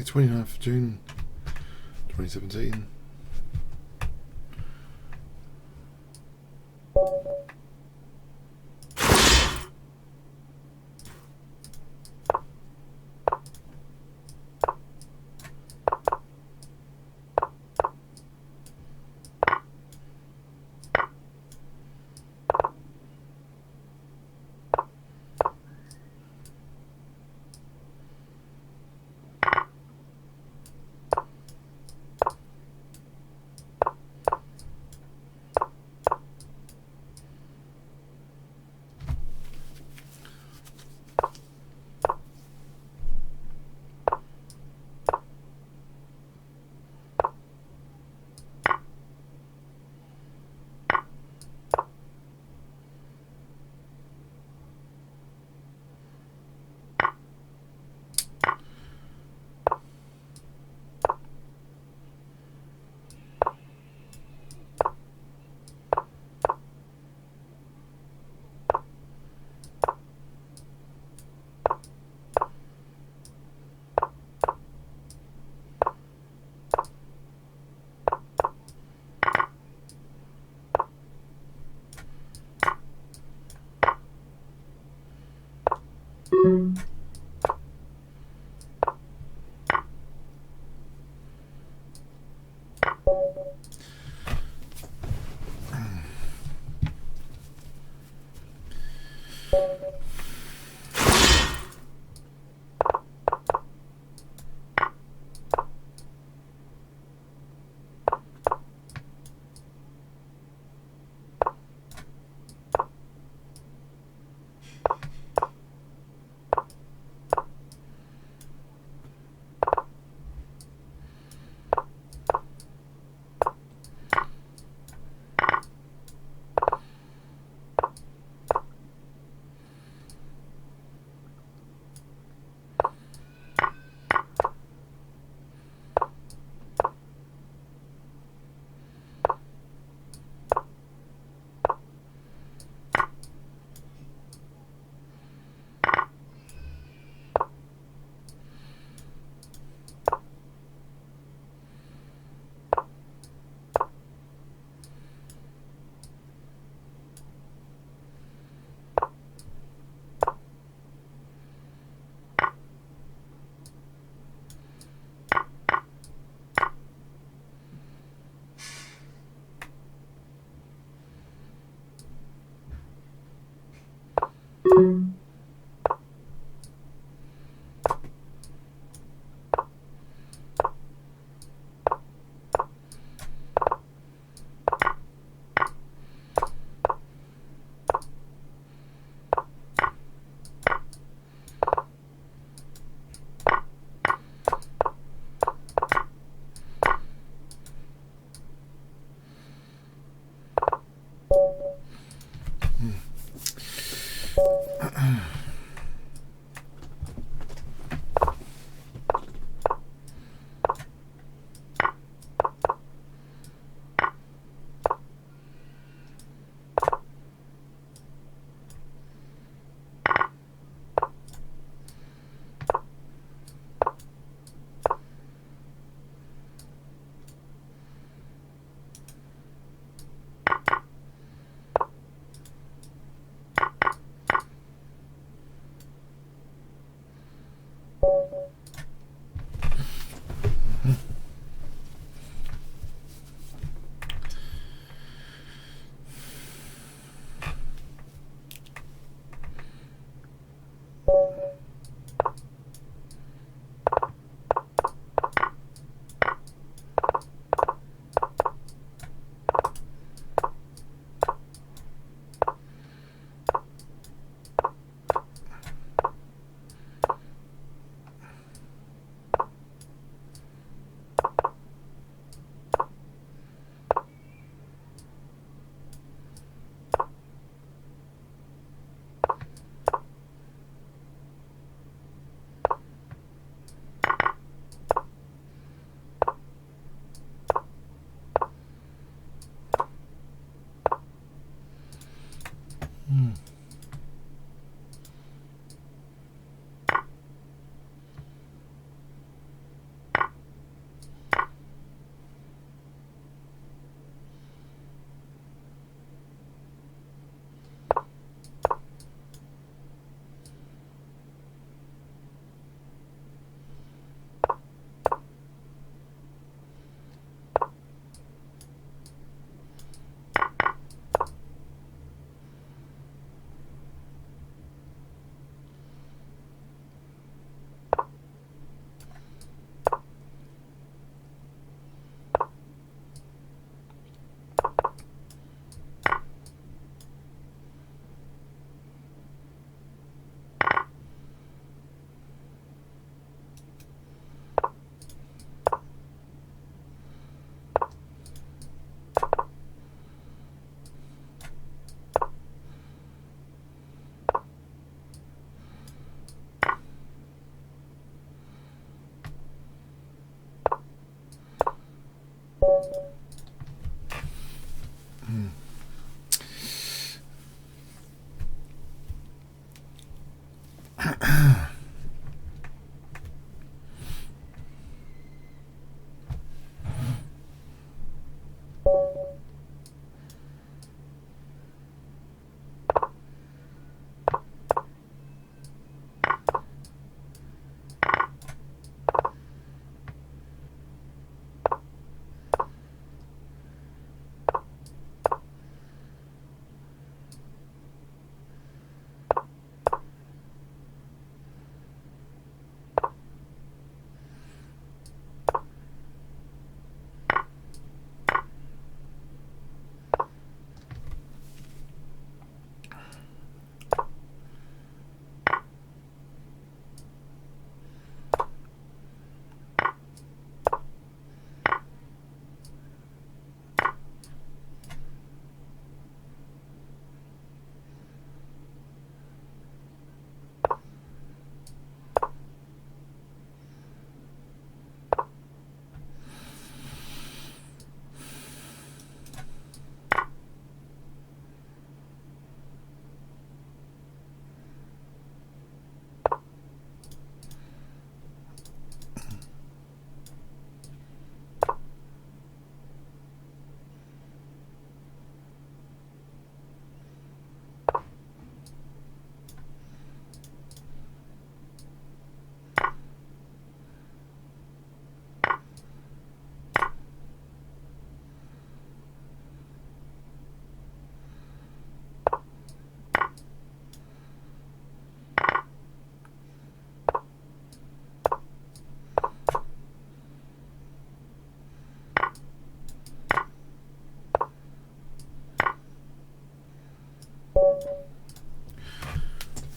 Okay, 29th of June 2017.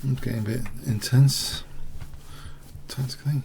I'm getting a bit intense tactically.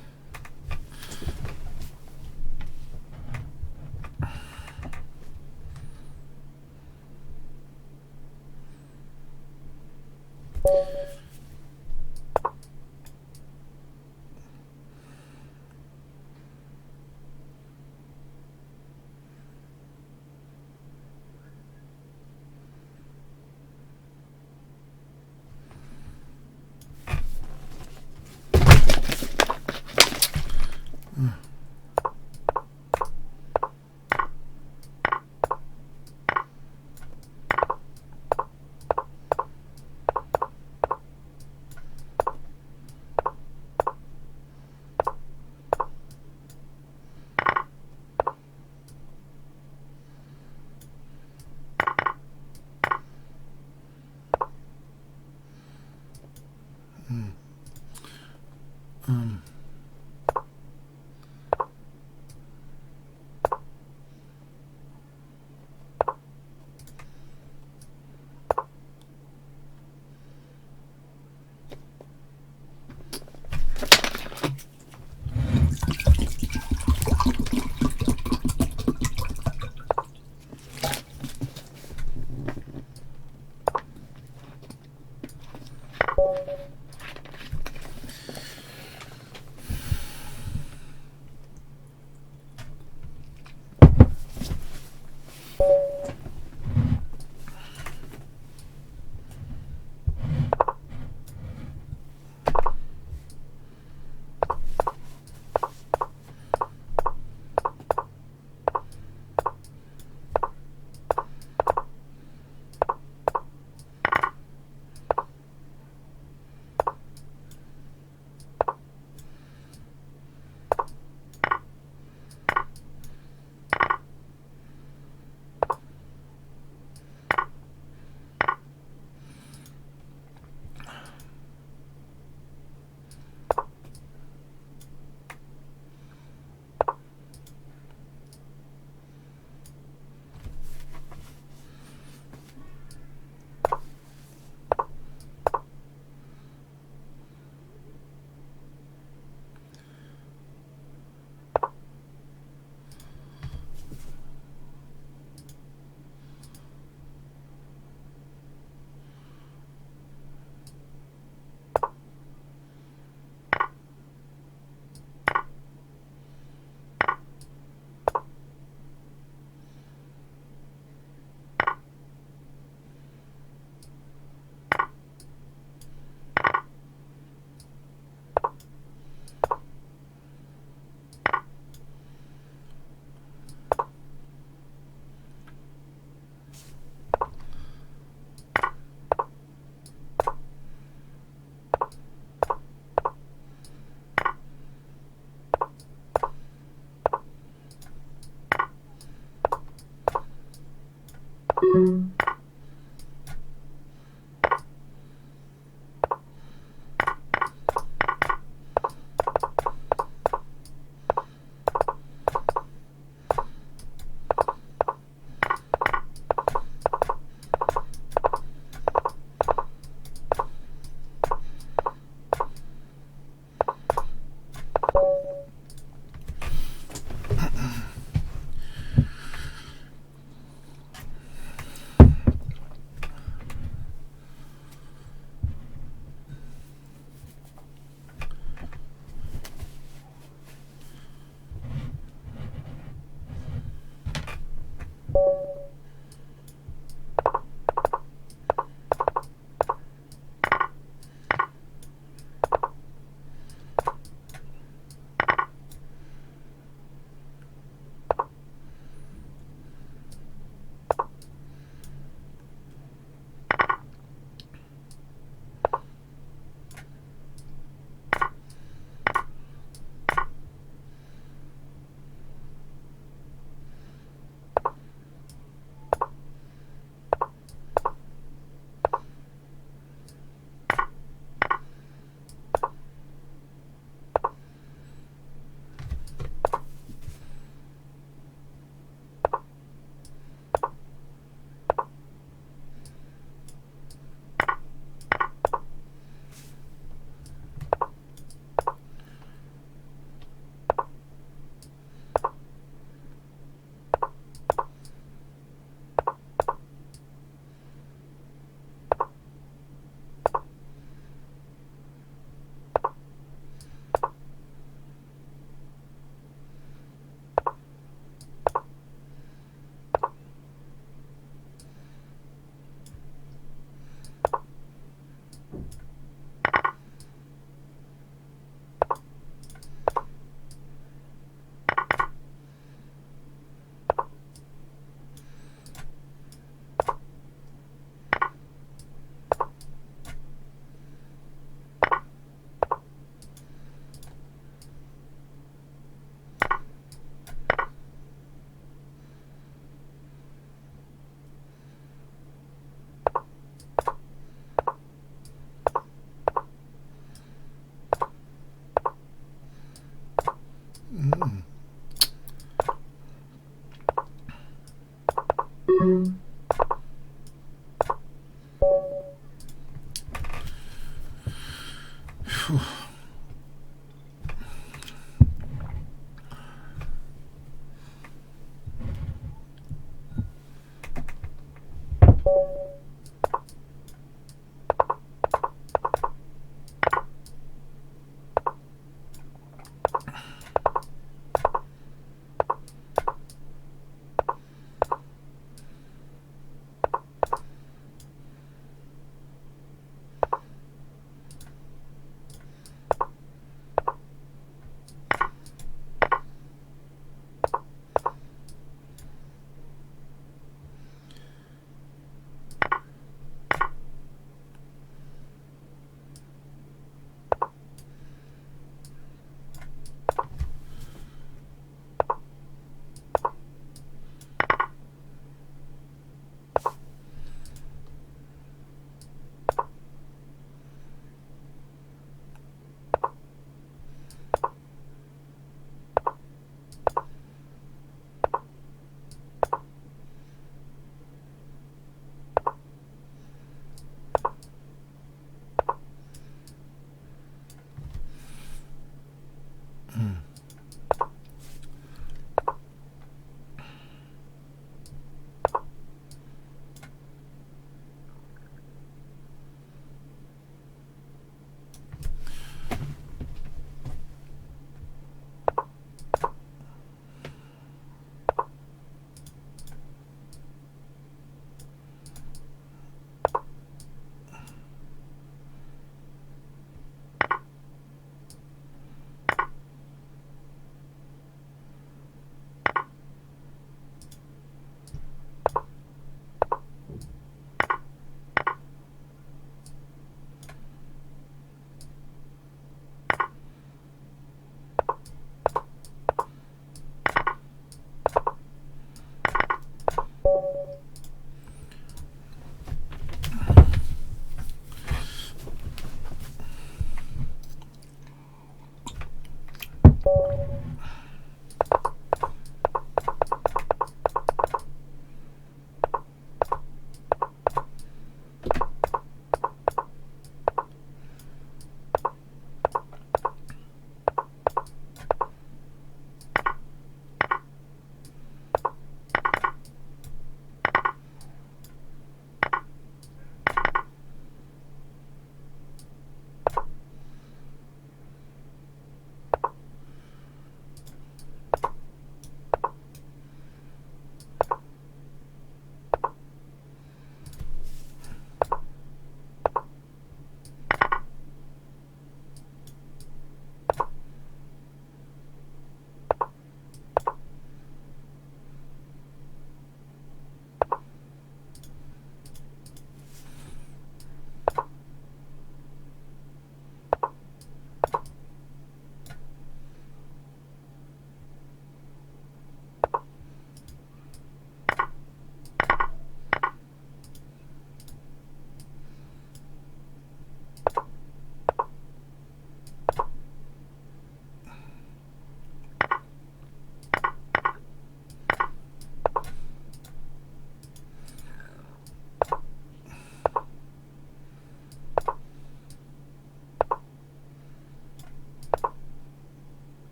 Oh.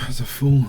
As a fool.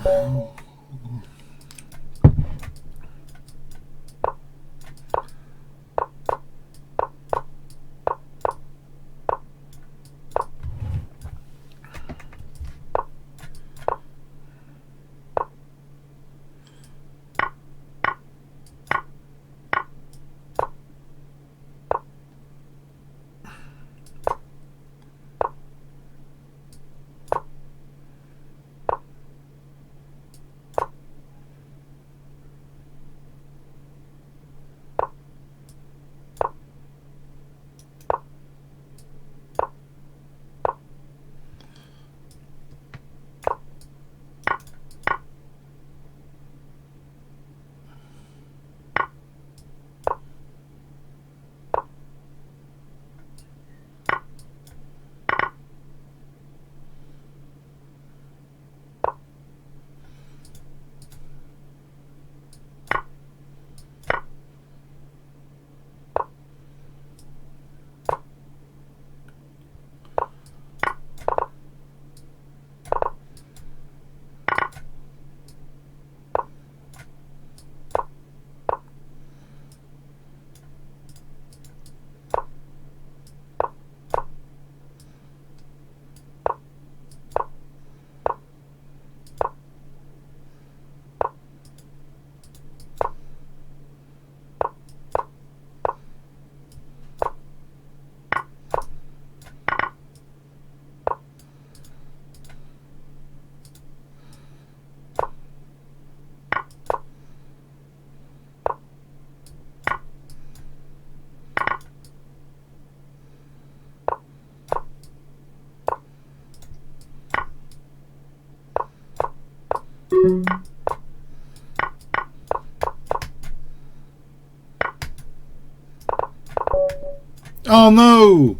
Oh no!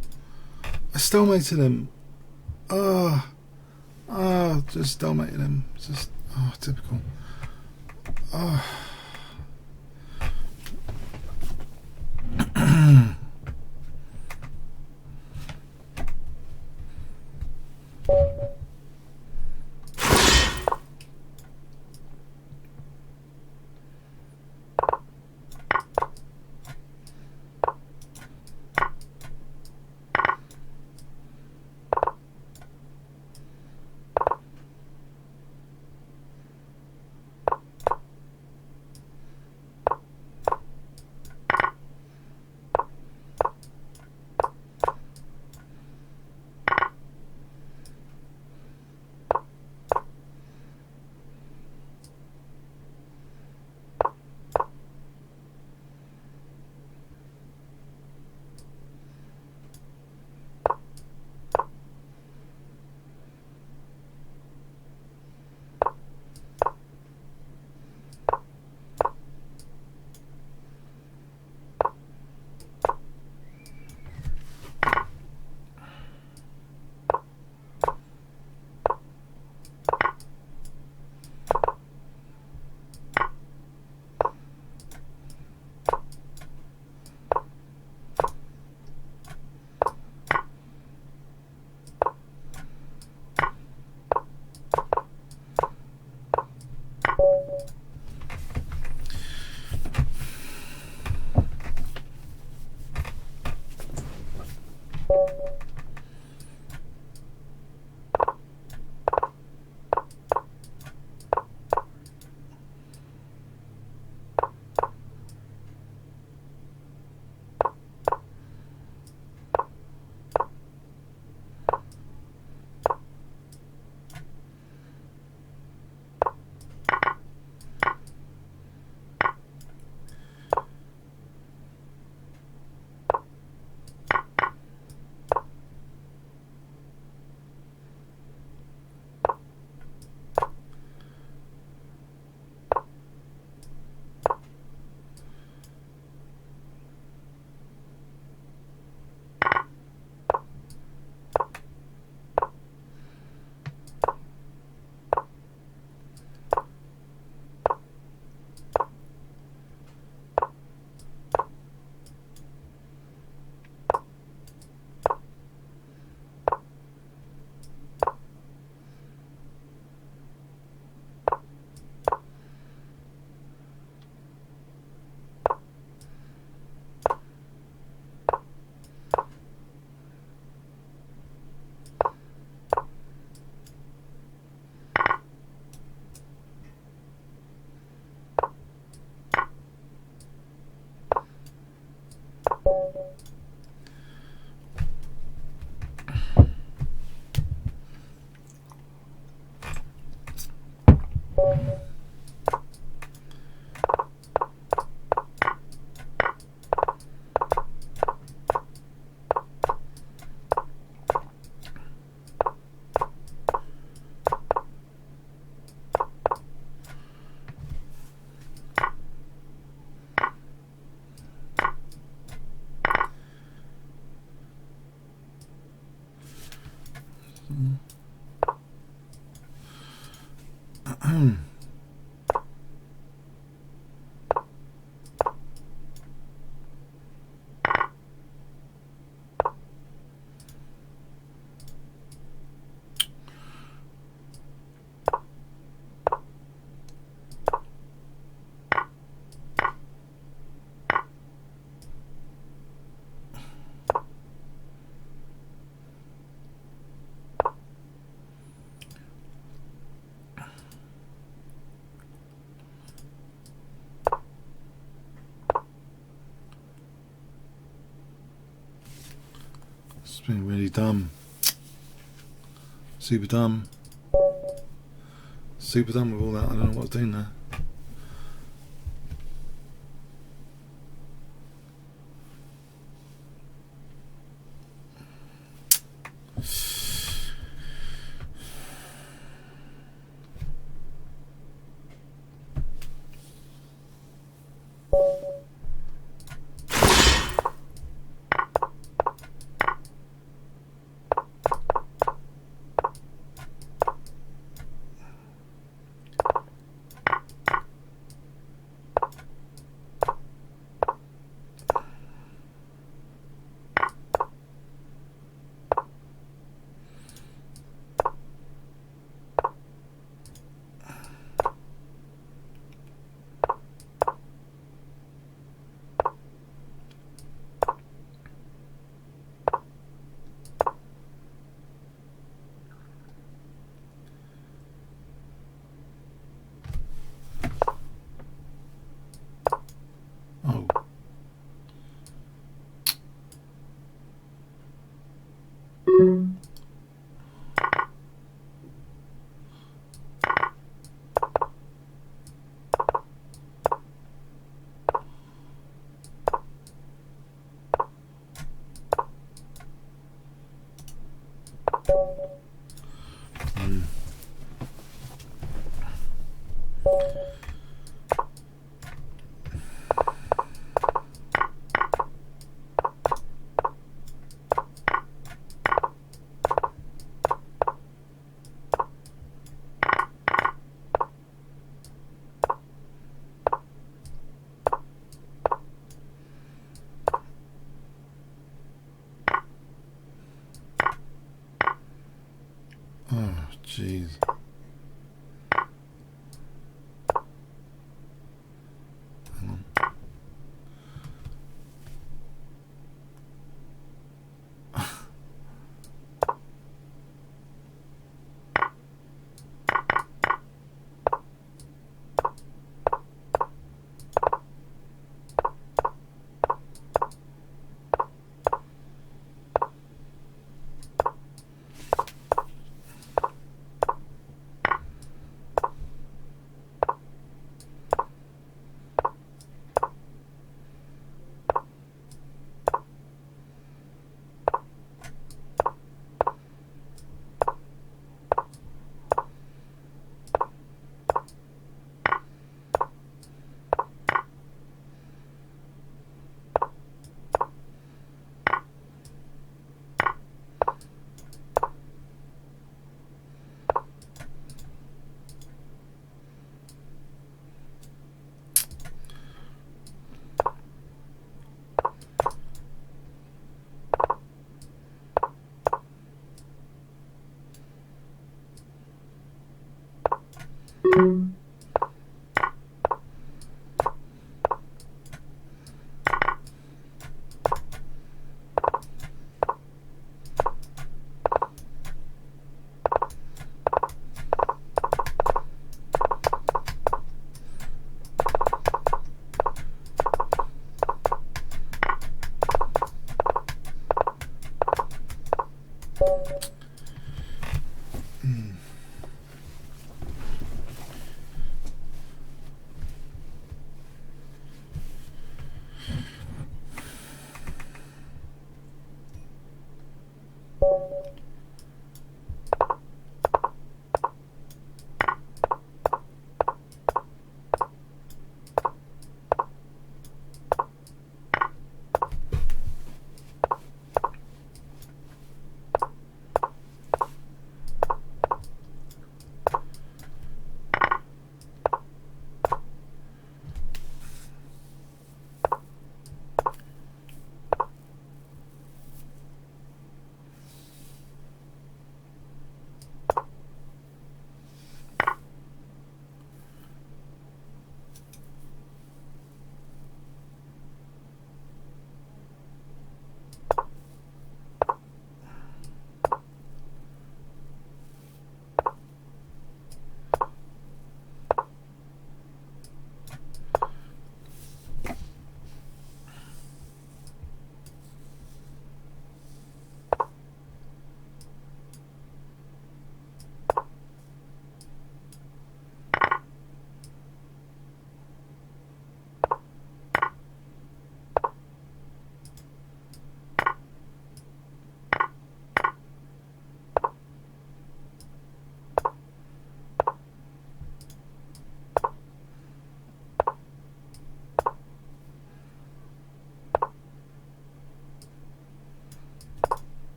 I stalemated him. Oh, just stalemated him. Just typical. Oh. It's been really dumb. Super dumb. Super dumb with all that. I don't know what I was doing there.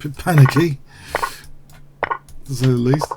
Bit panicky, to say the least.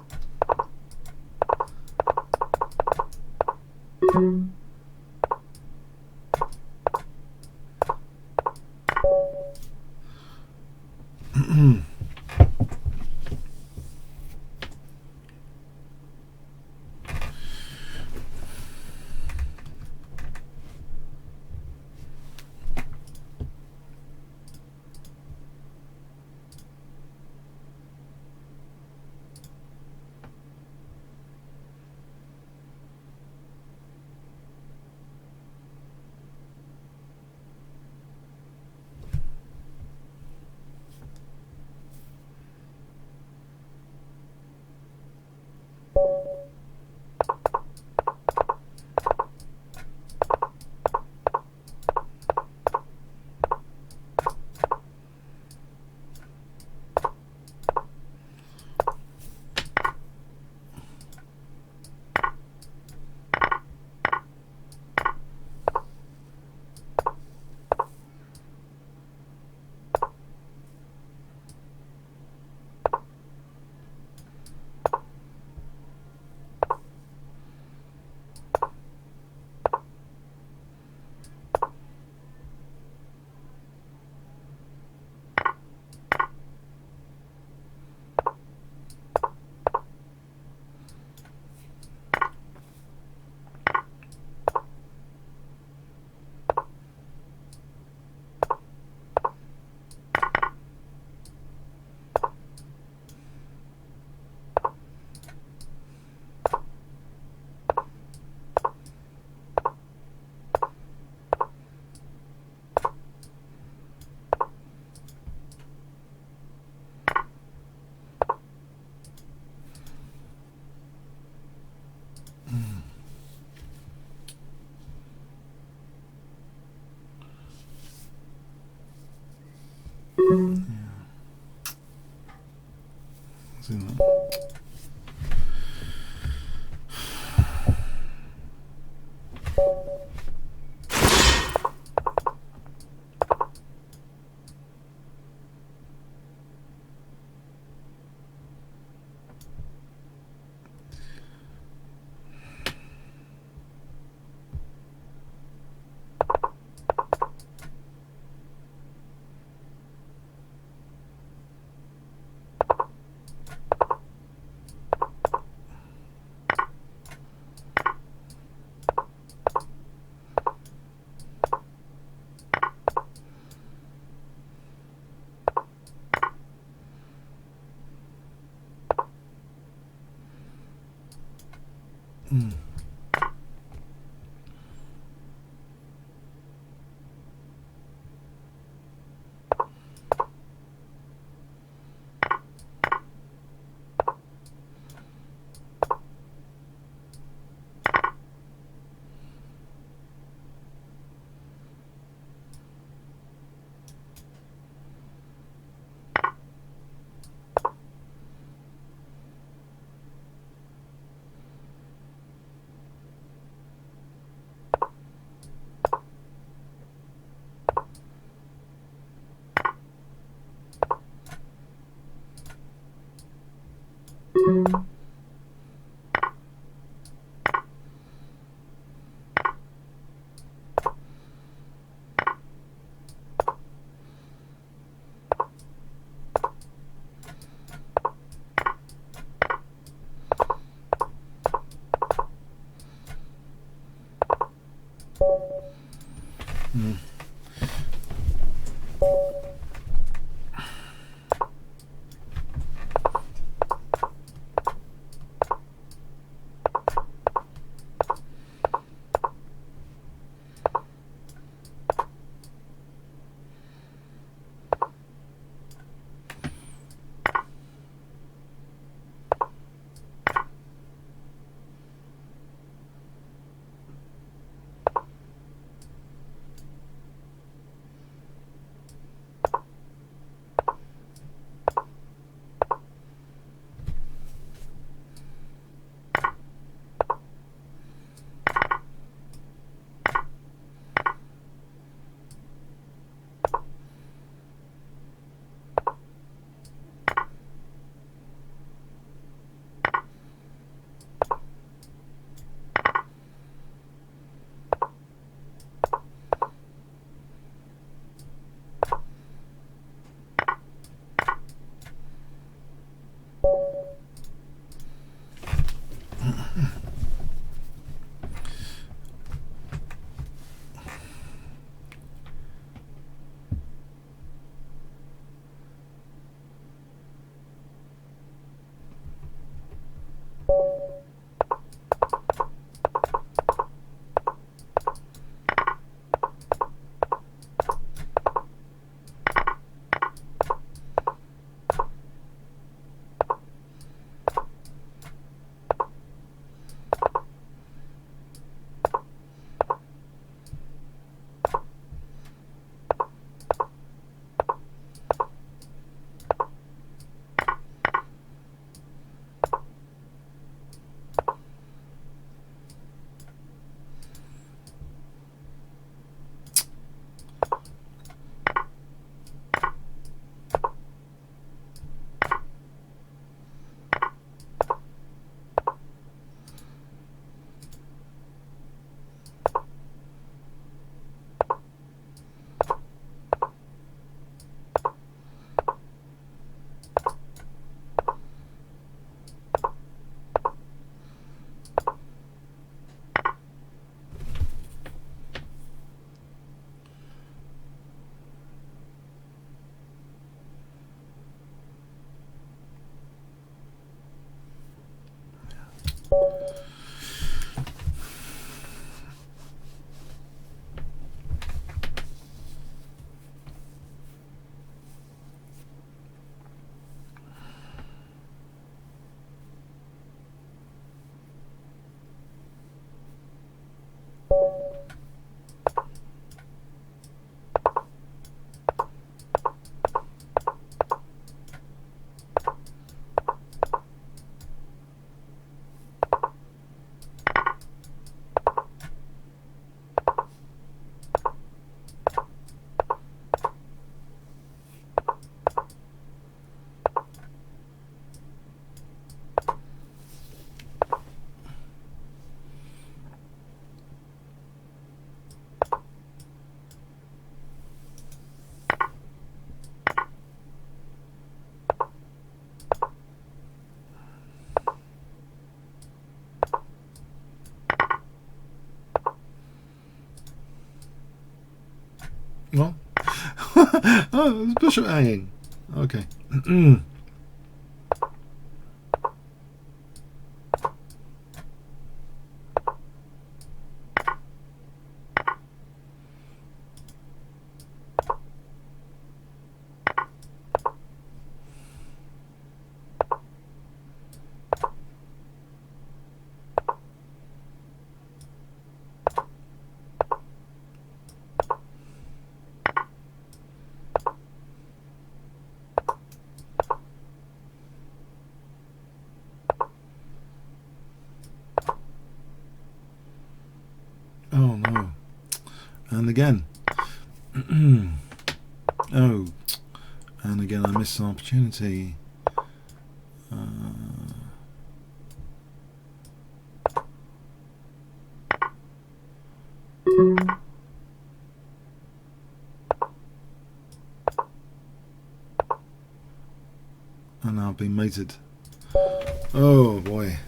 Seen that. Well, oh, it's bishop hanging. Okay. And again. Oh, and again I missed an opportunity. And I've been mated. Oh boy.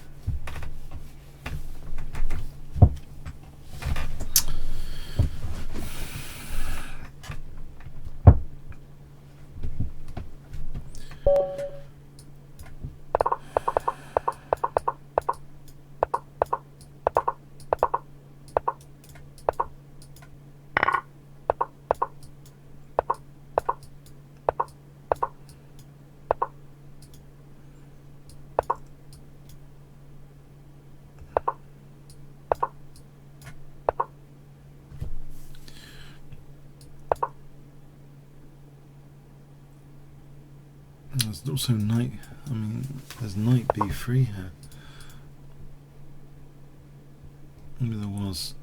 There's also knight. I mean, there's knight b3 here. Maybe there was.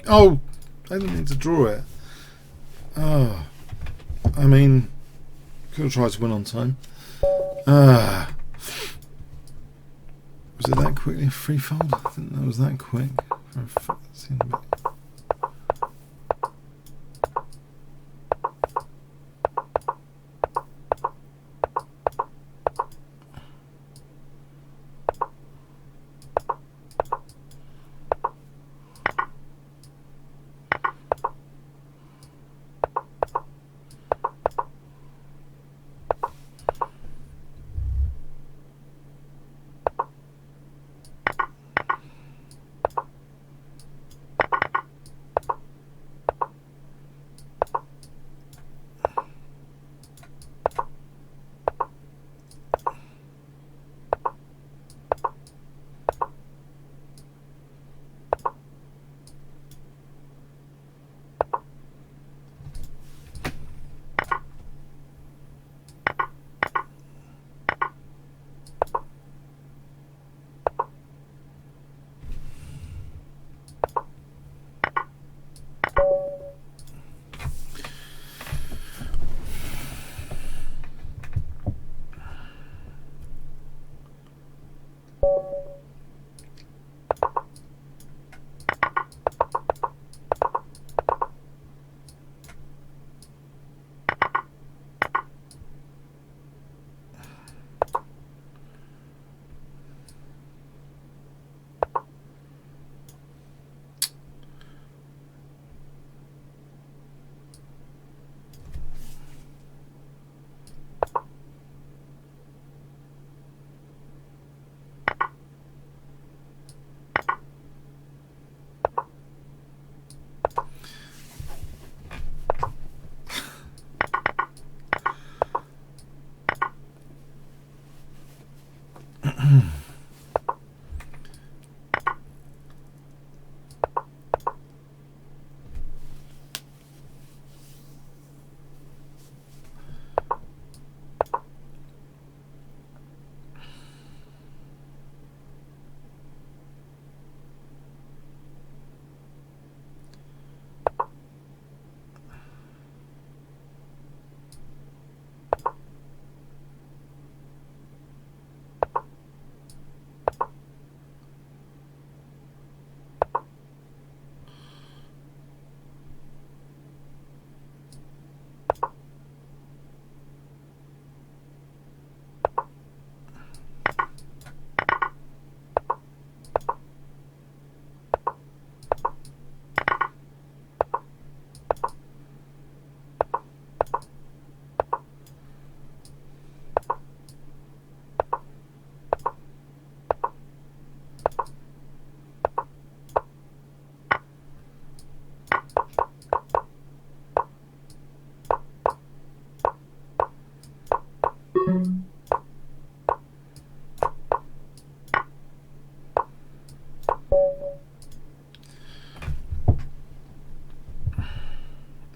Oh, I didn't mean to draw it. Oh, I mean, could have tried to win on time. Was it that quickly? Free fold? I think that was that quick. Seemed a bit.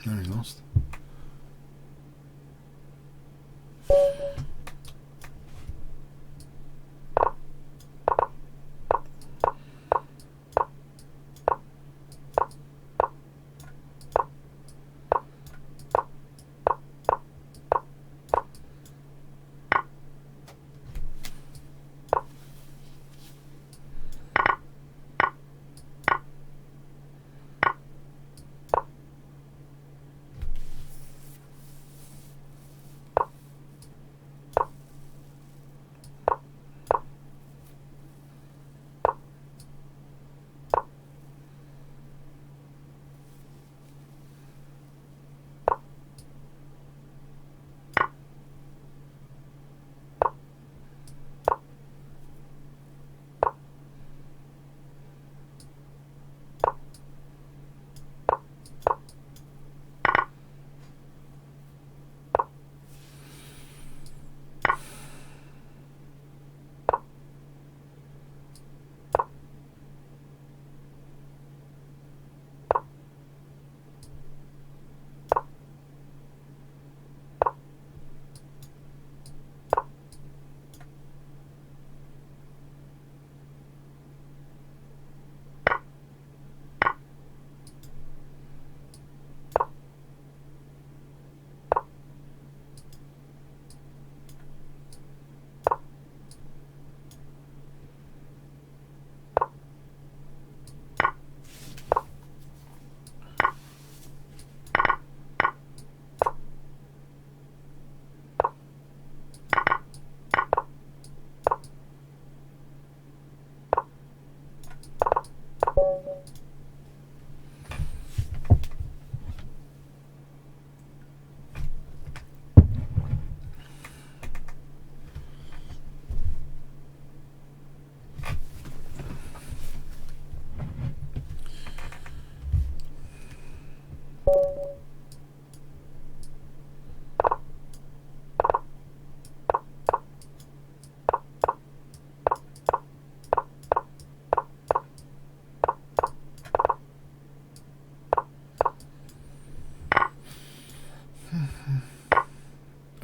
No, he lost.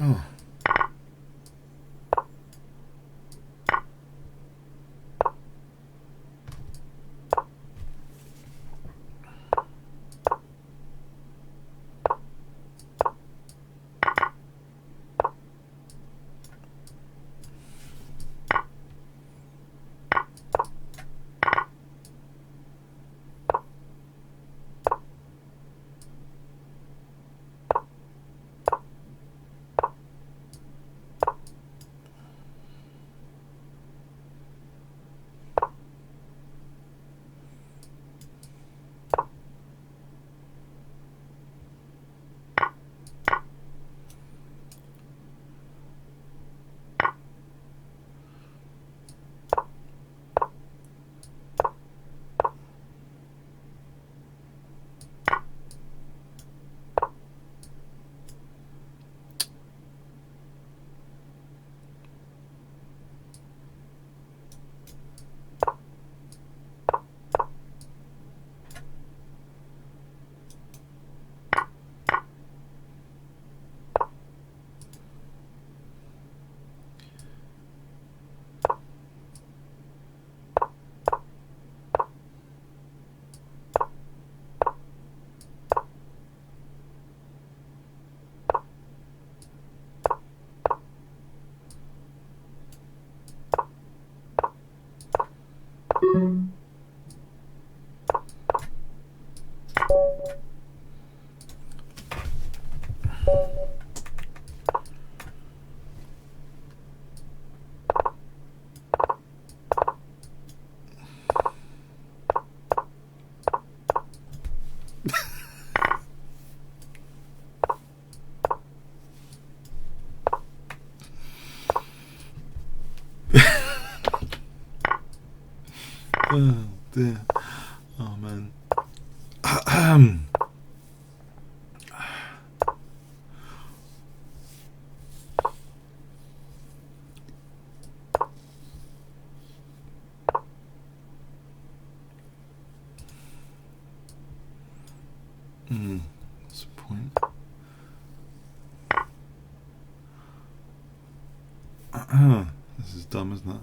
Oh. Oh dear. Oh man. What's the point? Oh, this is dumb, isn't it?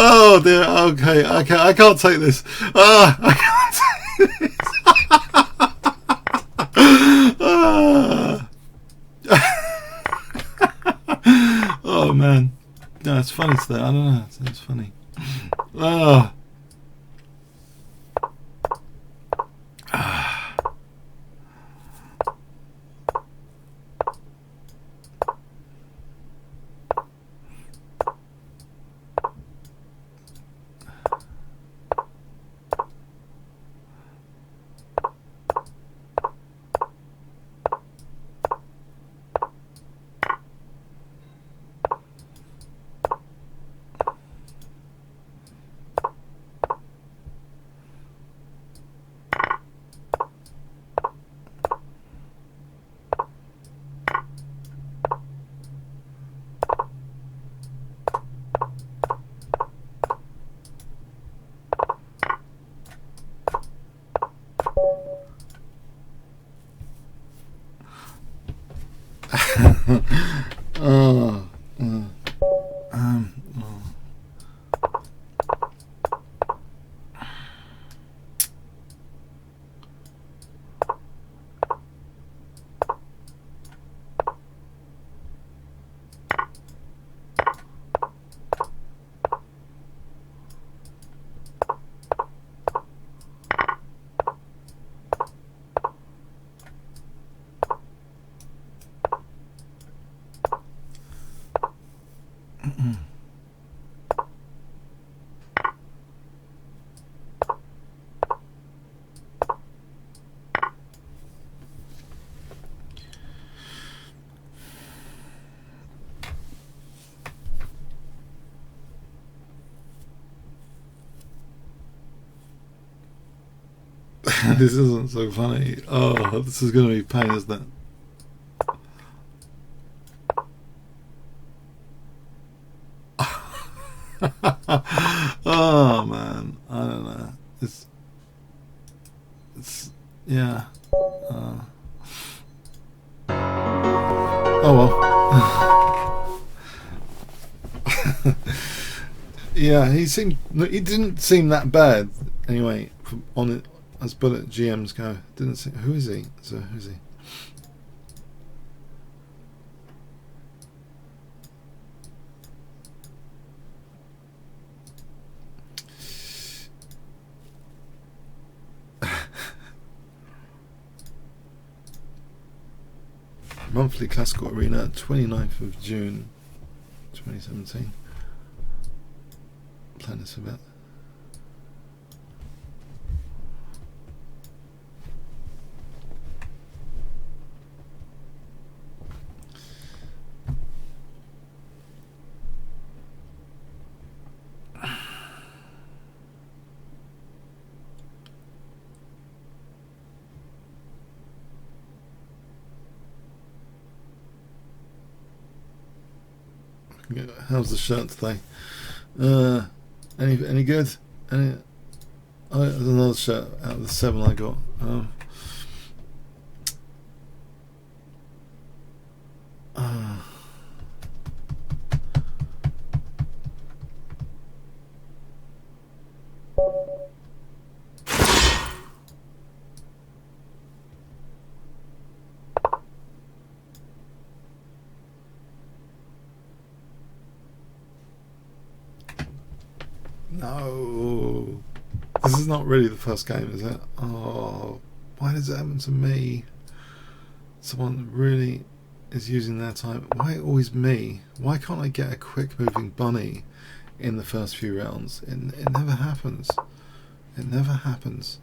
Oh dear. Okay. I can't take this. I can't take this. Oh man. No, it's funny today. I don't know. It's funny. Oh. Oh. This isn't so funny. Oh, this is going to be pain, isn't it? Oh man, I don't know. It's yeah. Oh well. Yeah, he didn't seem that bad Anyway, on it as bullet GMs go. Didn't see who is he? So who's he? Monthly Classical Arena, 29th of June 2017. Plan this a bit. How's the shirt today? Any good? There's another shirt out of the 7 I got. No, this is not really the first game, is it? Oh, why does it happen to me? Someone really is using their time. Why always me? Why can't I get a quick moving bunny in the first few rounds? It never happens. It never happens.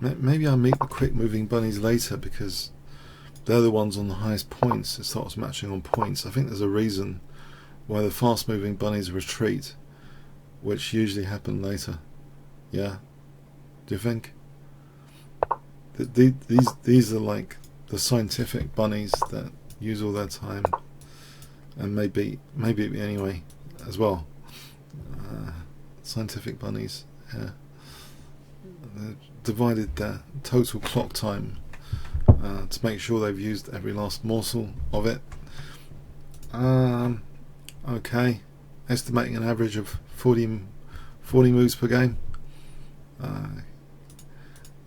Maybe I'll meet the quick moving bunnies later because they're the ones on the highest points. It starts matching on points. I think there's a reason why the fast moving bunnies retreat, which usually happen later. Yeah? Do you think? These are like the scientific bunnies that use all their time, and maybe anyway as well. Scientific bunnies, yeah. They've divided their total clock time to make sure they've used every last morsel of it. Okay, estimating an average of 40 moves per game.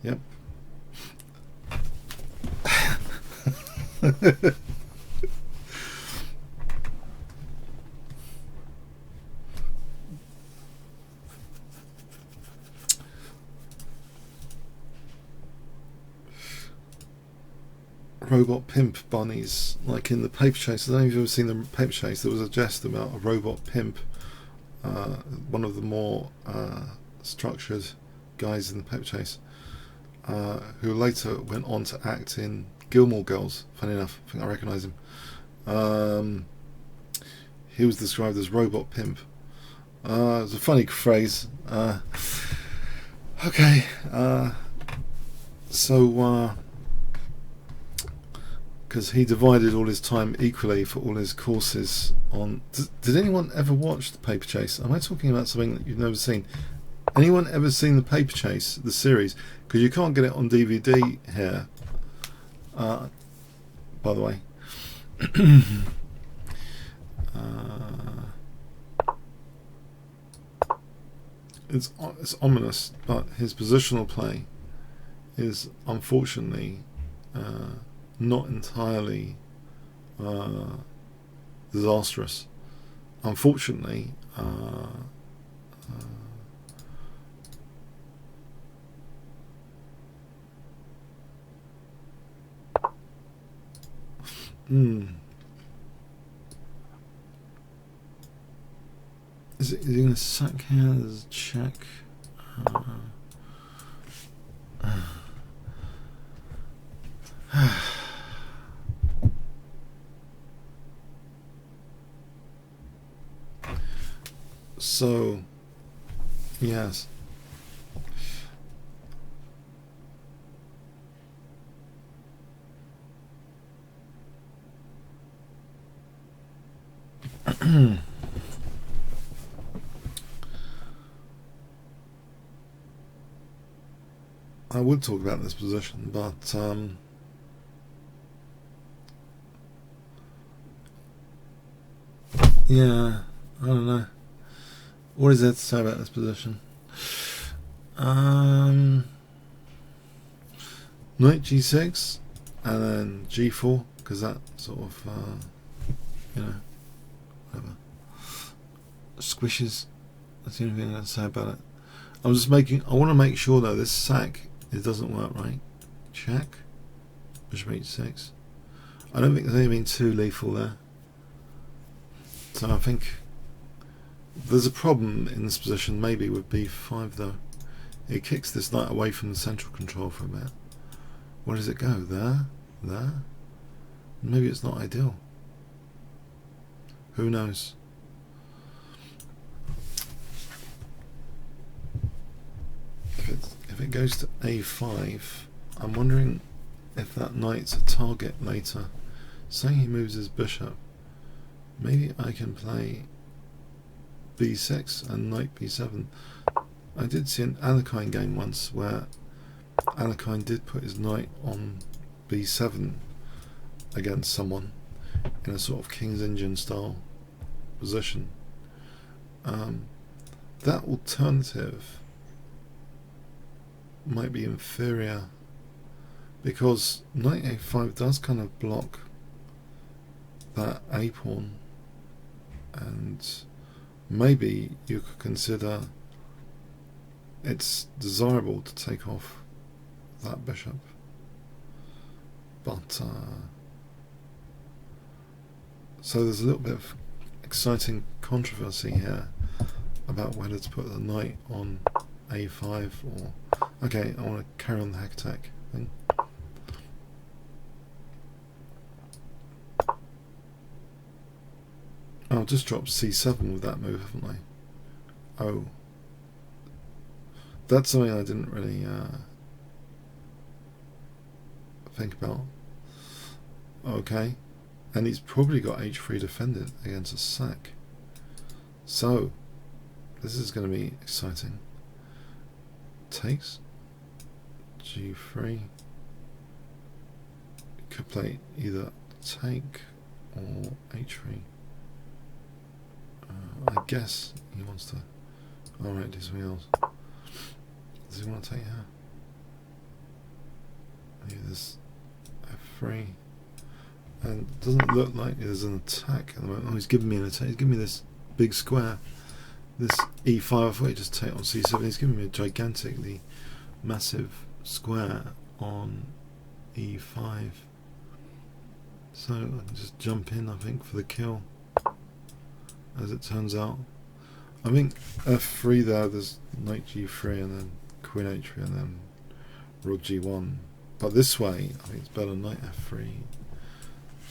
Yep. Robot pimp bunnies, like in the paper chase. I don't know if you've ever seen the paper chase. There was a jest about a robot pimp, one of the more structured guys in the paper chase, who later went on to act in Gilmore Girls. Funny enough, I think I recognise him. He was described as robot pimp. It was a funny phrase. Okay, so because he divided all his time equally for all his courses on... Did anyone ever watch the paper chase? Am I talking about something that you've never seen? Anyone ever seen the paper chase, the series? Because you can't get it on DVD here, by the way. It's ominous, but his positional play is unfortunately not entirely disastrous. Unfortunately, is he going to sack here? There's a check. So, yes. I would talk about this position, but yeah, I don't know. What is there to say about this position? Knight g6 and then g4, because that sort of you know, whatever, squishes. That's the only thing I can say about it. I'm just making. I want to make sure though this sack, it doesn't work right. Check. Bishop h6. I don't think there's anything too lethal there. So I think there's a problem in this position maybe with b5 though. It kicks this knight away from the central control for a bit. Where does it go? There? There? Maybe it's not ideal. Who knows? If it goes to a5, I'm wondering if that knight's a target later. Say he moves his bishop. Maybe I can play b6 and knight b7. I did see an Alekhine game once where Alekhine did put his knight on b7 against someone in a sort of King's Indian style position. That alternative might be inferior because knight a5 does kind of block that a pawn, and maybe you could consider it's desirable to take off that bishop, but so there's a little bit of exciting controversy here about whether to put the knight on a5 or... Okay, I want to carry on the hack attack thing. I'll just drop c7 with that move, haven't I? Oh. That's something I didn't really think about. Okay. And he's probably got h3 defended against a sack. So, this is going to be exciting. Takes. g3. Could play either take or h3. I guess he wants to... Alright, do something else. Does he want to take her? Maybe this f3. And it doesn't look like there's an attack at the moment. Oh, he's giving me an attack. He's giving me this big square. This e5, I thought he'd just take on c7. He's giving me a gigantically massive square on e5. So I can just jump in, I think, for the kill. As it turns out. I think f3 there, there's knight g3 and then queen h3 and then rook g1. But this way, I think it's better knight f3.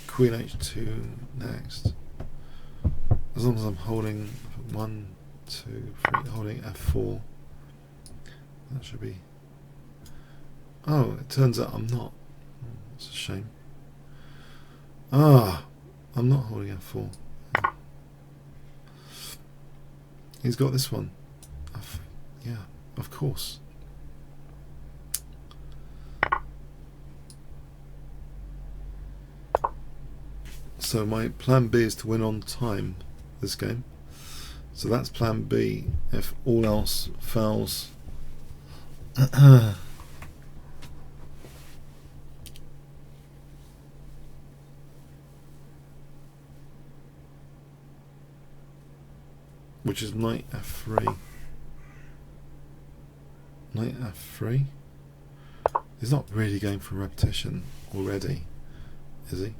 Queen h2 next. As long as I'm holding 1, 2, 3, holding f4, that should be... Oh, it turns out I'm not. Oh, that's a shame. Ah, I'm not holding f4. He's got this one. Yeah, of course. So my plan B is to win on time this game. So that's plan B if all else fails. Which is knight f3. Knight f3? He's not really going for repetition already, is he?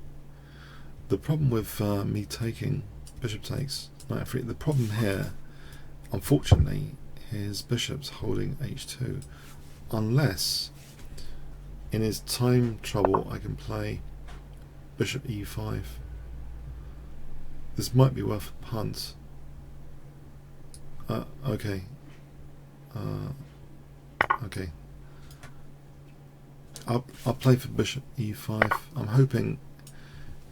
The problem with me taking bishop takes knight f3, the problem here, unfortunately, his bishop's holding h2, unless in his time trouble I can play bishop e5. This might be worth a punt. Okay. Okay. I'll play for bishop e5. I'm hoping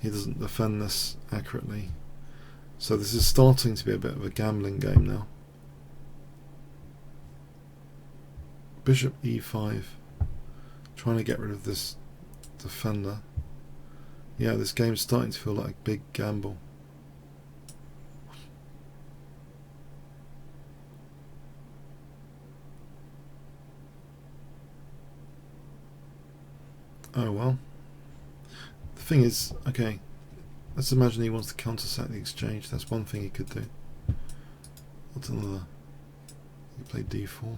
he doesn't defend this accurately. So this is starting to be a bit of a gambling game now. Bishop e5. Trying to get rid of this defender. Yeah, this game's starting to feel like a big gamble. Oh well. The thing is, okay, let's imagine he wants to counter-sack the exchange. That's one thing he could do. What's another? He played d4.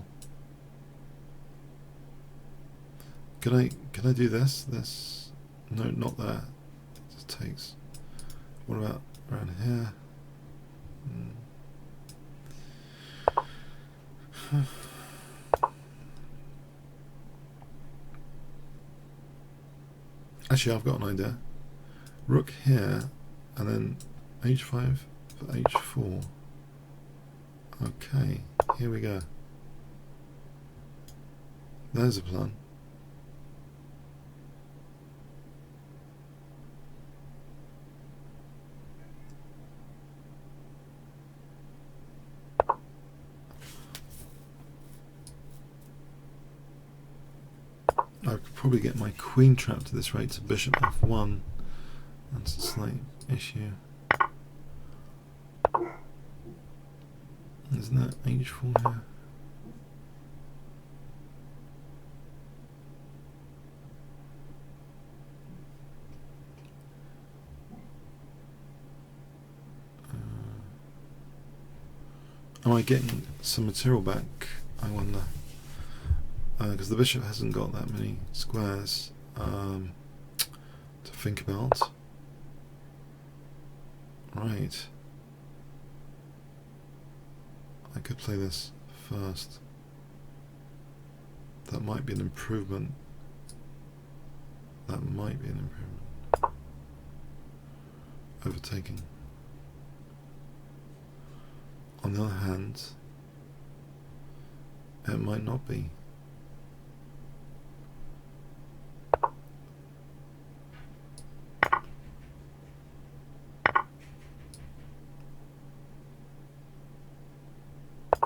Can I do this? This? No, not that. It just takes. What about around here? Actually, I've got an idea. Rook here, and then h5 for h4. Okay, here we go. There's a plan. I could probably get my queen trapped at this rate to bishop f1. That's a slight issue. Isn't that h4 here? Am I getting some material back? I wonder. Because the bishop hasn't got that many squares to think about. Right. I could play this first. That might be an improvement. That might be an improvement. Overtaking. On the other hand, it might not be.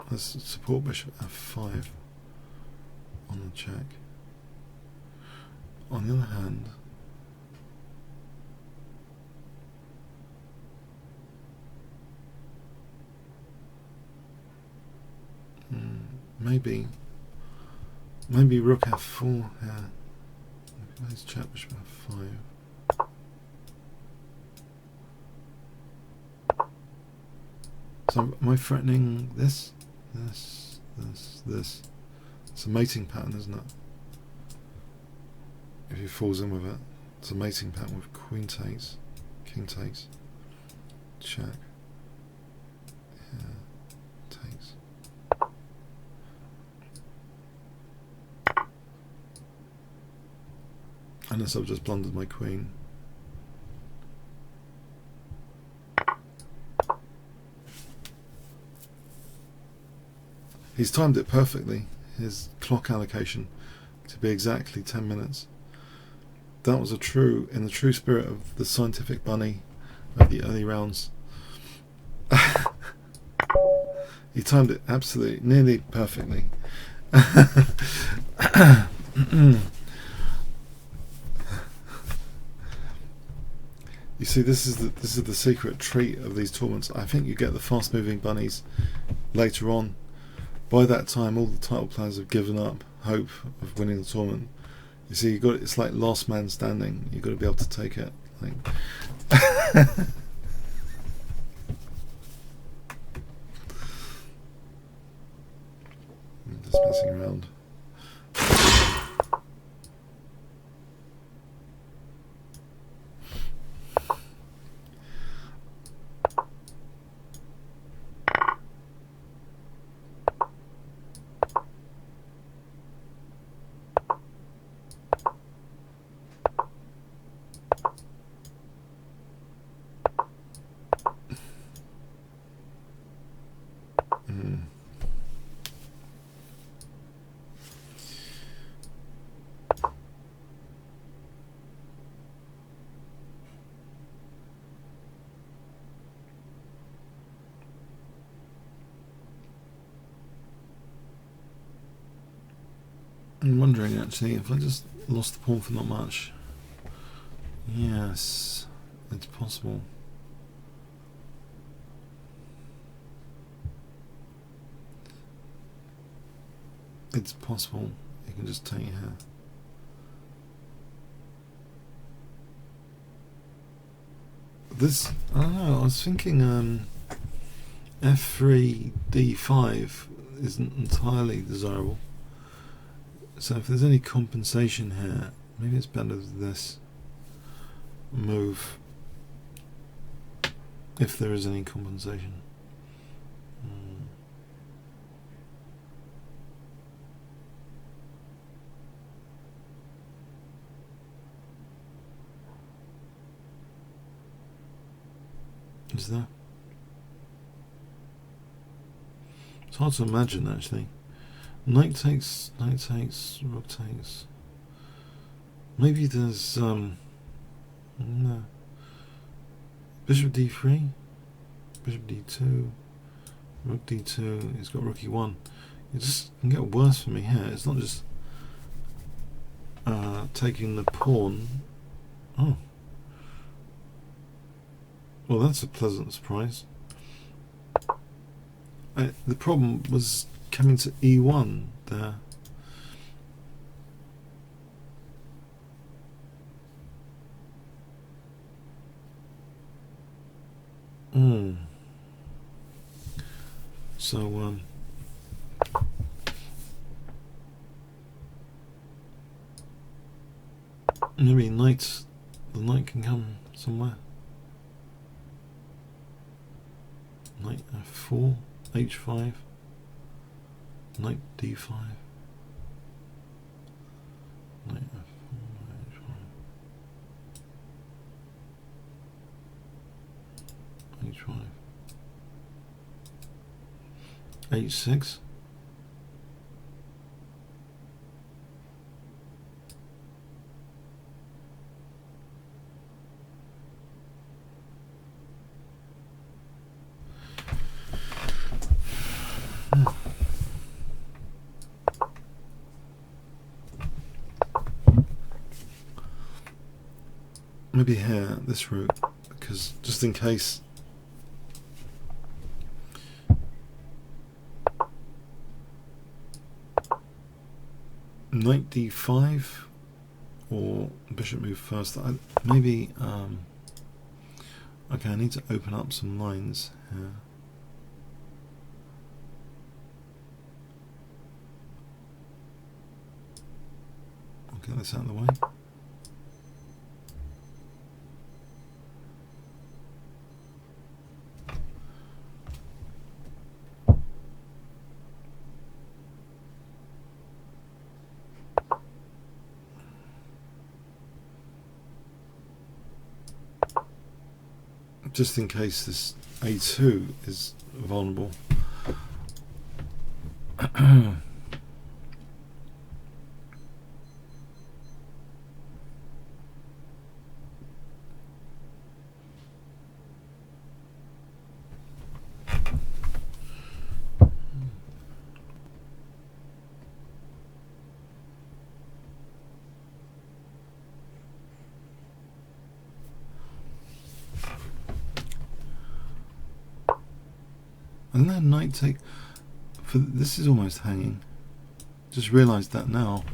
Let's support bishop f5 on the check. On the other hand, maybe rook f4 here. Let's check bishop f5. So am I threatening this? This. It's a mating pattern, isn't it? If he falls in with it, it's a mating pattern with queen takes, king takes, check, here, takes. Unless I've just blundered my queen. He's timed it perfectly, his clock allocation, to be exactly 10 minutes. That was in the true spirit of the scientific bunny of the early rounds. He timed it absolutely, nearly perfectly. You see, this is the secret treat of these tournaments. I think you get the fast-moving bunnies later on. By that time, all the title players have given up hope of winning the tournament. You see, it's like last man standing. You've got to be able to take it. I'm just messing around. I'm wondering actually if I just lost the pawn for not much. Yes, it's possible. It's possible. You can just take here. This, I don't know, I was thinking f3 d5 isn't entirely desirable. So if there's any compensation here, maybe it's better than this move, if there is any compensation. Is there? It's hard to imagine actually. Knight takes, rook takes. Maybe there's no. Bishop d3, bishop d2, rook d2. He's got rook e1. It just can get worse for me here. It's not just taking the pawn. Oh. Well, that's a pleasant surprise. The problem was coming to e1 there. So maybe the knight can come somewhere. Knight f4, h5, knight d5, knight f4, h5, h5, h6. Maybe here, this route, because just in case. Knight d5 or bishop move first. Maybe okay, I need to open up some lines here. I'll get this out of the way. Just in case this a2 is vulnerable. And then knight take. For this is almost hanging. Just realised that now.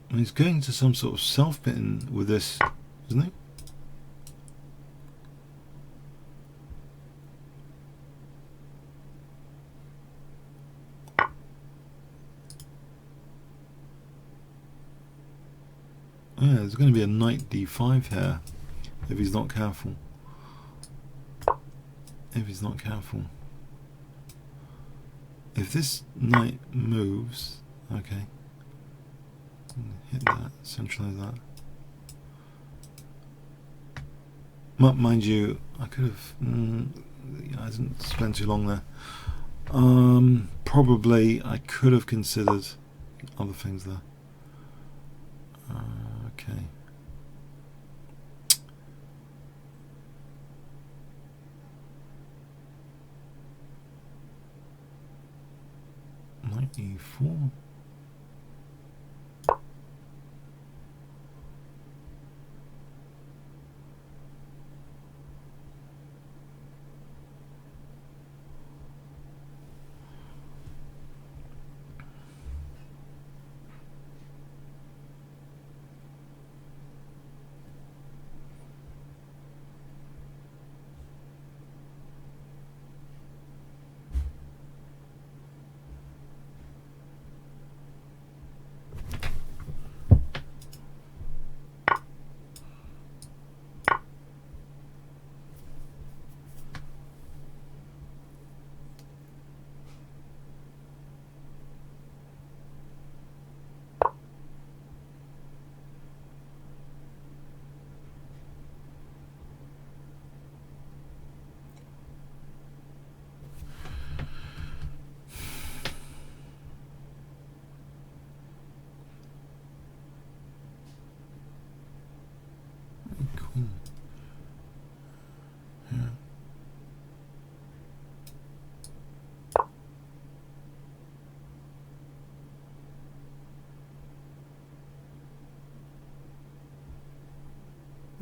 And he's going to some sort of self-bitten with this, isn't he? Yeah, there's going to be a knight d5 here if he's not careful. If he's not careful. If this knight moves, okay, hit that, centralize that. Mind you, I could have, I didn't spend too long there. Probably I could have considered other things there. Okay. Knight e4.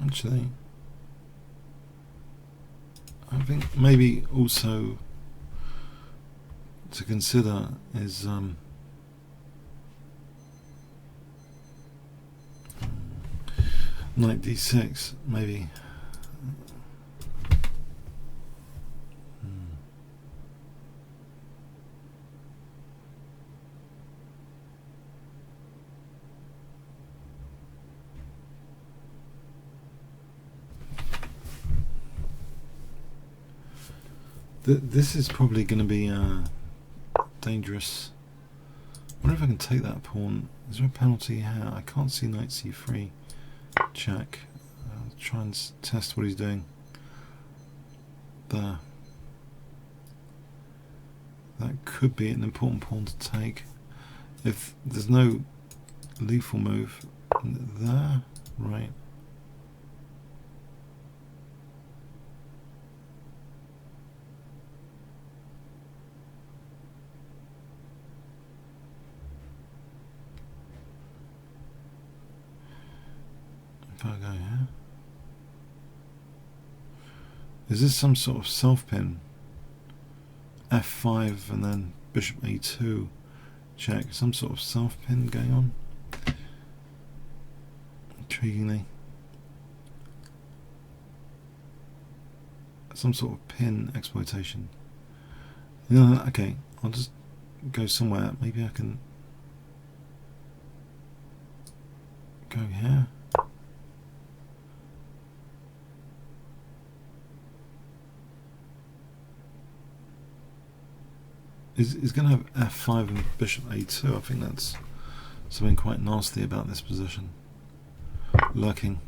Actually, I think maybe also to consider is knight d6, maybe. This is probably going to be dangerous. I wonder if I can take that pawn. Is there a penalty here? I can't see knight c3. Check. I'll try and test what he's doing. There. That could be an important pawn to take. If there's no lethal move there, right. If I go here, is this some sort of self pin? F5 and then bishop a2 check, some sort of self pin going on, intriguingly, some sort of pin exploitation. Okay, I'll just go somewhere, maybe I can go here. He's going to have f5 and bishop a2. I think that's something quite nasty about this position. Lurking.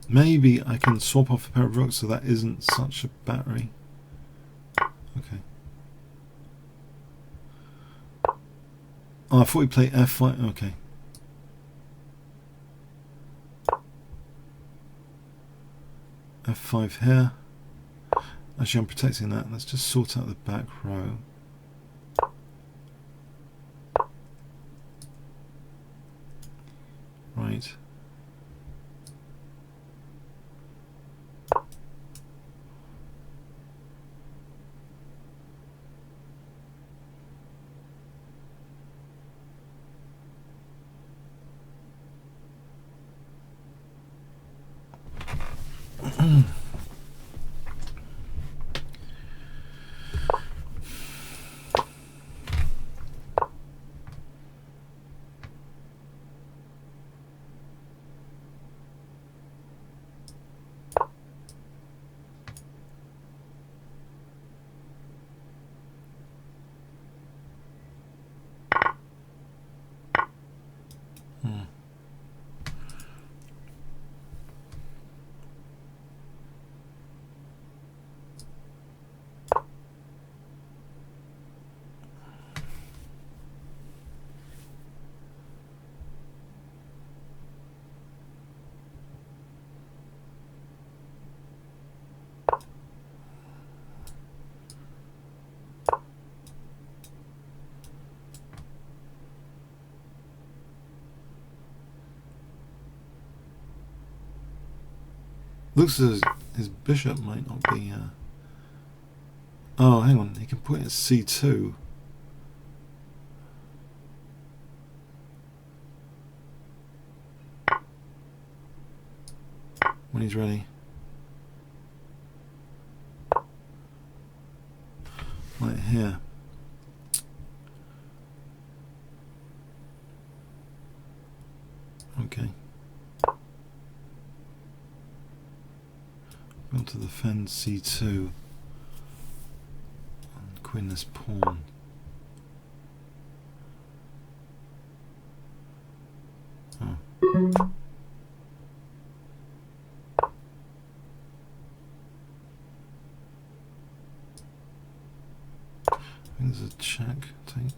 Maybe I can swap off a pair of rooks so that isn't such a battery. Okay. Oh, I thought we played f5. Okay. f5 here. Actually, I'm protecting that. Let's just sort out the back row. Right. Looks as his bishop might not be. Oh, hang on. He can put it at c2. When he's ready. Right here. Okay. Going to defend c2 and queen this pawn. Oh. I think there's a check. Take.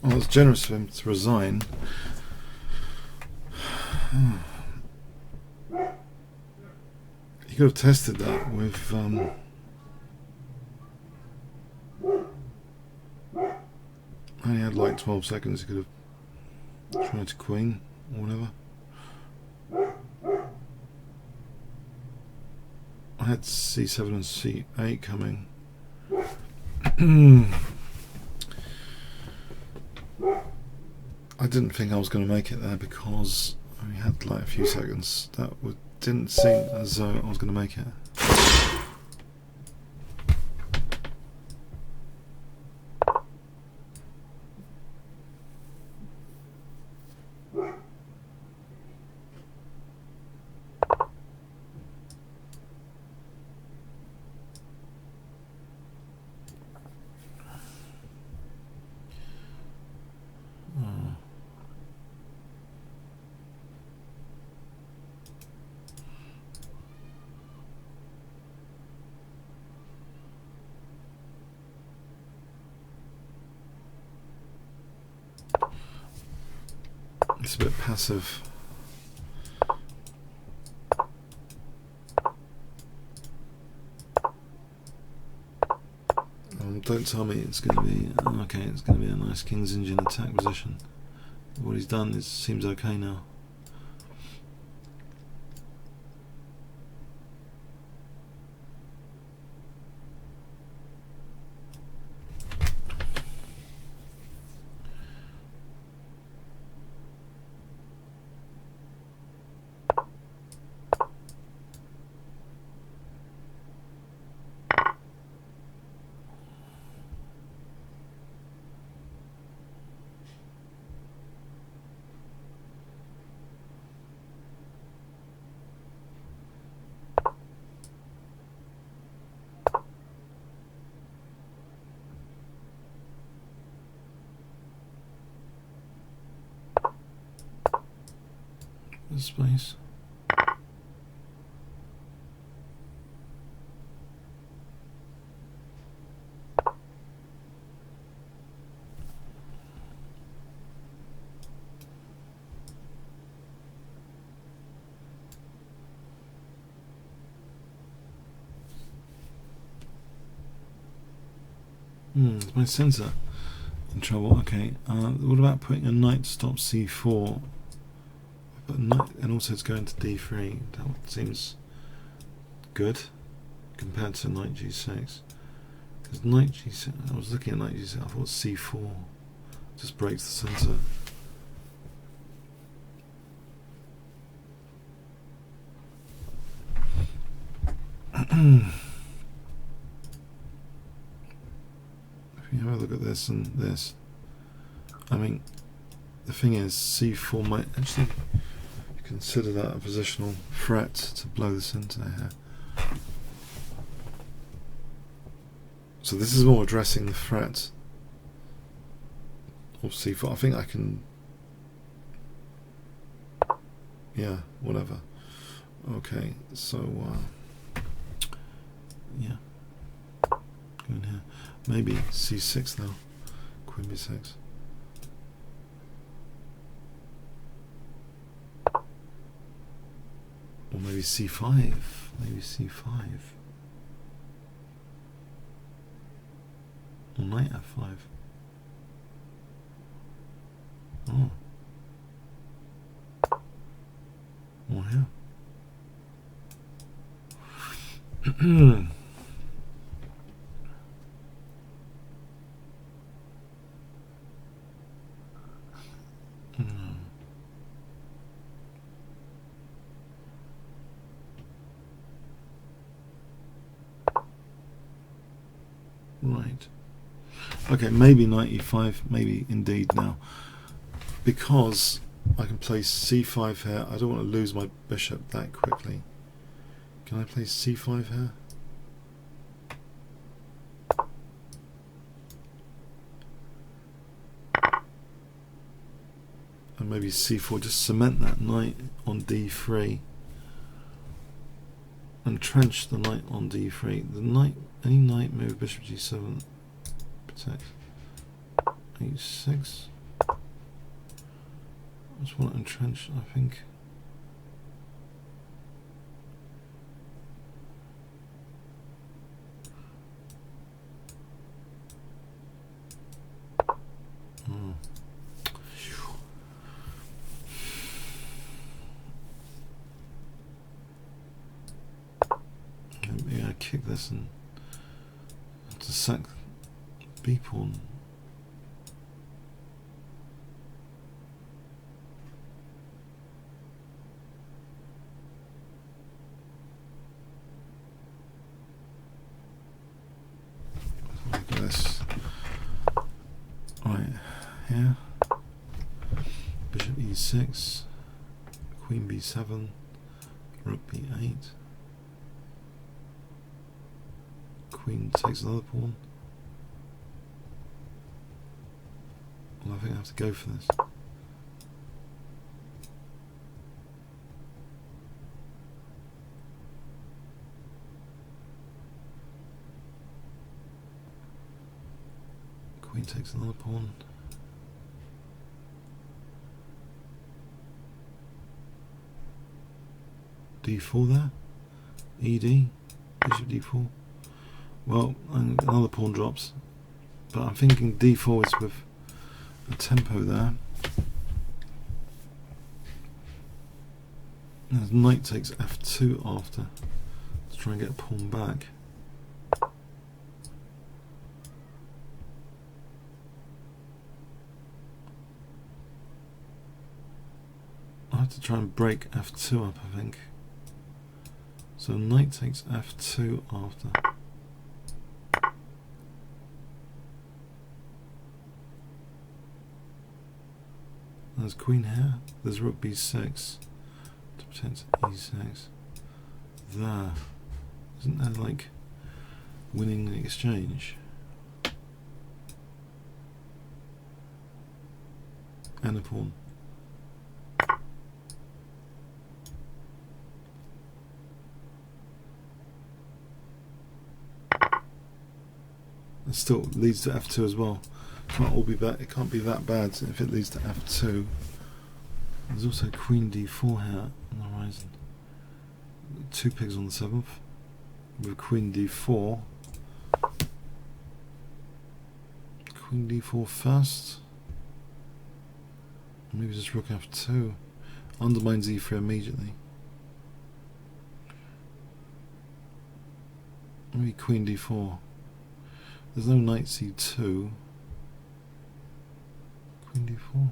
Well, it's generous of him to resign. He could have tested that with I only had like 12 seconds. He could have tried to queen or whatever. I had c7 and c8 coming. I didn't think I was going to make it there because I only had like a few seconds. Didn't seem as though I was going to make it. It's a bit passive. Don't tell me it's going to be okay. It's going to be a nice King's Indian attack position. What he's done seems okay now. Space. Is my sensor in trouble? Okay. What about putting a knight to stop c4? But knight, and also it's going to d3. That seems good compared to knight g6. Because knight g6, I was looking at knight g6. I thought c4 just breaks the center. If you have a look at this and this, I mean, the thing is, c4 might actually consider that a positional threat to blow the center here. So this is more addressing the threat of c4. I think I can, yeah, whatever. Okay, so yeah, go in here. Maybe c6 now, queen b6. Or maybe c5. Maybe c5. Or knight f5. Oh. Or here. Right. Okay, maybe knight e5, maybe indeed now. Because I can play c5 here, I don't want to lose my bishop that quickly. Can I play c5 here? And maybe c4, just cement that knight on d3. Entrench the knight on d3. The knight, any knight move, bishop g7, protect. h6. Just want to entrench, I think. Maybe I kick this and to sack B pawn. Look at this. Right here. Bishop E6, Queen B7, Rook B8. Queen takes another pawn. Well, I think I have to go for this. Queen takes another pawn. D4 there. ED. Bishop D4. Well, another pawn drops, but I'm thinking D4 is with a tempo there. As knight takes F2 after to try and get a pawn back. I have to try and break F2 up, I think. So knight takes F2 after. There's queen here. There's rook b6 to protect e6. There. Isn't that like winning the exchange? And a pawn. It still leads to f2 as well. Can't all be bad. It can't be that bad if it leads to f2. There's also queen d4 here on the horizon. 2 pigs on the 7th with queen d4. Queen d4 first. Maybe just rook f2. Undermines e3 immediately. Maybe queen d4. There's no knight c2. Queen d4.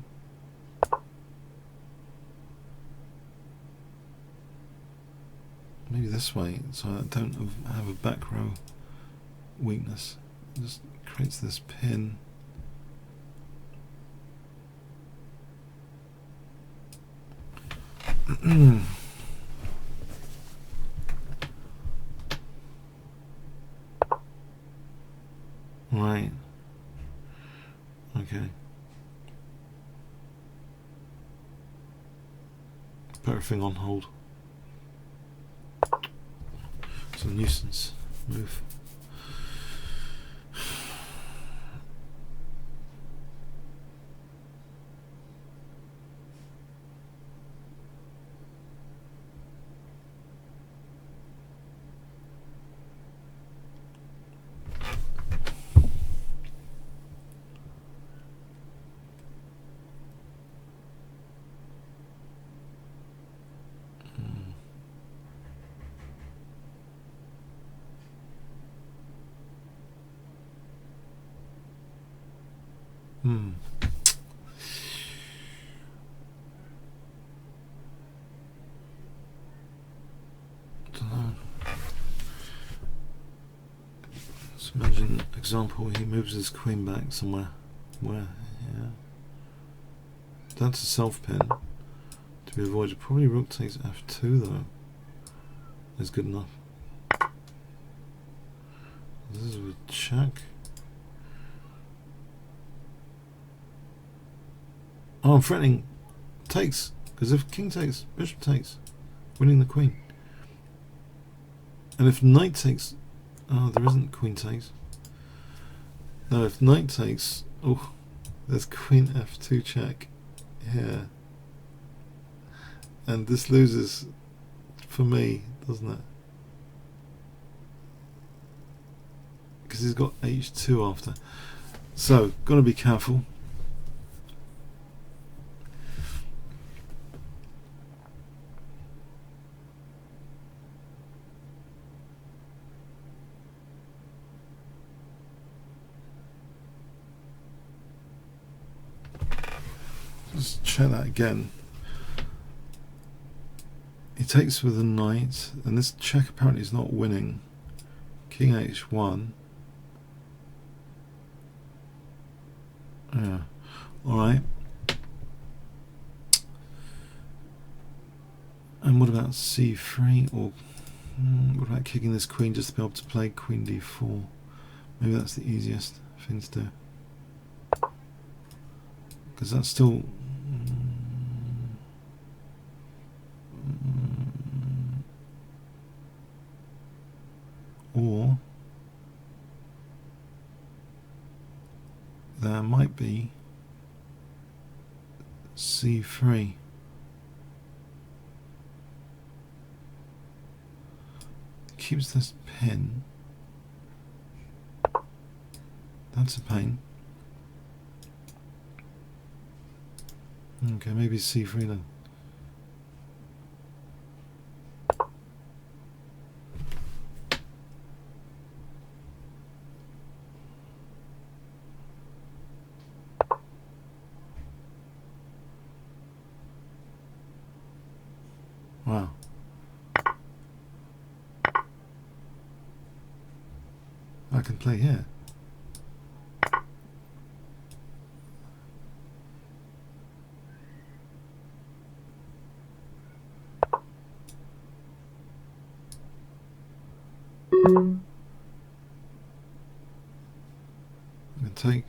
Maybe this way, so I don't have a back row weakness. It just creates this pin. Right. Okay. Put everything on hold. It's a nuisance move. Dunno. Let's imagine example he moves his queen back somewhere. Where? Yeah. That's a self pin to be avoided. Probably rook takes f2 though. Is good enough. This is with check. Oh, I'm threatening takes, because if king takes, bishop takes, winning the queen. And if knight takes, oh, there isn't queen takes. No, if knight takes, oh, there's queen f2 check here. and this loses for me, doesn't it? Because he's got h2 after. So, got to be careful. Let's check that again. He takes with a knight, and this check apparently is not winning. King h1. Yeah. Alright. And what about c3? Or what about kicking this queen just to be able to play queen d4? Maybe that's the easiest thing to do. Because that's still... or there might be c3. Keeps this pin. That's a pain. Okay, maybe c3 then. Wow. I can play here. I'm going to take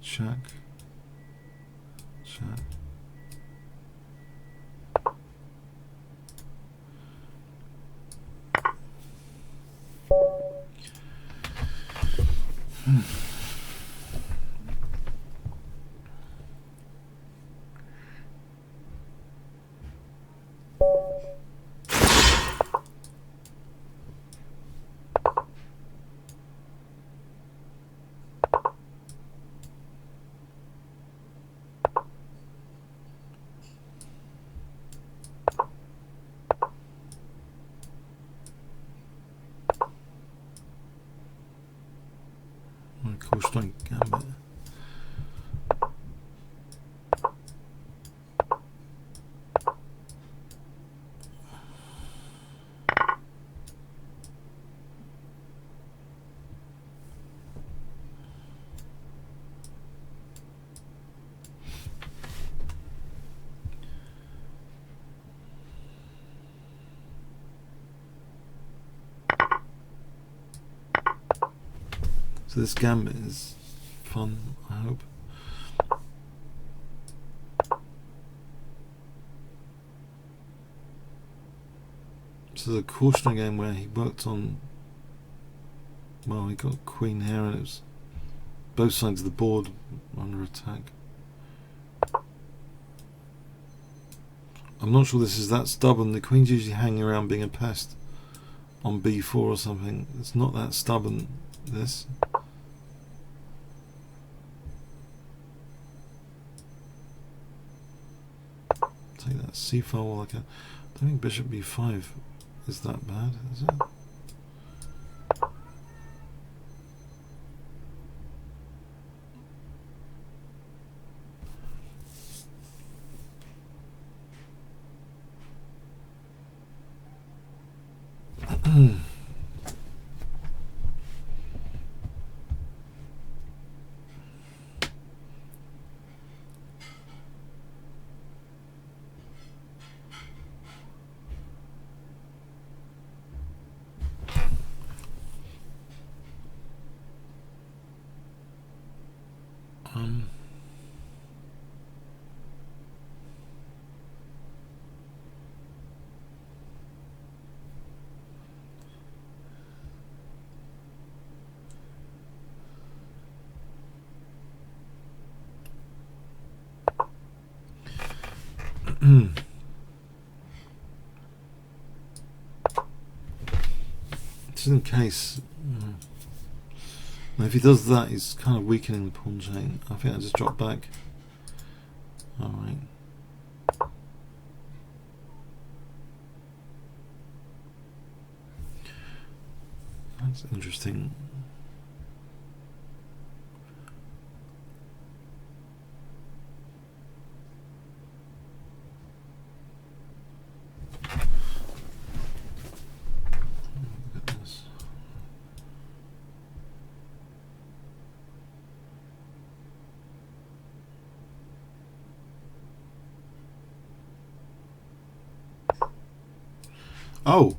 check, check. Cool strike Gambit. So this Gambit is fun, I hope. So the cautionary game where he worked on, well, he got queen here and it was both sides of the board under attack. I'm not sure this is that stubborn. The queen's usually hanging around being a pest on b4 or something. It's not that stubborn, this. Take that c5 while I can. I don't think bishop b5 is that bad, is it? just in case. Now if he does that, he's kind of weakening the pawn chain. I think I just drop back. Alright. That's interesting. Look at this. Oh!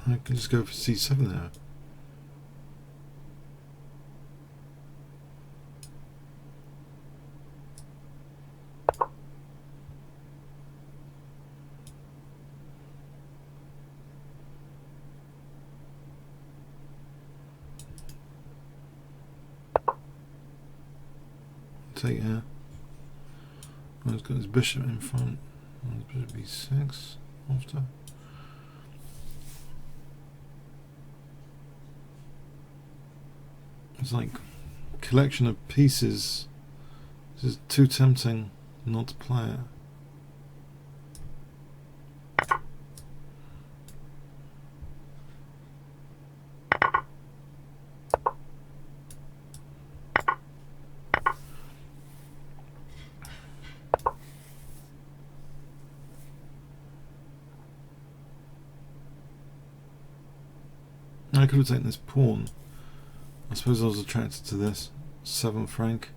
I can just go for c7 there. Take here. Oh, he's got his bishop in front. Bishop b6 after. It's like a collection of pieces. This is too tempting not to play it. I could have taken this pawn. I suppose I was attracted to this 7th rank.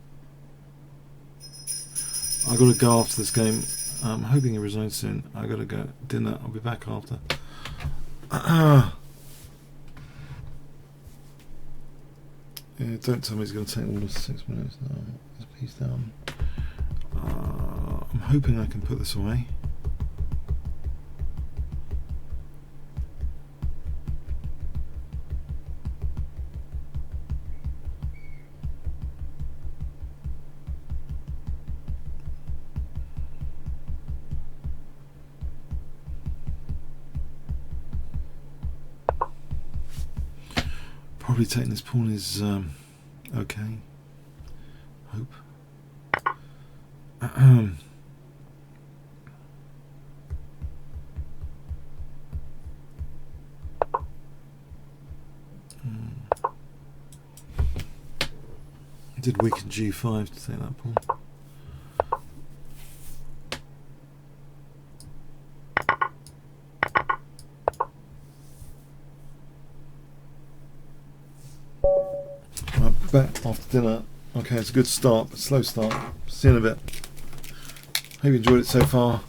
I got to go after this game. I'm hoping it resigns soon. I got to go dinner. I'll be back after. Yeah, don't tell me it's going to take all of 6 minutes. No, there's a piece down. I'm hoping I can put this away. Probably taking this pawn is okay. Hope. I did weaken g5 to take that pawn. Back after dinner. Okay, it's a good start, but slow start. See you in a bit. Hope you enjoyed it so far.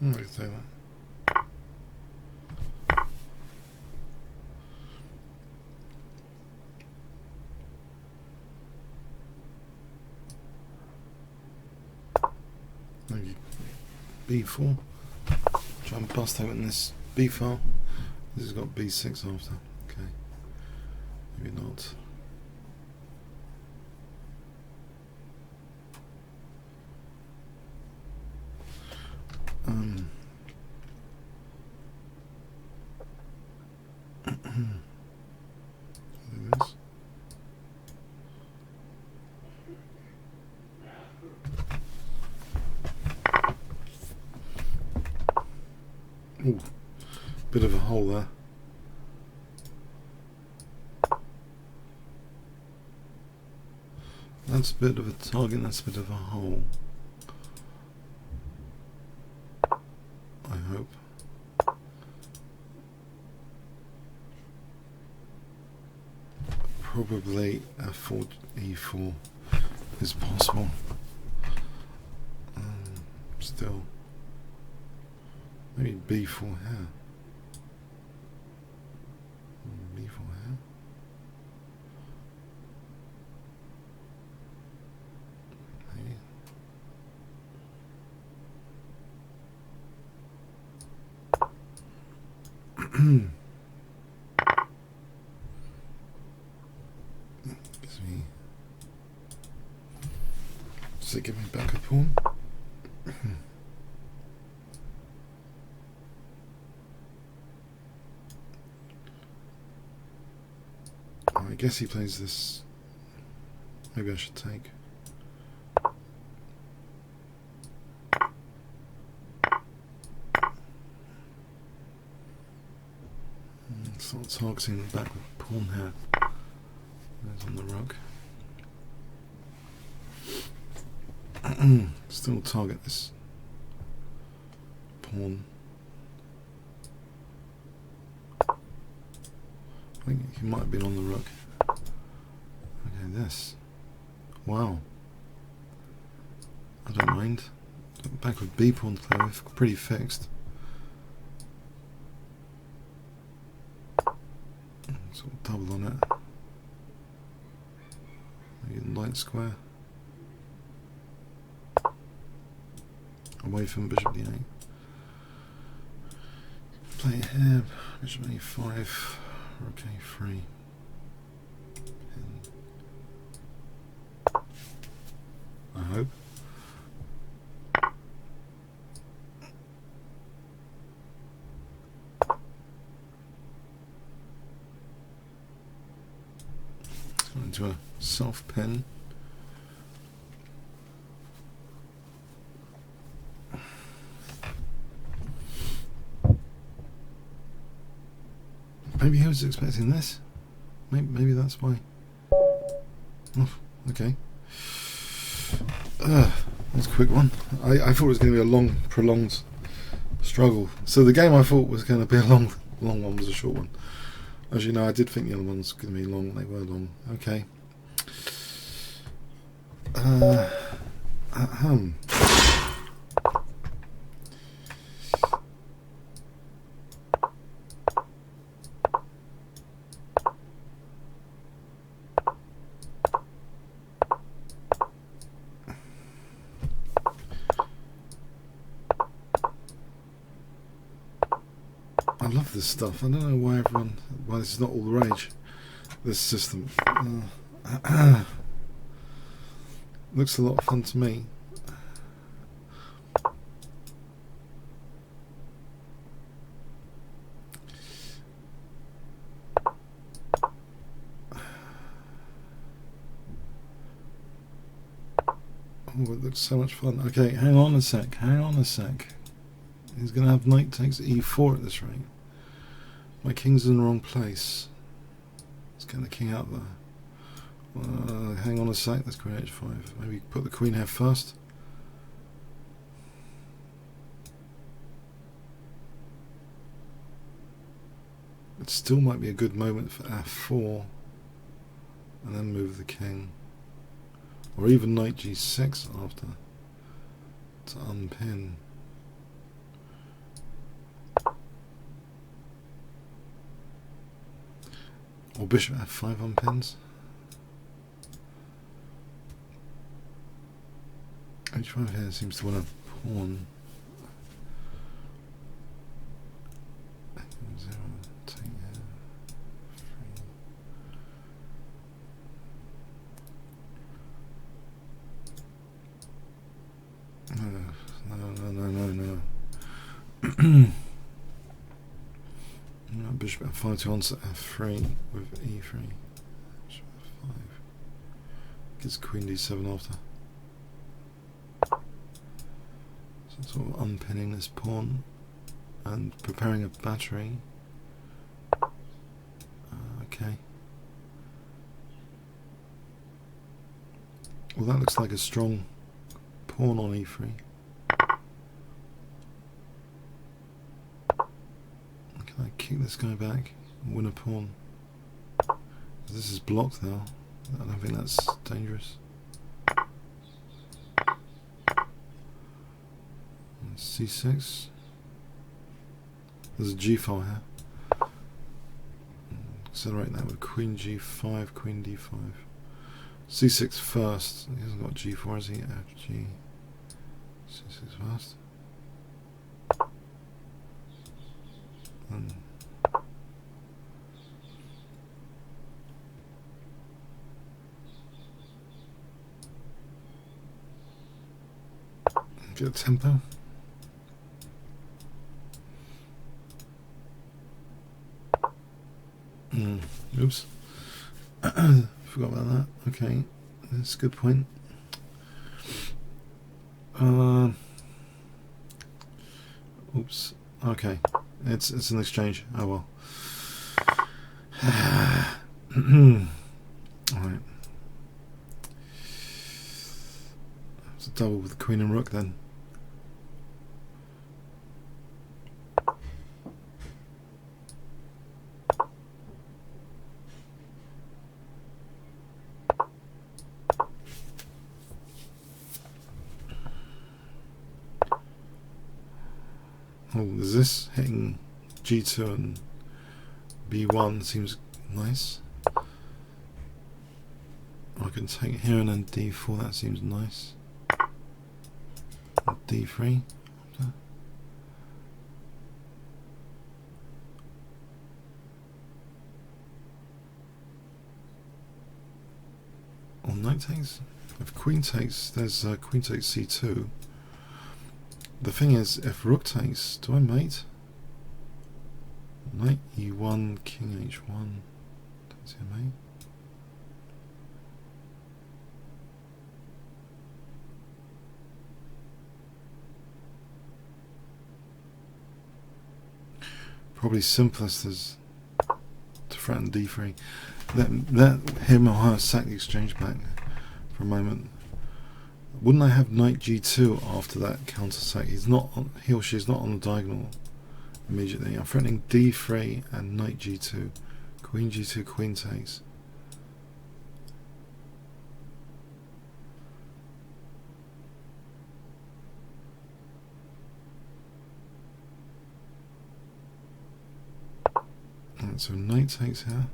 I can say that. Maybe b4. Try and bust open this b file. This has got b6 after. Okay. Maybe not. This. Ooh, bit of a hole there. That's a bit of a target, that's a bit of a hole. I hope. Probably f4, e4 is possible. Still. Maybe b4 here. B4 here. Maybe. Does it give me back a pawn? I guess he plays this. Maybe I should take. Start targeting the back with pawn here. There's on the rook. Still target this pawn. I think he might have been on the rook. Okay, this. Wow. I don't mind. Back with b pawn to play with, pretty fixed. Sort of double on it. Maybe light square. Away from bishop d8. Play it here, bishop a5, rook a3. I hope. Let's go into a self pin. Maybe he was expecting this. Maybe that's why. Oh, okay. That's a quick one. I thought it was going to be a long, prolonged struggle. So the game I thought was going to be a long one was a short one. As you know, I did think the other ones were going to be long. They were long. Okay. I love this stuff. I don't know why this is not all the rage. This system looks a lot of fun to me. Oh, it looks so much fun. Okay, hang on a sec. He's going to have knight takes e4 at this rate. My king's in the wrong place. Let's get the king out there. Hang on a sec, let's go h5. Maybe put the queen here first. It still might be a good moment for f4. And then move the king. Or even knight g6 after. To unpin. Or bishop f5 on pins. H5 here seems to want a pawn. No, bishop f5 to answer f3 with e3. Bishop f5 gets queen d7 after. So sort of unpinning this pawn and preparing a battery. Okay. Well, that looks like a strong pawn on e3. Can I kick this guy back and win a pawn? This is blocked now. I don't think that's dangerous. C6. There's a g file here. Accelerate that with queen g5, queen d5. c6 first. He hasn't got g4, has he? Fg. c6 first. And get a tempo. Oops. Forgot about that. Okay, that's a good point. Oops. Okay, it's an exchange. Oh well. All right. It's a double with the queen and rook then. Oh, is this hitting g2 and b1 seems nice. I can take here and then d4, that seems nice. And d3. Or knight takes. If queen takes, there's queen takes c2. The thing is, if rook takes, do I mate? Knight e1, king h1. Don't see a mate. Probably simplest is to threaten d3. Let him or her sack the exchange back for a moment. Wouldn't I have knight g2 after that counter sack? He's not on, he or she is not on the diagonal immediately. I'm threatening d3 and knight g2. Queen g2, queen takes. And so knight takes here.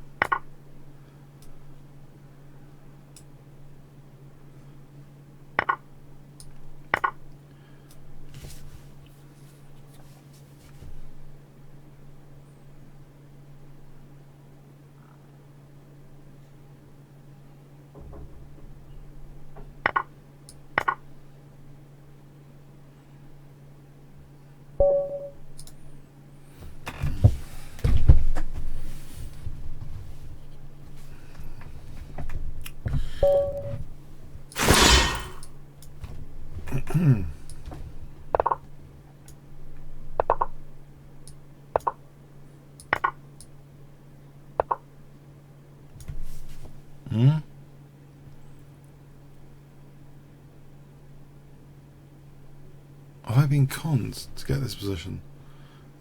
Have I been conned to get this position?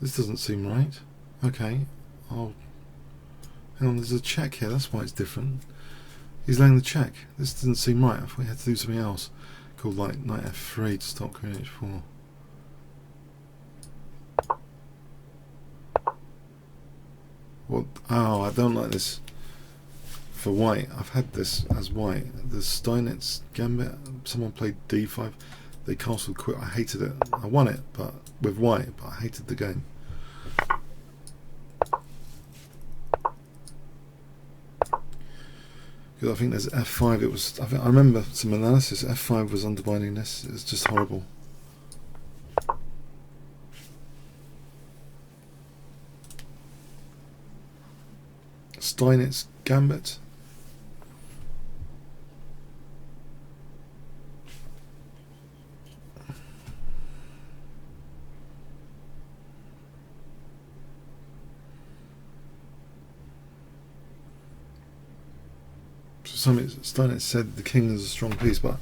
This doesn't seem right. Okay, hang on, there's a check here, that's why it's different. He's laying the check. This doesn't seem right. I thought we had to do something else. Called like knight f3 to stop queen h4. What? Oh, I don't like this. for white. I've had this as white. The Steinitz Gambit. Someone played d5. They castled quick. I hated it. I won it, but with white. But I hated the game. Because I think there's f5. It was. I remember some analysis. f5 was undermining this. It's just horrible. Steinitz Gambit. Steinitz said the king is a strong piece, but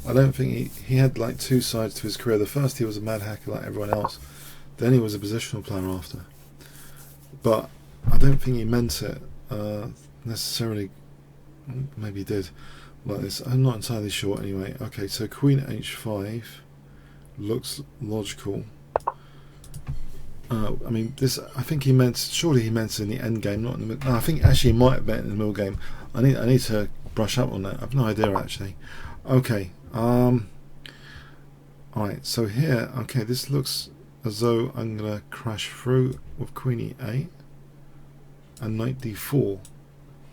I don't think he had like two sides to his career. The first, he was a mad hacker like everyone else. Then he was a positional player after. But I don't think he meant it necessarily. Maybe he did like this. I'm not entirely sure anyway. Okay, so queen h5 looks logical. I mean, this. I think he meant. Surely he meant it in the end game, not in the middle. No, I think actually he might have meant it in the middle game. I need to brush up on that. I've no idea actually. Okay. Alright. So here. Okay. This looks as though I'm gonna crash through with queen e8 and knight d4.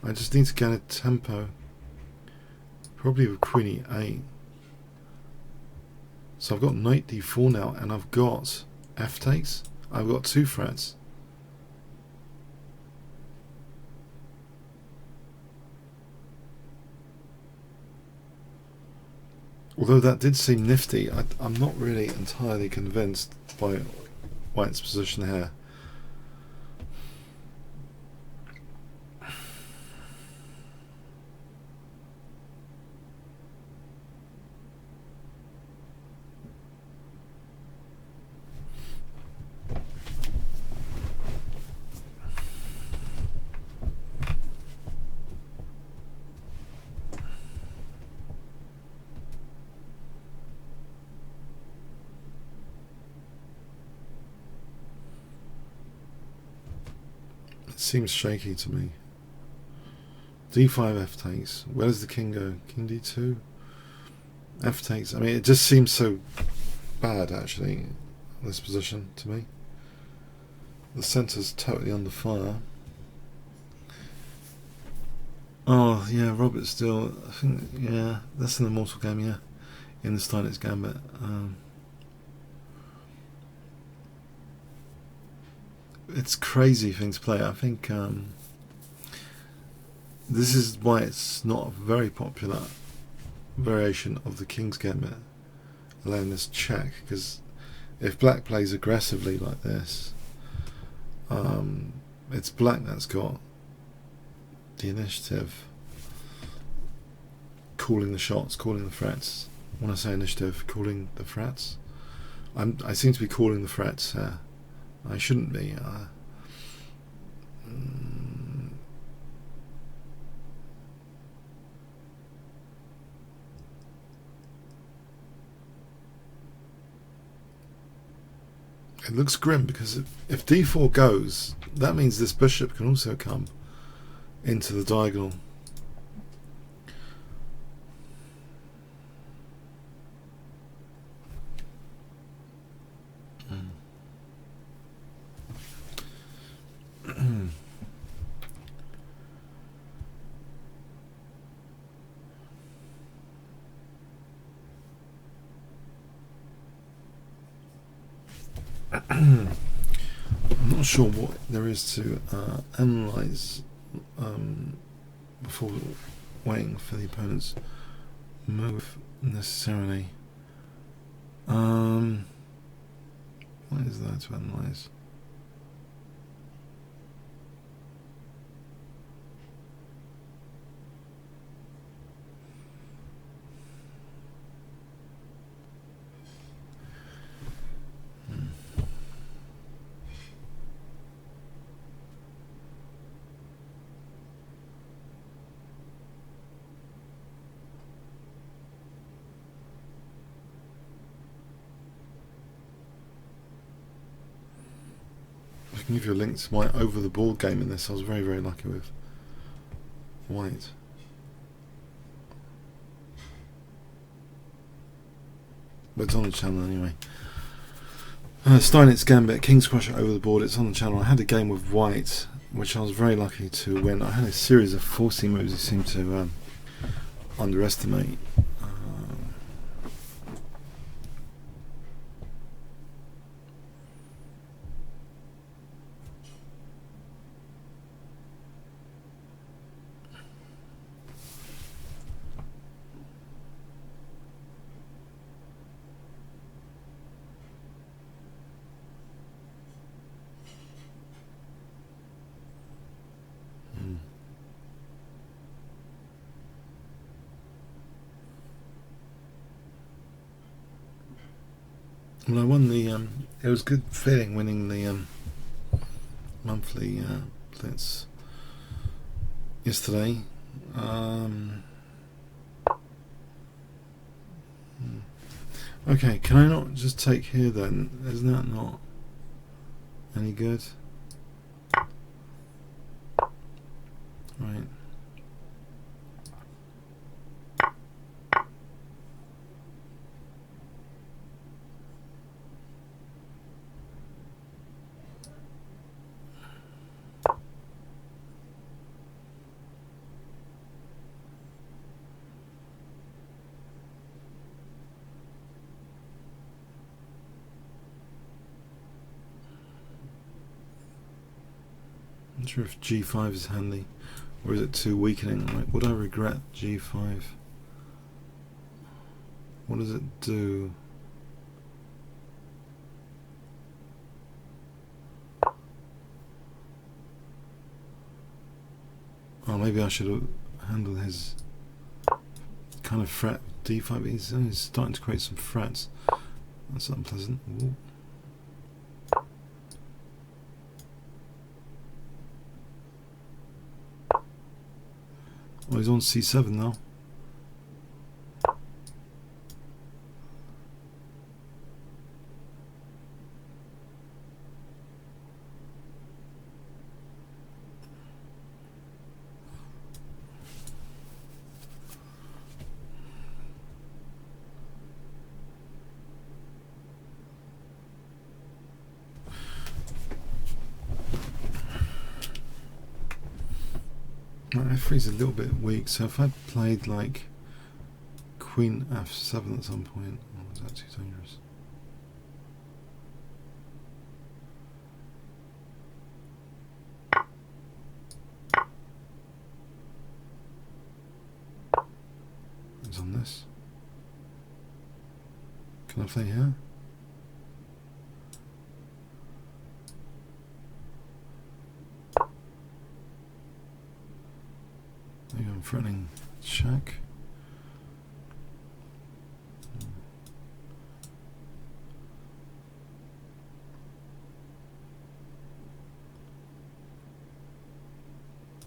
I just need to get a tempo. Probably with queen e8. So I've got knight d4 now, and I've got f takes. I've got two threats. Although that did seem nifty, I'm not really entirely convinced by White's position here. Seems shaky to me. d5 f takes. Where does the king go? King d2 f takes. I mean, it just seems so bad actually, this position to me. The centre's totally under fire. Oh yeah, Robert still. I think yeah, that's an immortal game. Yeah, in the Steinitz Gambit. It's a crazy thing to play. I think this is why it's not a very popular variation of the King's Gambit, allowing this check, because if black plays aggressively like this, it's black that's got the initiative, calling the shots, calling the threats. When I say initiative, calling the threats. I seem to be calling the threats here. I shouldn't be. It looks grim because if d4 goes, that means this bishop can also come into the diagonal. I'm not sure what there is to analyse before waiting for the opponent's move necessarily. What is there to analyse? I can give you a link to my over the board game in this. I was very, very lucky with. white. But it's on the channel anyway. Steinitz Gambit, Kingscrusher over the board. It's on the channel. I had a game with white, which I was very lucky to win. I had a series of forcing moves he seemed to underestimate. Well, I won the. It was a good feeling winning the monthly blitz yesterday. Okay, can I not just take here then? Isn't that not any good? Right. I'm not sure if G5 is handy, or is it too weakening? Like, would I regret G5? What does it do? Oh, maybe I should have handled his kind of fret D5. He's starting to create some frets. That's unpleasant. Ooh. Well, he's on C7 now. F3 is a little bit weak, so if I played like Queen F7 at some point, oh, is that too dangerous? It's on this. Can I play here? Maybe I'm threatening check.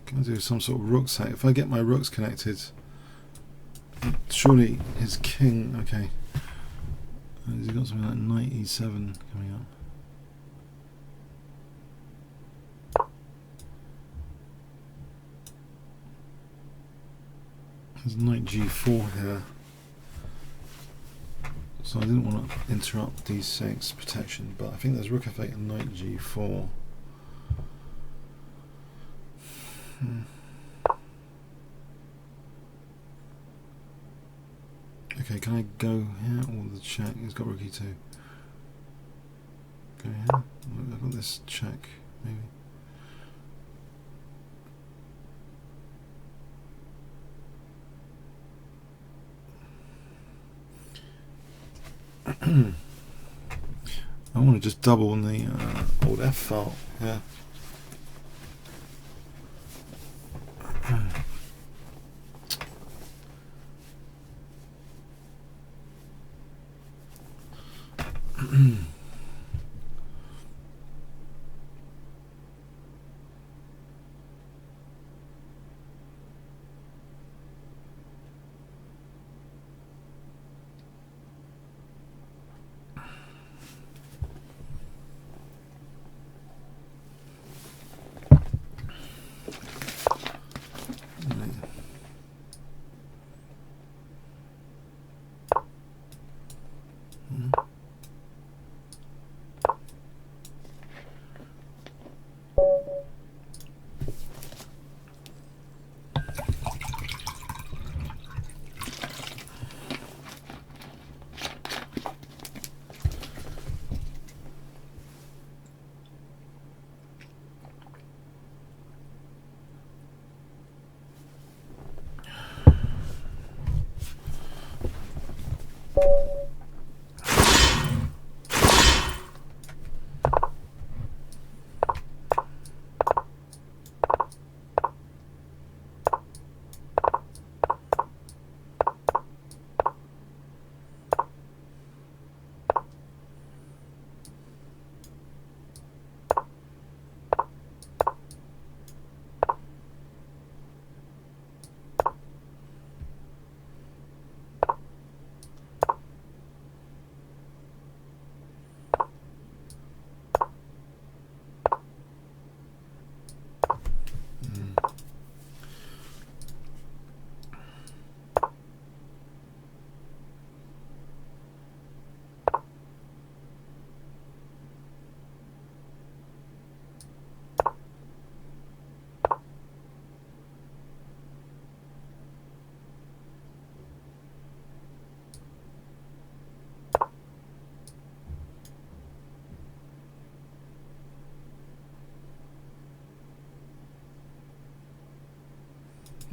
Can I do some sort of rook sack? If I get my rooks connected, surely his king. Okay, has he got something like knight e7 coming up? There's knight g4 here, so I didn't want to interrupt d6 protection, but I think there's rook f8 and knight g4. Okay, can I go here or the check? He's got rook e2. Go here. I've got this check, maybe. I want to just double on the old F file. Yeah.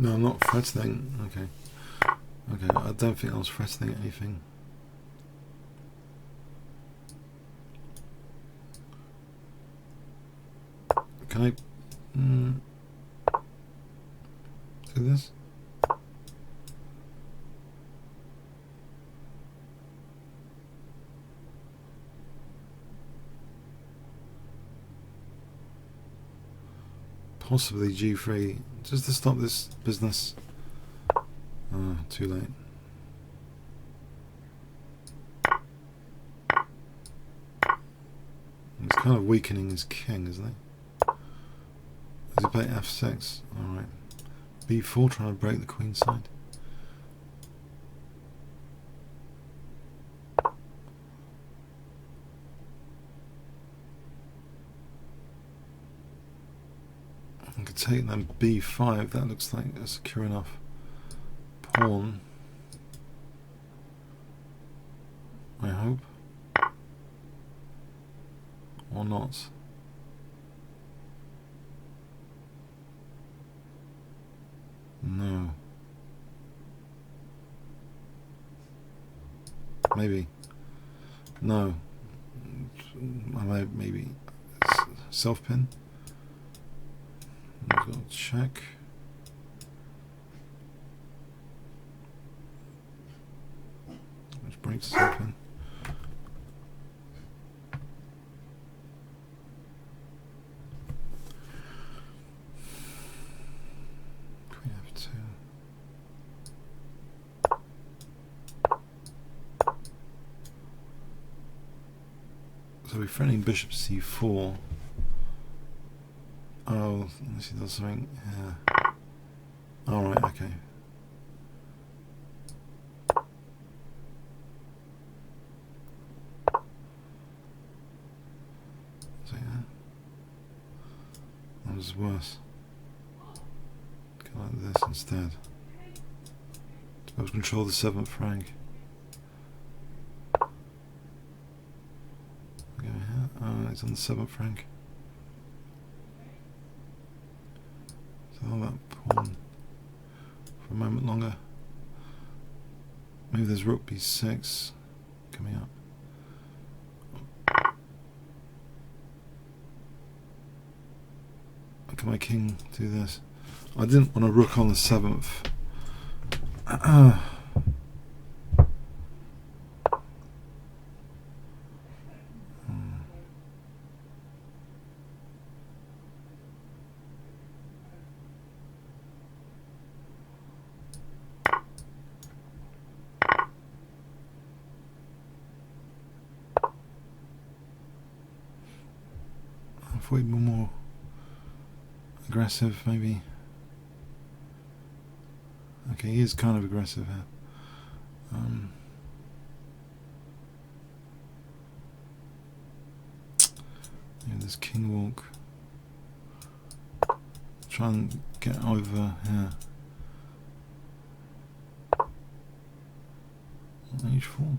No, I'm not threatening. Okay. Okay, I don't think I was threatening anything. Can I do this? Possibly G3, just to stop this business. Oh, too late. He's kind of weakening his king, isn't he? Does he play F6? Alright. B4, trying to break the queen side. I could take them B5, that looks like a secure enough pawn. I hope. Or not. No. Maybe. No. Maybe. Self-pin. I've got to check. Which breaks self-pin. Queen F2. So we're threatening bishop C4. Oh, unless he does something. Yeah. Alright, okay. So yeah. That was worse. Go like this instead. Let's control the 7th rank. Go here. Oh, it's on the 7th rank. So I'll that pawn for a moment longer. Maybe there's rook B6 coming up. Can my king do this? I didn't want a rook on the 7th. If we were more aggressive, maybe. Okay, he is kind of aggressive here. Yeah, there's king walk. Try and get over here. H4.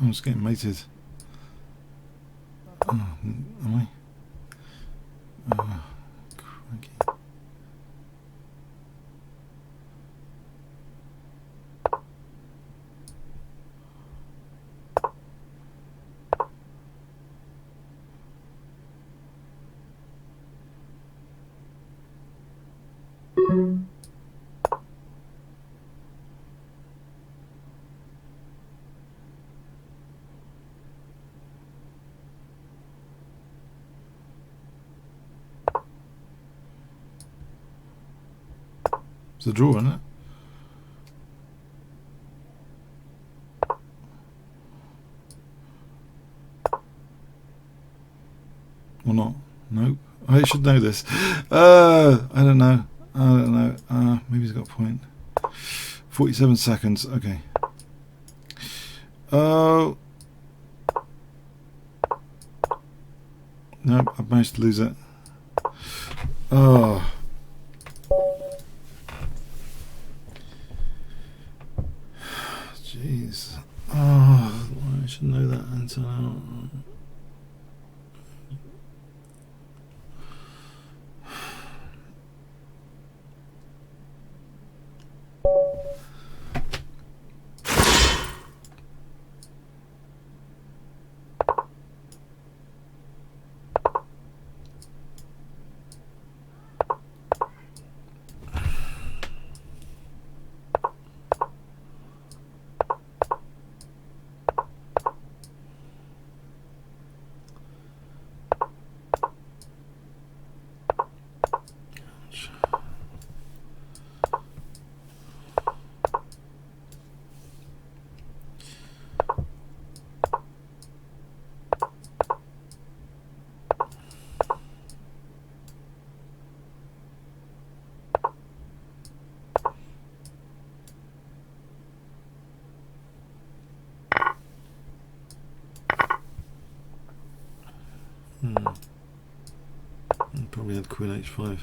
I'm just getting mated. Oh, am I? Oh, crikey. It's a draw, isn't it? Or not? Nope. I should know this. I don't know. I don't know. Maybe he's got a point. 47 seconds. Okay. Oh. Nope. I've managed to lose it. Oh. Jeez. Oh, I should know that until now. Probably had Queen H5.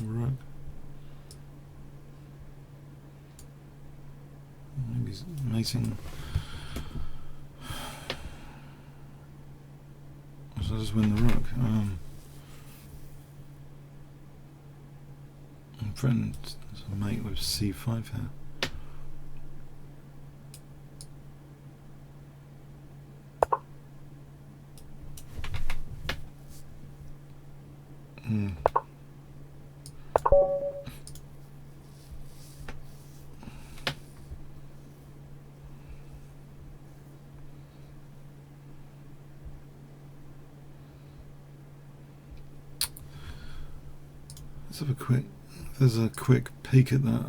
Rook. Maybe he's mating. So I just win the rook. My friend is a mate with c5 here. Let's have a quick. There's a quick peek at that.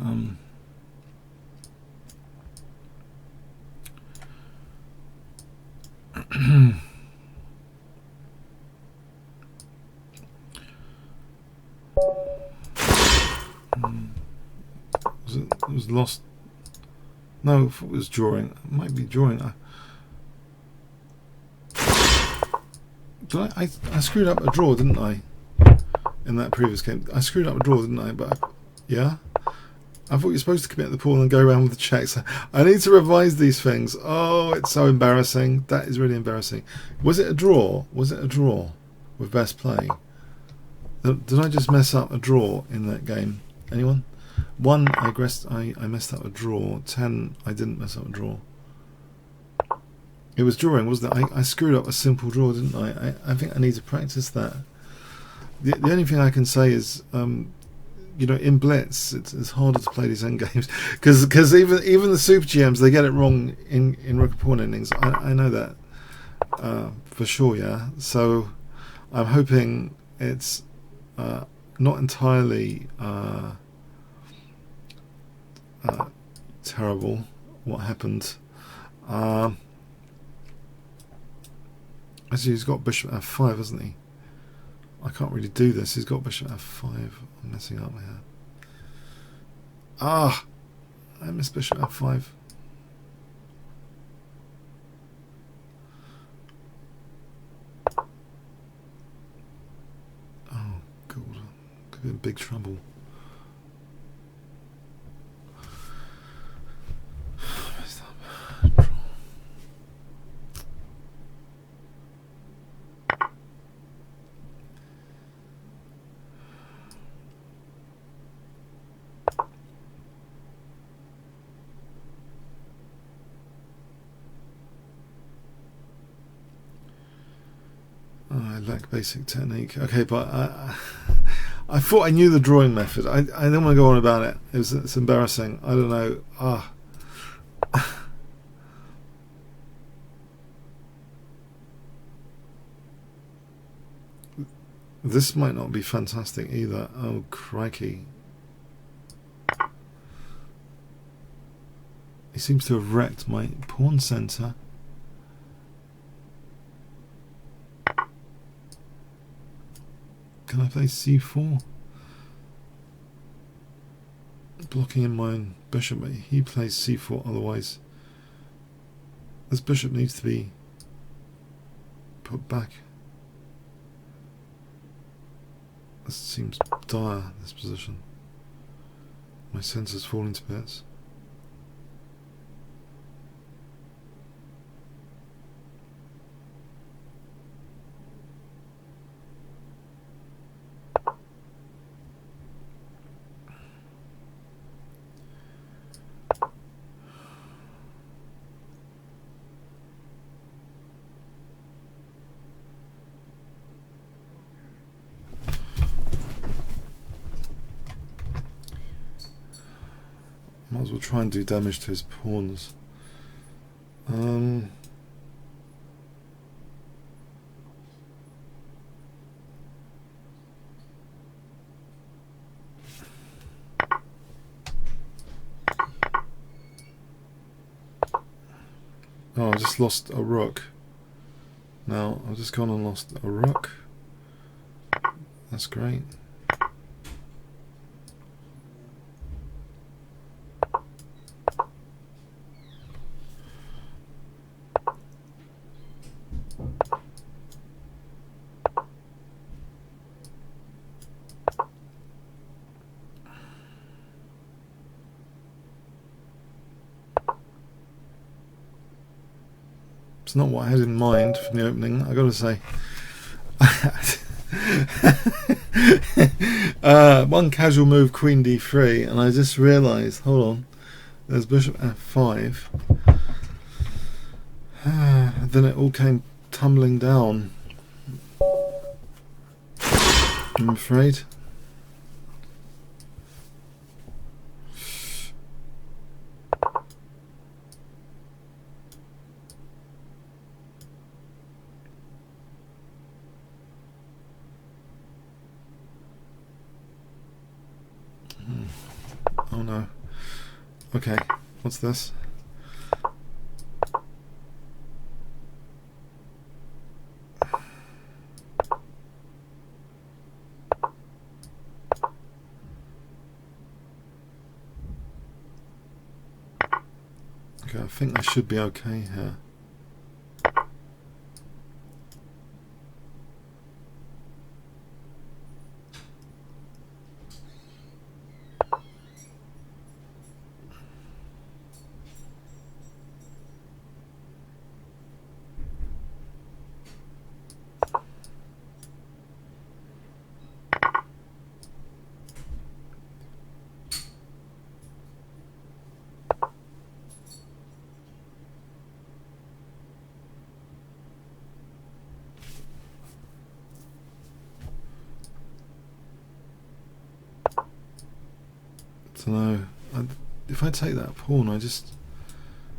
It was lost. No, if it was drawing, it might be drawing. I screwed up a draw, didn't I? In that previous game, I screwed up a draw, didn't I? But yeah, I thought you're supposed to commit the pawn and go around with the checks. I need to revise these things. Oh, it's so embarrassing. That is really embarrassing. Was it a draw? Was it a draw with best play? Did I just mess up a draw in that game? Anyone? 1, I messed up a draw. 10, I didn't mess up a draw. It was drawing, wasn't it? I screwed up a simple draw, didn't I? I think I need to practice that. The only thing I can say is, you know, in Blitz, it's harder to play these endgames because even the Super GMs, they get it wrong in rook and pawn endings. I know that for sure, yeah. So I'm hoping it's not entirely terrible what happened. Actually, he's got bishop f5, hasn't he? I can't really do this. He's got bishop f5. I'm messing up here. Ah! I missed bishop f5. Oh, God. Could be in big trouble. Messed up. Draw. I lack basic technique. Okay, but I thought I knew the drawing method. I don't want to go on about it. It's embarrassing. I don't know. This might not be fantastic either. Oh, crikey. He seems to have wrecked my pawn center. Can I play c4? Blocking in my own bishop, but he plays c4, otherwise this bishop needs to be put back. This seems dire, this position. My center's falling to bits. Might as well try and do damage to his pawns. Oh, I just lost a rook. Now, I've just gone and lost a rook. That's great. It's not what I had in mind from the opening, I gotta say. One casual move, queen d3, and I just realised, hold on, there's bishop f5. Then it all came tumbling down, I'm afraid. Oh no. Okay, what's this? Okay, I think I should be okay here. don't know. If I take that pawn, I just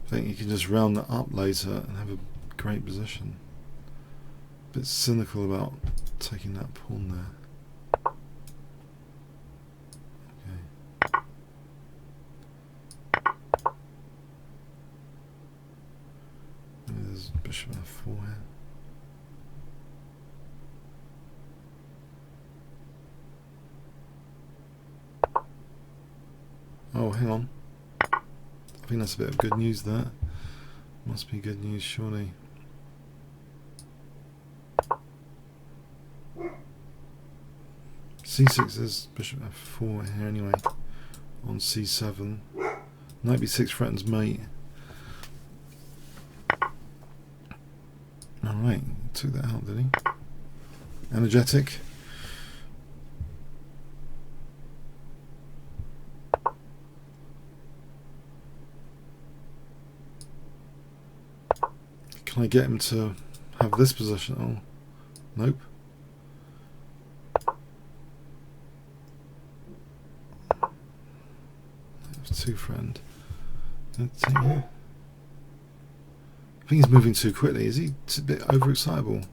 think you can just round that up later and have a great position. A bit cynical about taking that pawn there. Okay. Maybe there's bishop f4 here. Oh, hang on. I think that's a bit of good news there. Must be good news, surely. C6 is bishop f4 here anyway. On c7. Knight b6 threatens mate. Alright, took that out, did he? Energetic. Can I get him to have this position? Oh, nope. F2 friend. I think he's moving too quickly. Is he a bit overexcitable?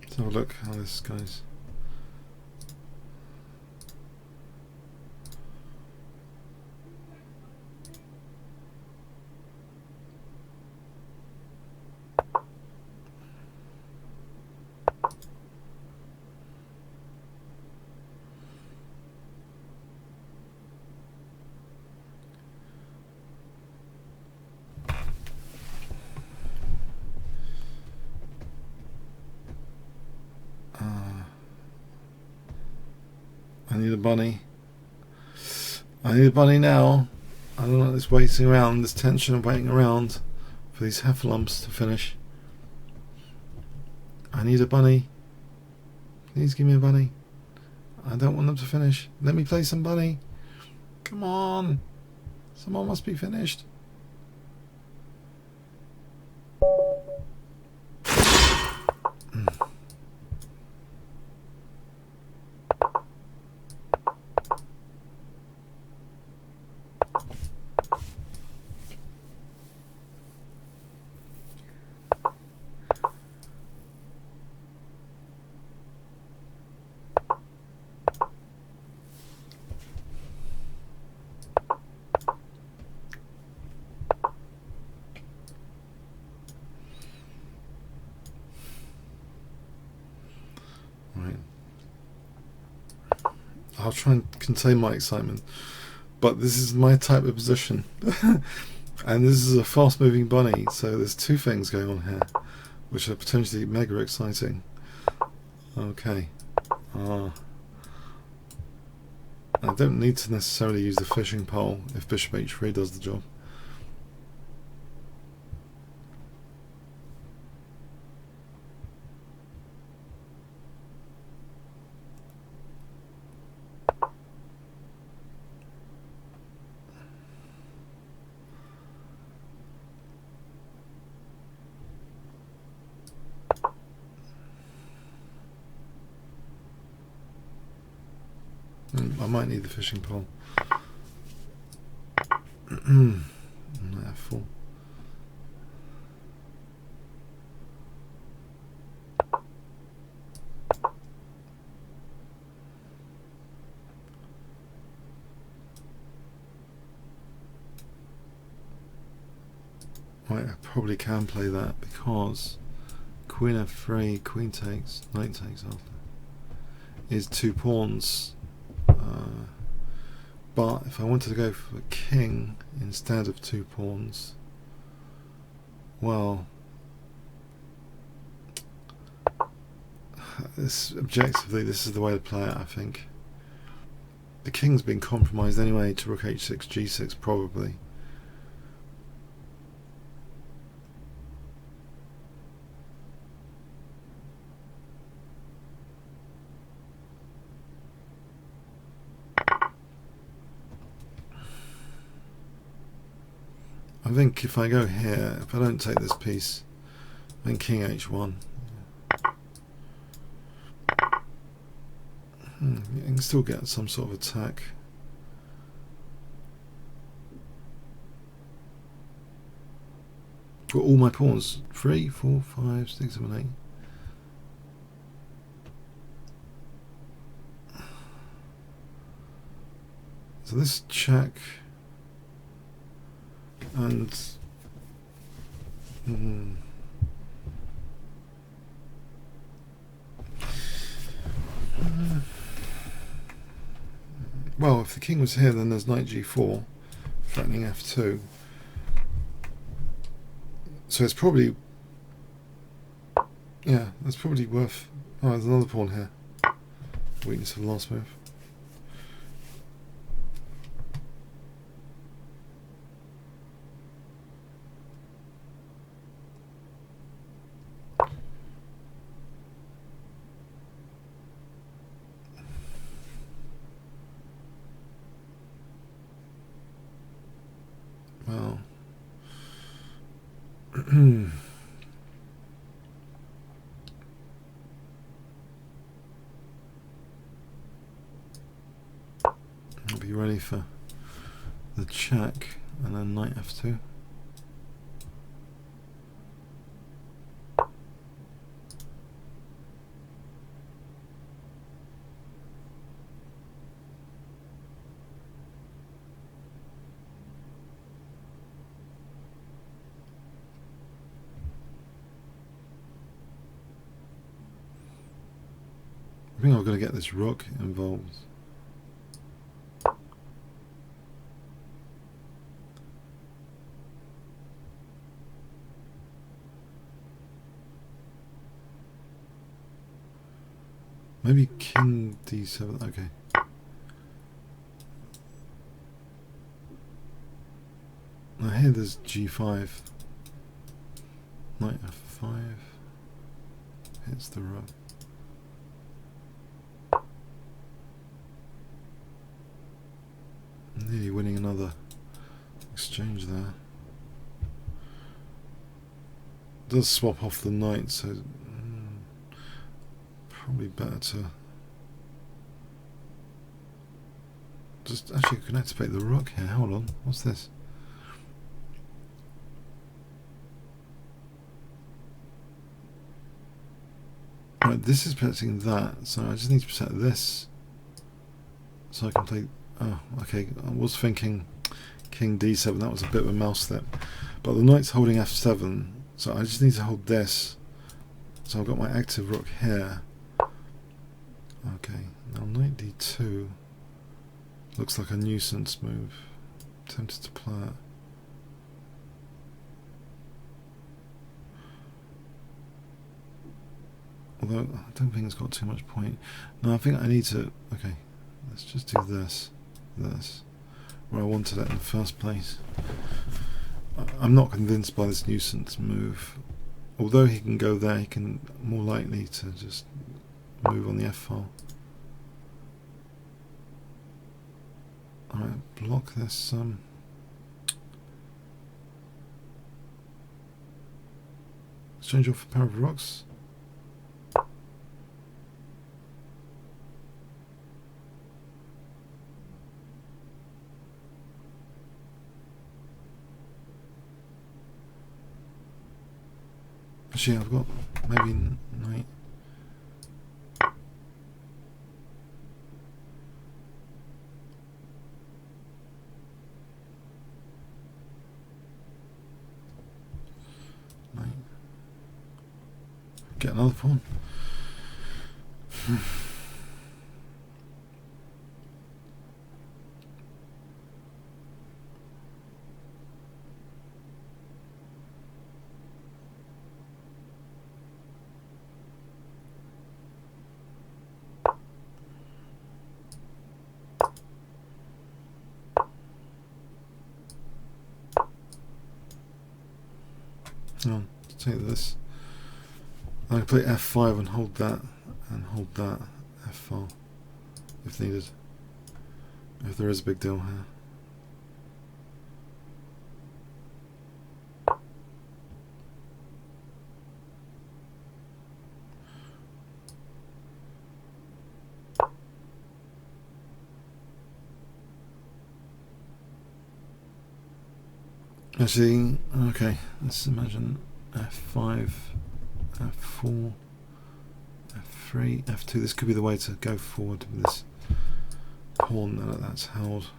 Let's have a look how this goes. I need a bunny. I need a bunny now. I don't like this waiting around, this tension of waiting around for these heffalumps to finish. I need a bunny. Please give me a bunny. I don't want them to finish. Let me play some bunny. Come on. Someone must be finished. I'll try and contain my excitement, but this is my type of position. And this is a fast moving bunny, so there's two things going on here which are potentially mega exciting. Okay, I don't need to necessarily use the fishing pole if bishop h3 does the job. I might need the fishing pole. F4. Right, I probably can play that because queen f3, queen takes, knight takes after, is two pawns. But if I wanted to go for king instead of two pawns, well, this objectively, this is the way to play it, I think. The king's been compromised anyway to rook h6, g6 probably. I think if I go here, if I don't take this piece, then king h1. You can still get some sort of attack. Got all my pawns. 3, 4, 5, 6, 7, 8. So this check and well, if the king was here, then there's knight g4, threatening f2. So it's probably, yeah, that's probably worth. Oh, there's another pawn here. Weakness of the last move. Well, I'll be ready for the check and then knight f2. I think I've got to get this rook involved. Maybe king d7, okay. Now here there's g5. Knight f5. Hits the rook. Nearly winning another exchange there. Does swap off the knight, so probably better to just actually can activate the rook here. Hold on, what's this? Right, this is protecting that, so I just need to protect this so I can play. Oh, okay, I was thinking king d7, that was a bit of a mouse step, but the knight's holding f7, so I just need to hold this, so I've got my active rook here. Okay, now knight d2 looks like a nuisance move. Tempted to play it. Although I don't think it's got too much point. No, I think I need to. Okay, let's just do this, where I wanted it in the first place. I'm not convinced by this nuisance move. Although he can go there, he can more likely to just move on the f file. Alright, block this. Exchange off a pair of rocks. Actually, I've got maybe knight. Get another pawn. I'll take this. I can play F5 and hold that F4 if needed. If there is a big deal here. Actually, okay, let's imagine F5, F4, F3, F2. This could be the way to go forward with this pawn now that that's held.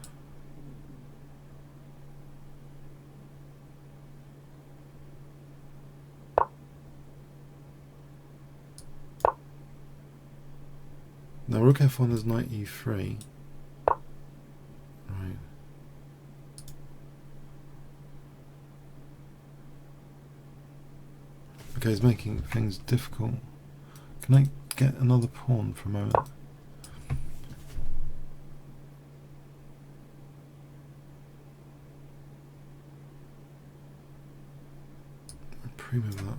Now rook F1 is knight E3. Right. Okay, he's making things difficult. Can I get another pawn for a moment? Pre-move that.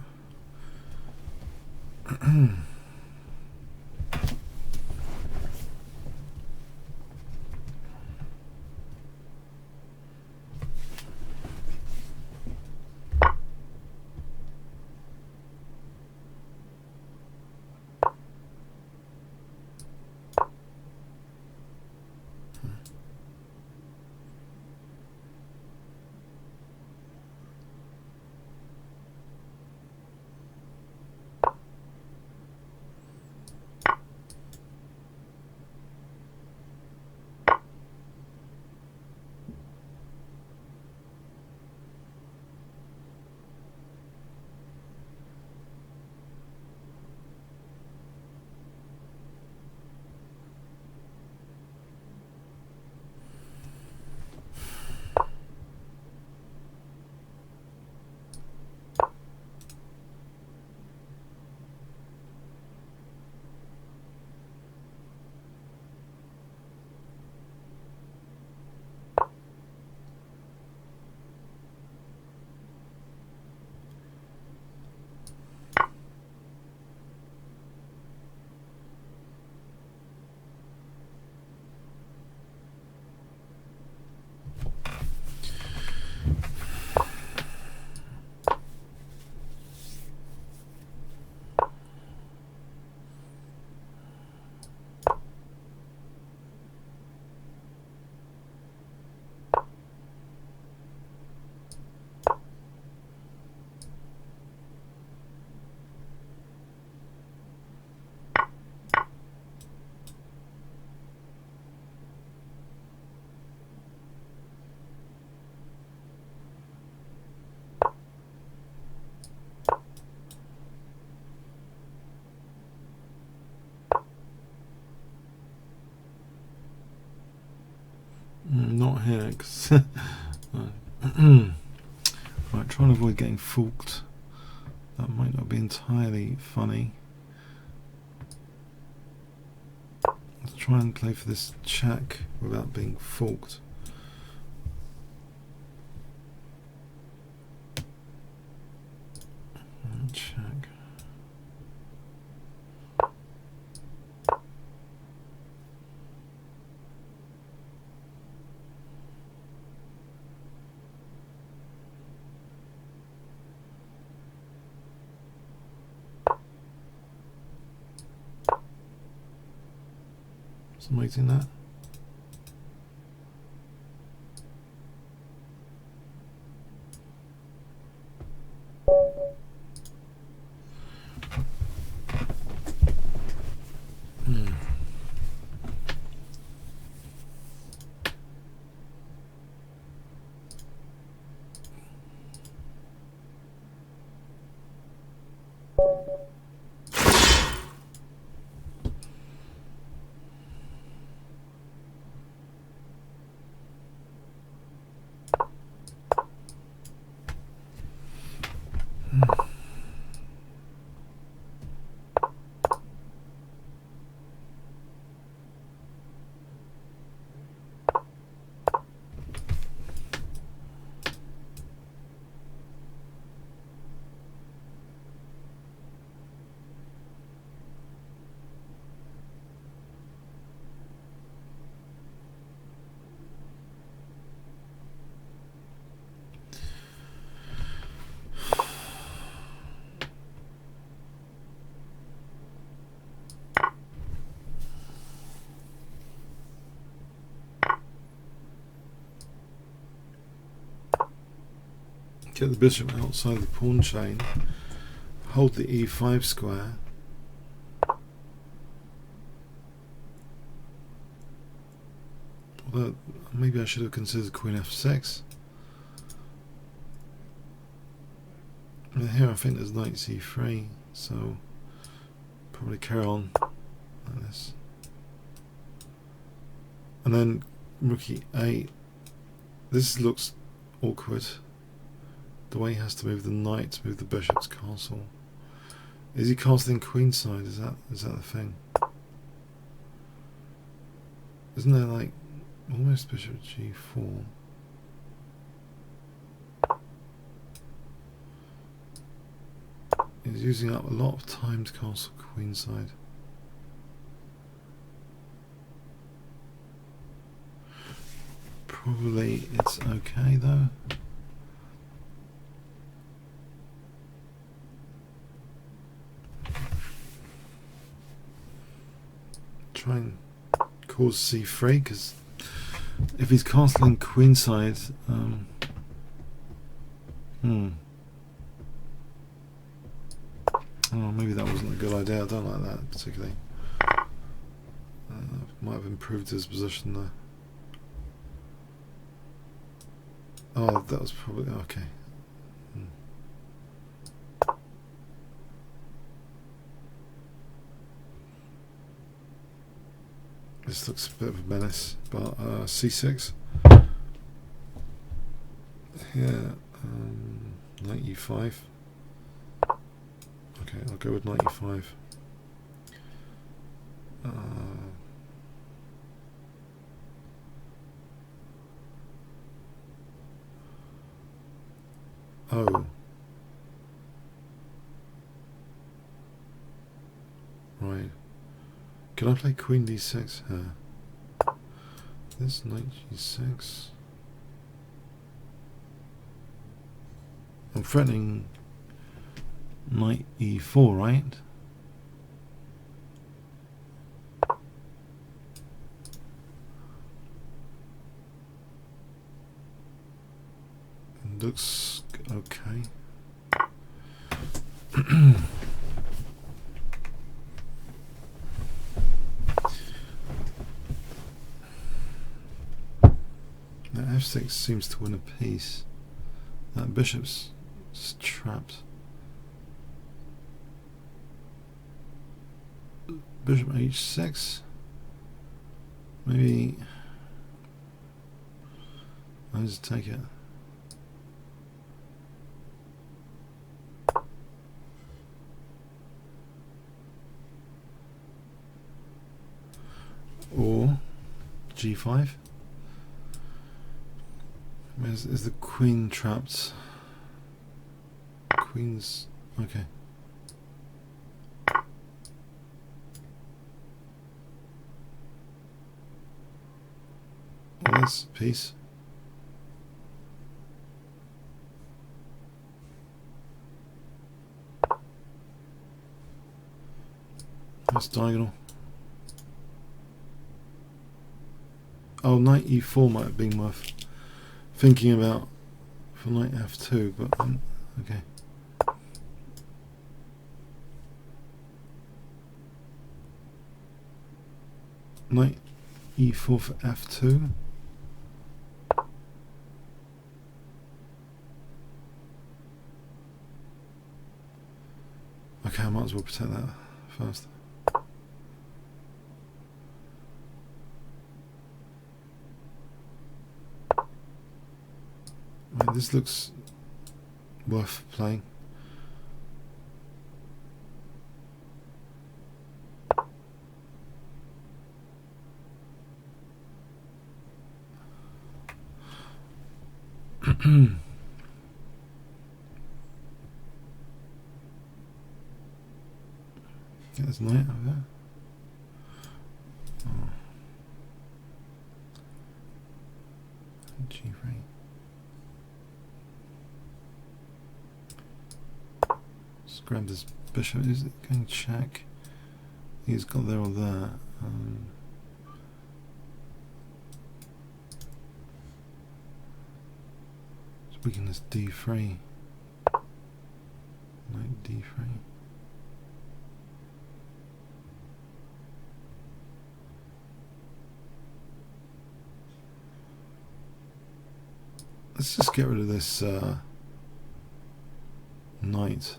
Not here, cause right, try and avoid getting forked. That might not be entirely funny. Let's try and play for this check without being forked. Check. I'm waiting that. Get the bishop outside the pawn chain. Hold the e5 square. Although maybe I should have considered queen f6. And here I think there's knight c3, so probably carry on like this. And then rook e8. This looks awkward. The way he has to move the knight to move the bishop's castle. Is he castling queenside? Is that the thing? Isn't there like almost bishop g4? He's using up a lot of time to castle queenside. Probably it's okay though. Try and cause c3, because if he's castling queenside, oh, maybe that wasn't a good idea. I don't like that particularly. Might have improved his position there. Oh, that was probably okay. This looks a bit of a menace, but c6. Here, knight e5. Okay, I'll go with knight e5. Oh. Right. Can I play queen d6 here? This knight g6. I'm threatening knight e4, right? It looks okay. That f6 seems to win a piece. That bishop's trapped. Bishop h6. Maybe I'll just take it. Or g5. Is the queen trapped? Queen's okay. Well, that's a piece. That's diagonal. Oh, knight e4 might have been worth thinking about for knight f2, but okay. Knight e4 for f2. Okay, I might as well protect that first. Right, this looks worth playing. Get this knight over there. Oh. G3. Just grab this bishop. Is it going check? He's got there or there. Weaken this d3. Knight d3. Let's just get rid of this knight.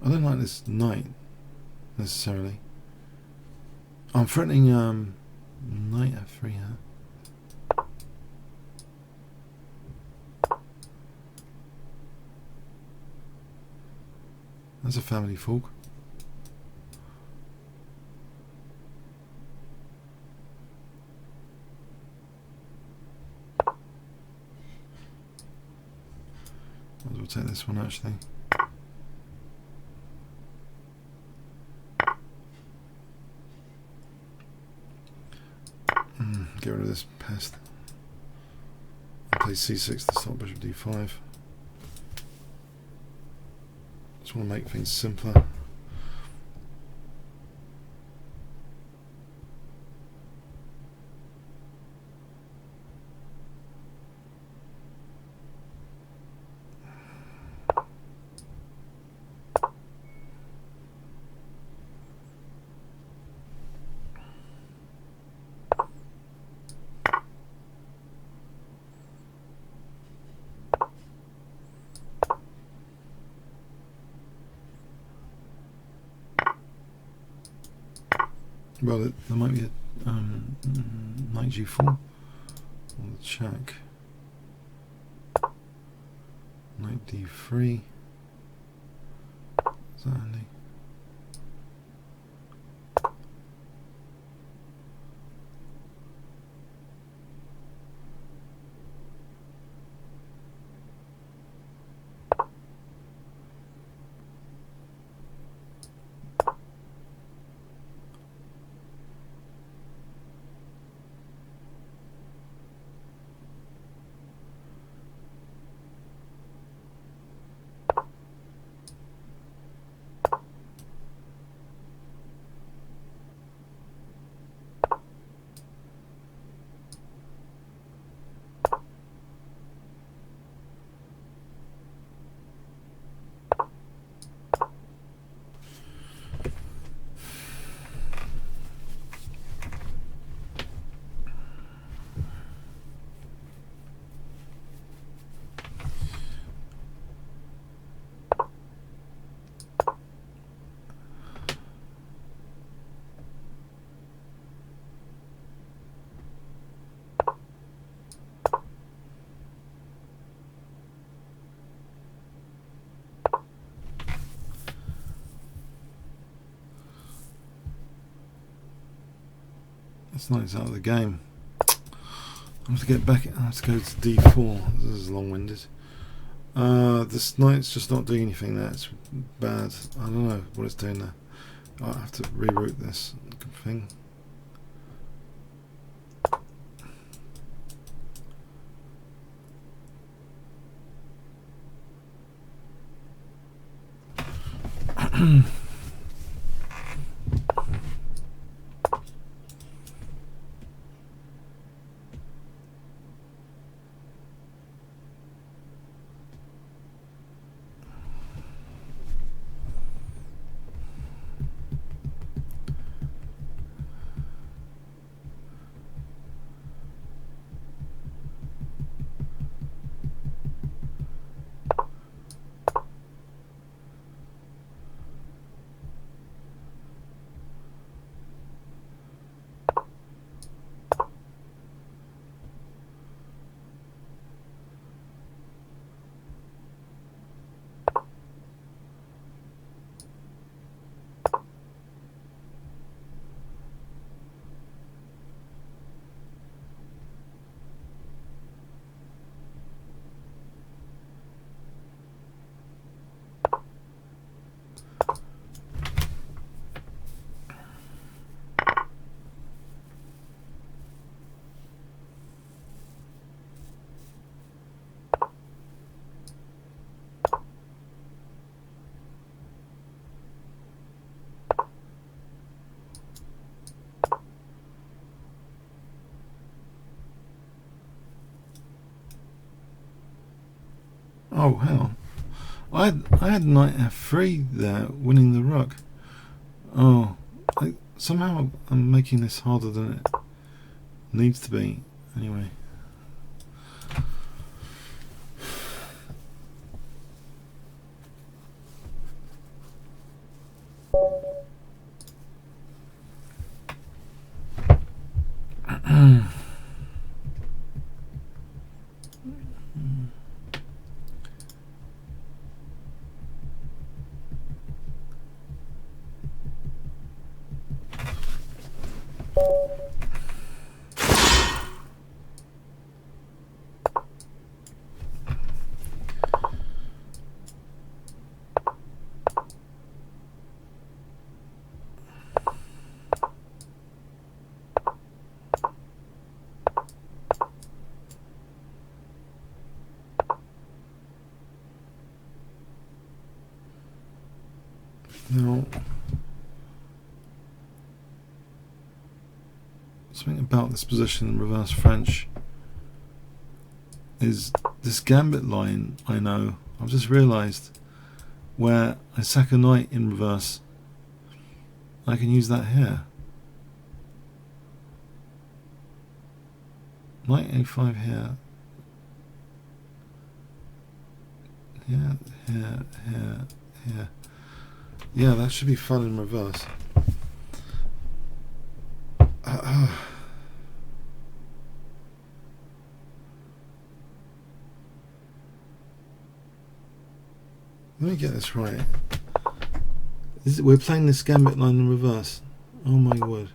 I don't like this knight necessarily. I'm threatening knight f3 here. That's a family fork. Might as well take this one actually. Get rid of this pest. I'll play c6 to stop bishop d5. Just want to make things simpler. Well, there might be a knight g4 or the check. Knight d3. Is that handy? This knight's out of the game. I have to get back. I have to go to d4. This is long-winded. This knight's just not doing anything there. It's bad. I don't know what it's doing there. I have to reroute this thing. Oh, hang on. I had knight f3 there, winning the rook. Oh, somehow I'm making this harder than it needs to be. Anyway. Now, something about this position in reverse French is this Gambit line. I know, I've just realised, where I sack a knight in reverse, I can use that here. Knight a5 here. Here, here, here, here. Yeah, that should be fun in reverse. Let me get this right. We're playing this Gambit line in reverse. Oh my word.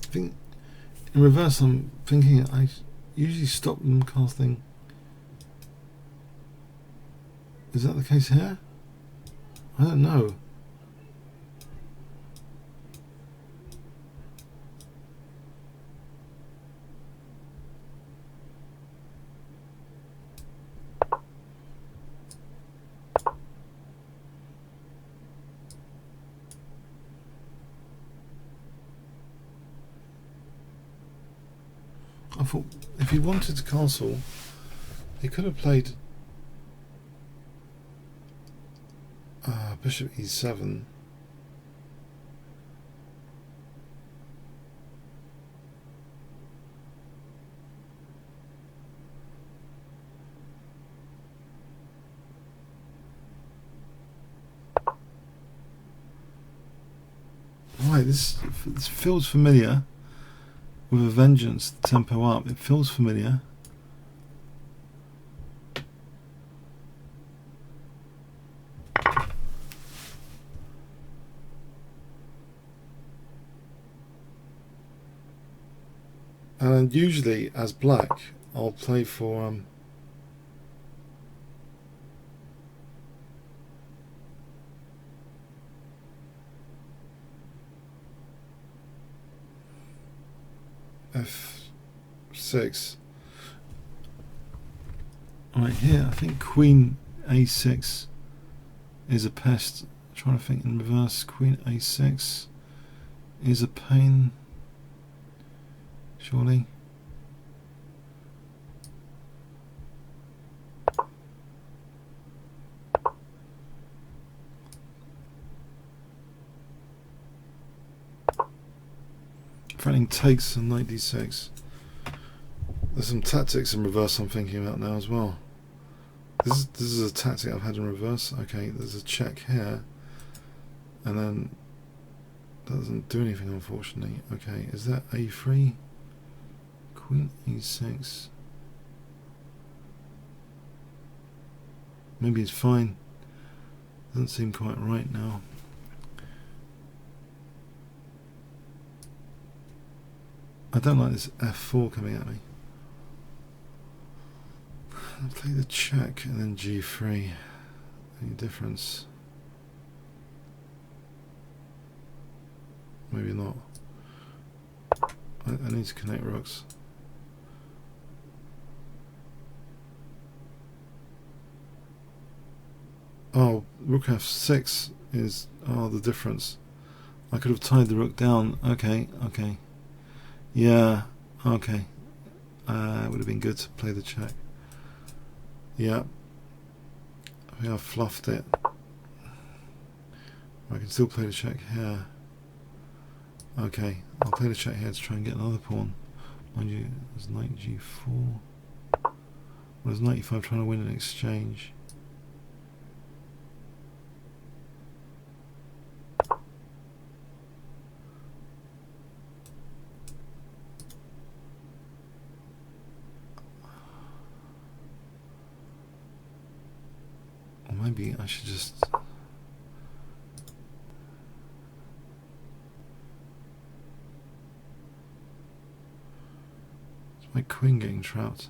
I think in reverse I'm thinking I usually stop them casting. Is that the case here? I don't know. I thought if he wanted to castle, he could have played bishop e7. Right, this feels familiar. With a vengeance, tempo up. It feels familiar. And usually, as black, I'll play for f6. Right here, I think queen a6 is a pest. I'm trying to think in reverse. Queen a6 is a pain, surely. Threatening takes on knight d6. There's some tactics in reverse I'm thinking about now as well. This is a tactic I've had in reverse. Okay, there's a check here, and then that doesn't do anything, unfortunately. Okay, is that a3? Queen e6. Maybe it's fine. Doesn't seem quite right now. I don't like this f4 coming at me. I'll play the check and then g3. Any difference? Maybe not. I need to connect rooks. Oh, rook f6 is the difference. I could have tied the rook down. Okay, okay. Yeah, okay. It would have been good to play the check. Yeah. I think I fluffed it. I can still play the check here. Okay, I'll play the check here to try and get another pawn. Mind you, there's knight g4. Well, there's knight e5 trying to win an exchange. Or maybe I should just... Is my queen getting trapped?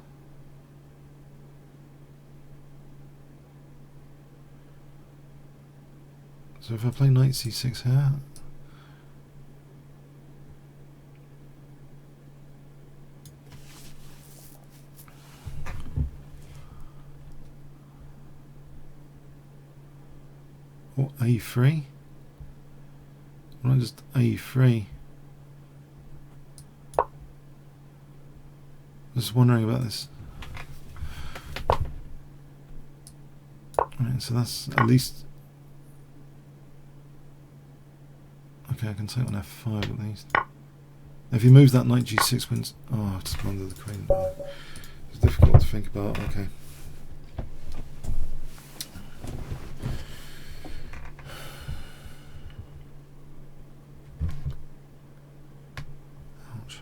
So if I play knight c6 here... Or a3? Why not just a3? Just wondering about this. Alright, so that's at least... Okay, I can take on f5 at least. If he moves that knight g6 wins... Oh, I've just blundered the queen. It's difficult to think about, okay. Ouch.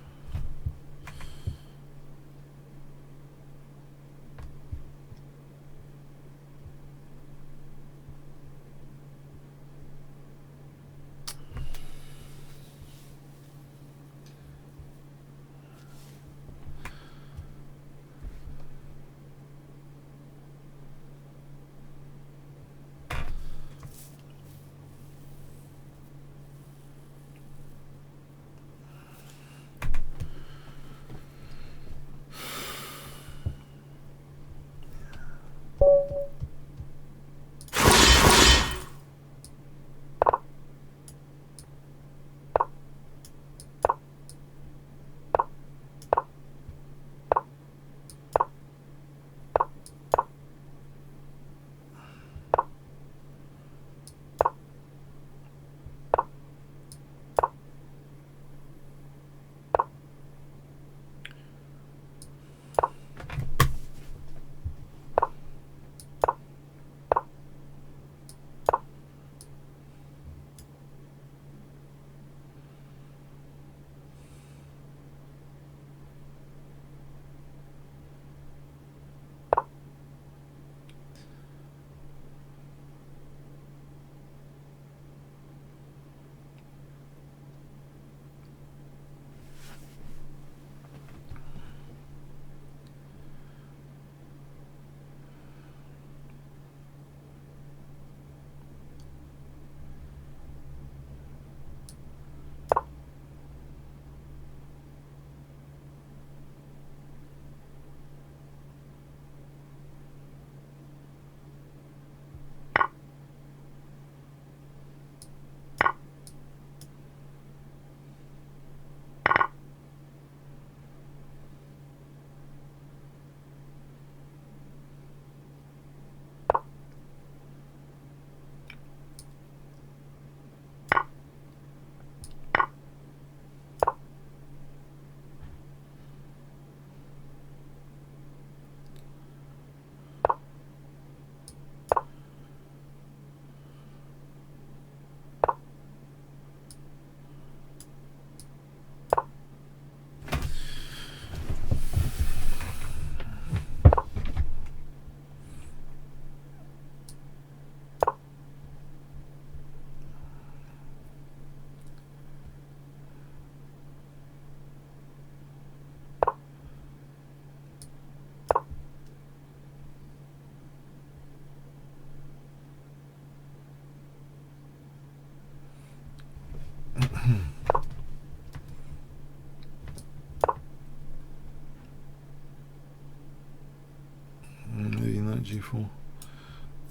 Maybe knight g4.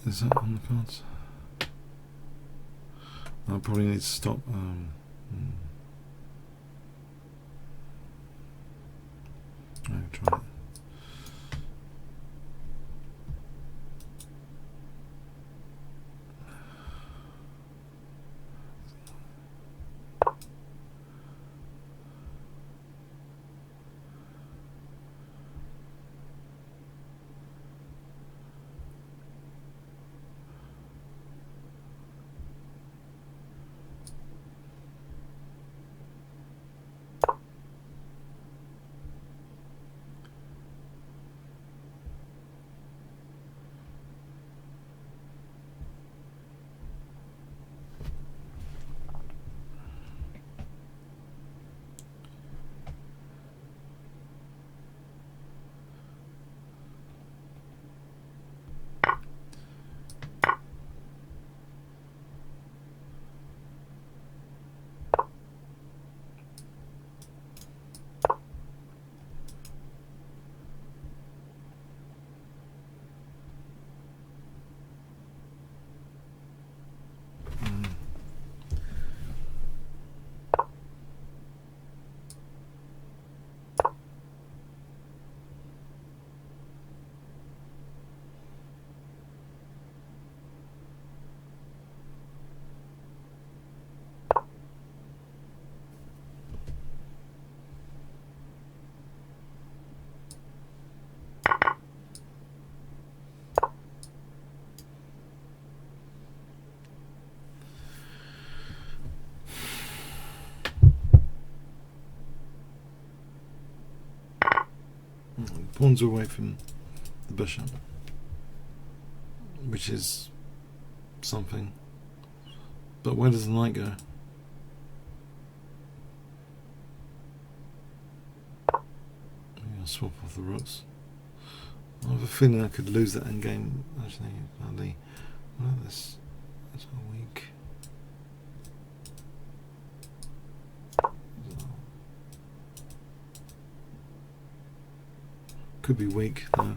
Is that on the cards? I probably need to stop. I'll try it. Pawns away from the bishop, which is something. But where does the knight go? Maybe I'll swap off the rooks. I have a feeling I could lose that endgame. Actually, badly. Well, that's a weak. Could be weak though.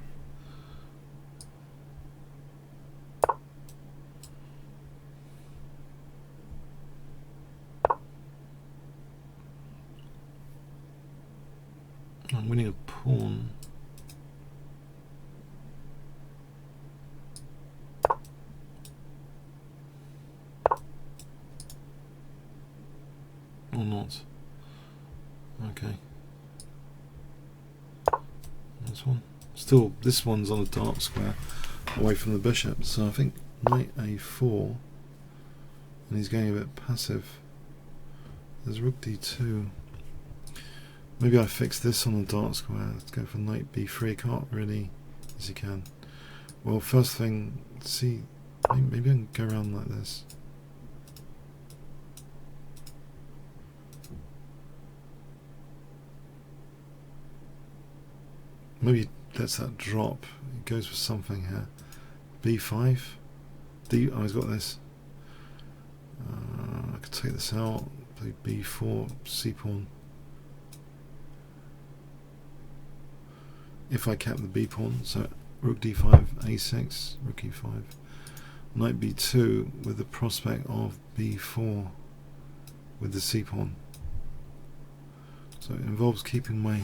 I'm winning a pawn. Or not. Okay. This one. Still, this one's on a dark square away from the bishop, so I think knight a4, and he's getting a bit passive. There's rook d2. Maybe I fix this on the dark square. Let's go for knight b3. Can't really, as you can. Well, first thing, see, maybe I can go around like this. Maybe lets that drop. It goes for something here. b5. Oh, he's got this. I could take this out. Play b4. C pawn. If I kept the b pawn, so rook d5, a6, rook e5, knight b2 with the prospect of b4 with the c pawn. So it involves keeping my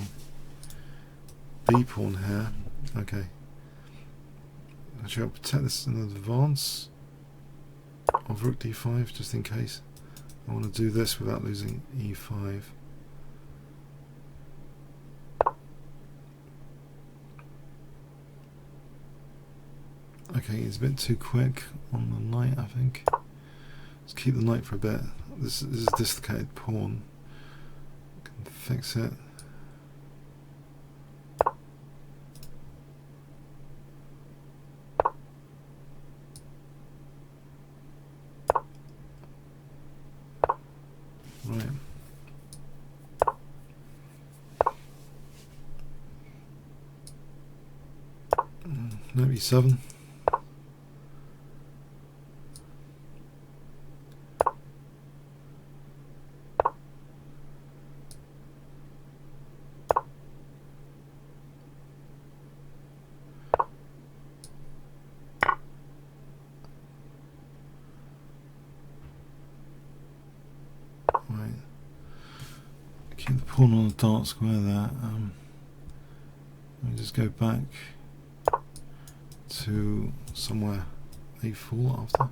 b pawn here. Okay. Actually, I'll protect this in advance of rook d5 just in case. I want to do this without losing e5. Okay, it's a bit too quick on the knight, I think. Let's keep the knight for a bit. This is a dislocated pawn. Can fix it. Right. Knight b7. Right. Keep the pawn on the dark square there. Let me just go back to somewhere a4 after.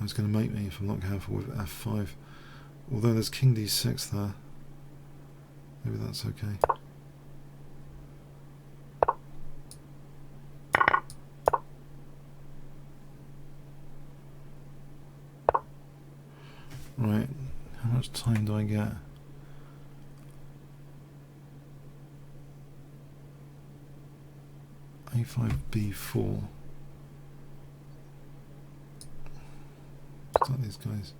It's going to make me if I'm not careful with f5. Although there's king d6 there. Maybe that's okay. Right, how much time do I get? a5, b4. Start these guys.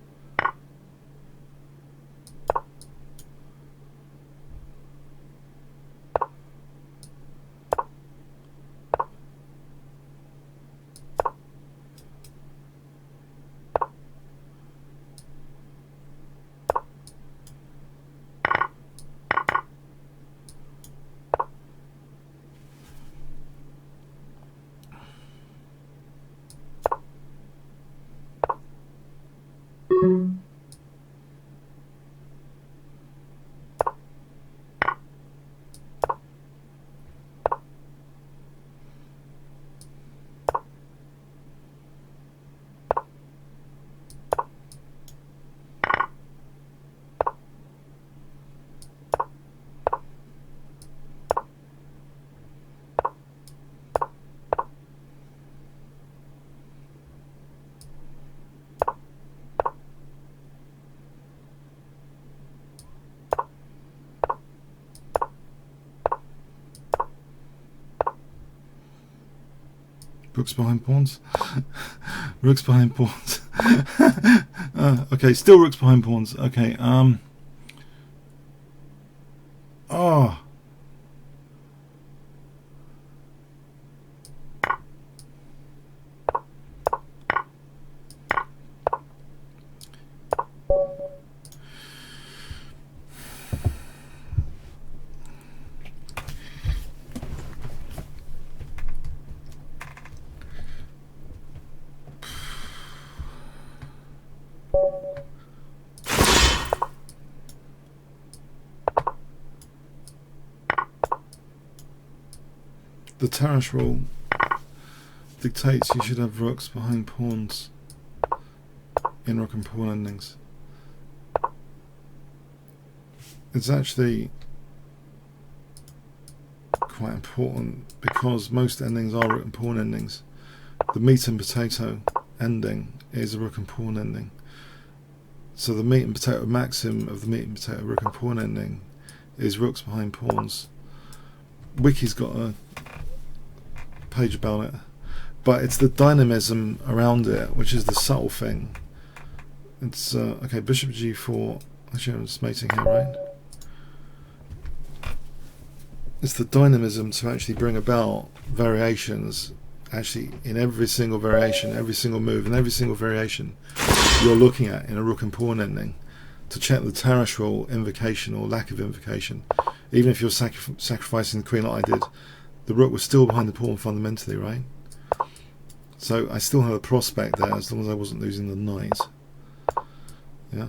Rooks behind pawns. Rooks behind pawns. Okay, still rooks behind pawns. Okay. Oh. The Tarrasch rule dictates you should have rooks behind pawns in rook and pawn endings. It's actually quite important because most endings are rook and pawn endings. The meat and potato ending is a rook and pawn ending. So the meat and potato maxim of the meat and potato rook and pawn ending is rooks behind pawns. Wiki's got a page about it, but it's the dynamism around it which is the subtle thing. It's okay, bishop g4. Actually, I'm just mating here, right? It's the dynamism to actually bring about variations, actually in every single variation, every single move, and every single variation you're looking at in a rook and pawn ending, to check the Tarrasch rule invocation or lack of invocation. Even if you're sacrificing the queen like I did, the rook was still behind the pawn fundamentally, right? So I still had a prospect there as long as I wasn't losing the knight. Yeah.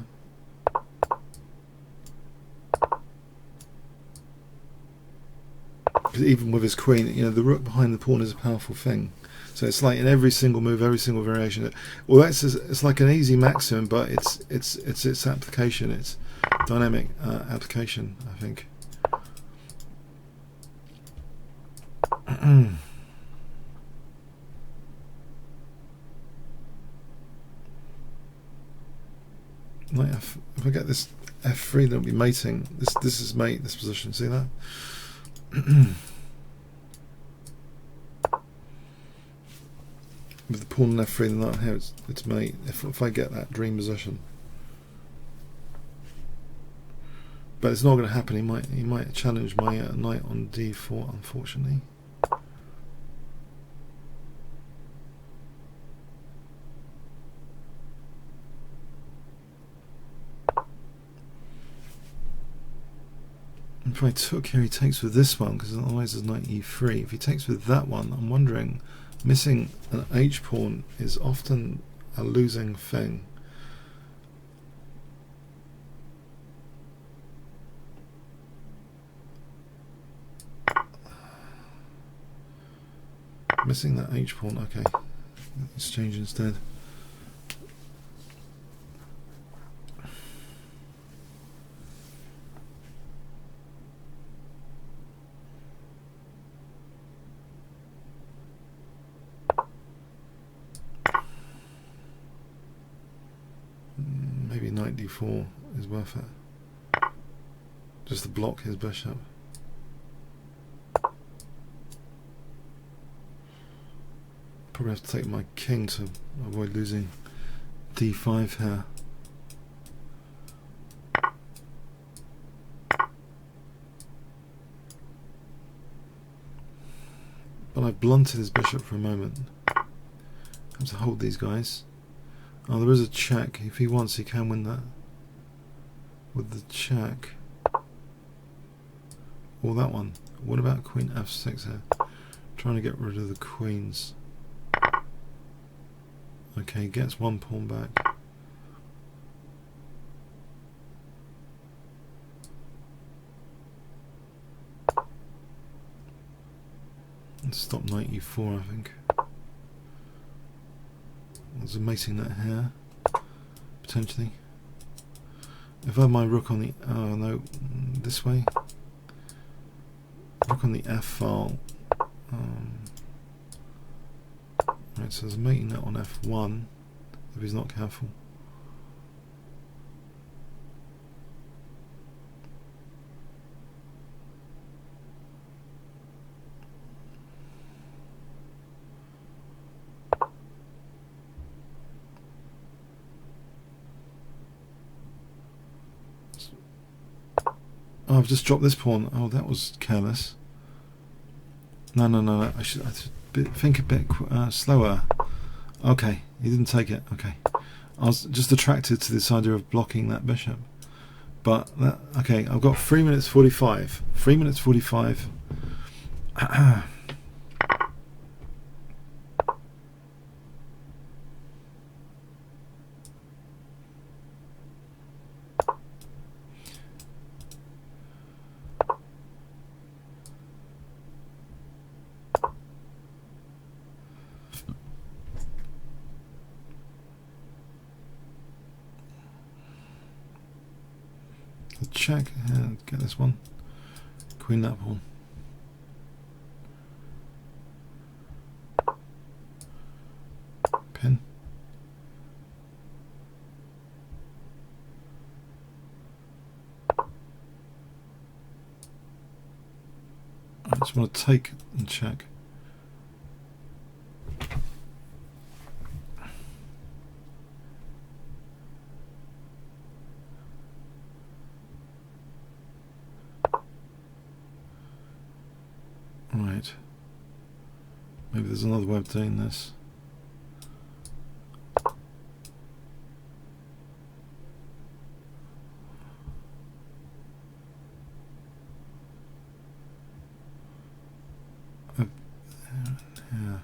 Because even with his queen, you know, the rook behind the pawn is a powerful thing. So it's like in every single move, every single variation. Well, it's like an easy maxim, but it's application. It's dynamic application, I think. Like if I get this f3, then it'll be mating. This is mate. This position. See that? With the pawn on f3 and that here, it's mate. If I get that dream position, but it's not going to happen. He might challenge my knight on d4, unfortunately. If I took here, he takes with this one, because otherwise there's knight e3. If he takes with that one, I'm wondering, missing an h pawn is often a losing thing. missing that H pawn. Okay, exchange instead. Maybe knight d4 is worth it, just to block his bishop. Probably have to take my king to avoid losing d5 here. But I've blunted his bishop for a moment. I have to hold these guys. Oh, there is a check. If he wants, he can win that with the check. Or that one. What about queen f6 here? Trying to get rid of the queens. Okay, gets one pawn back. Let's stop knight e4, I think. There's a mating net here, potentially. If I have my rook on the... oh no, this way. Rook on the f file. Right, so there's a mating net on f1, if he's not careful. Oh, I've just dropped this pawn. Oh, that was careless. No. I should think a bit slower. Okay, he didn't take it. Okay, I was just attracted to this idea of blocking that bishop. But that, okay, I've got 3 minutes 45. 3 minutes 45. Check, get this one. Queen that pawn. Pin. I just want to take and check. Right. Maybe there's another way of doing this. Yeah.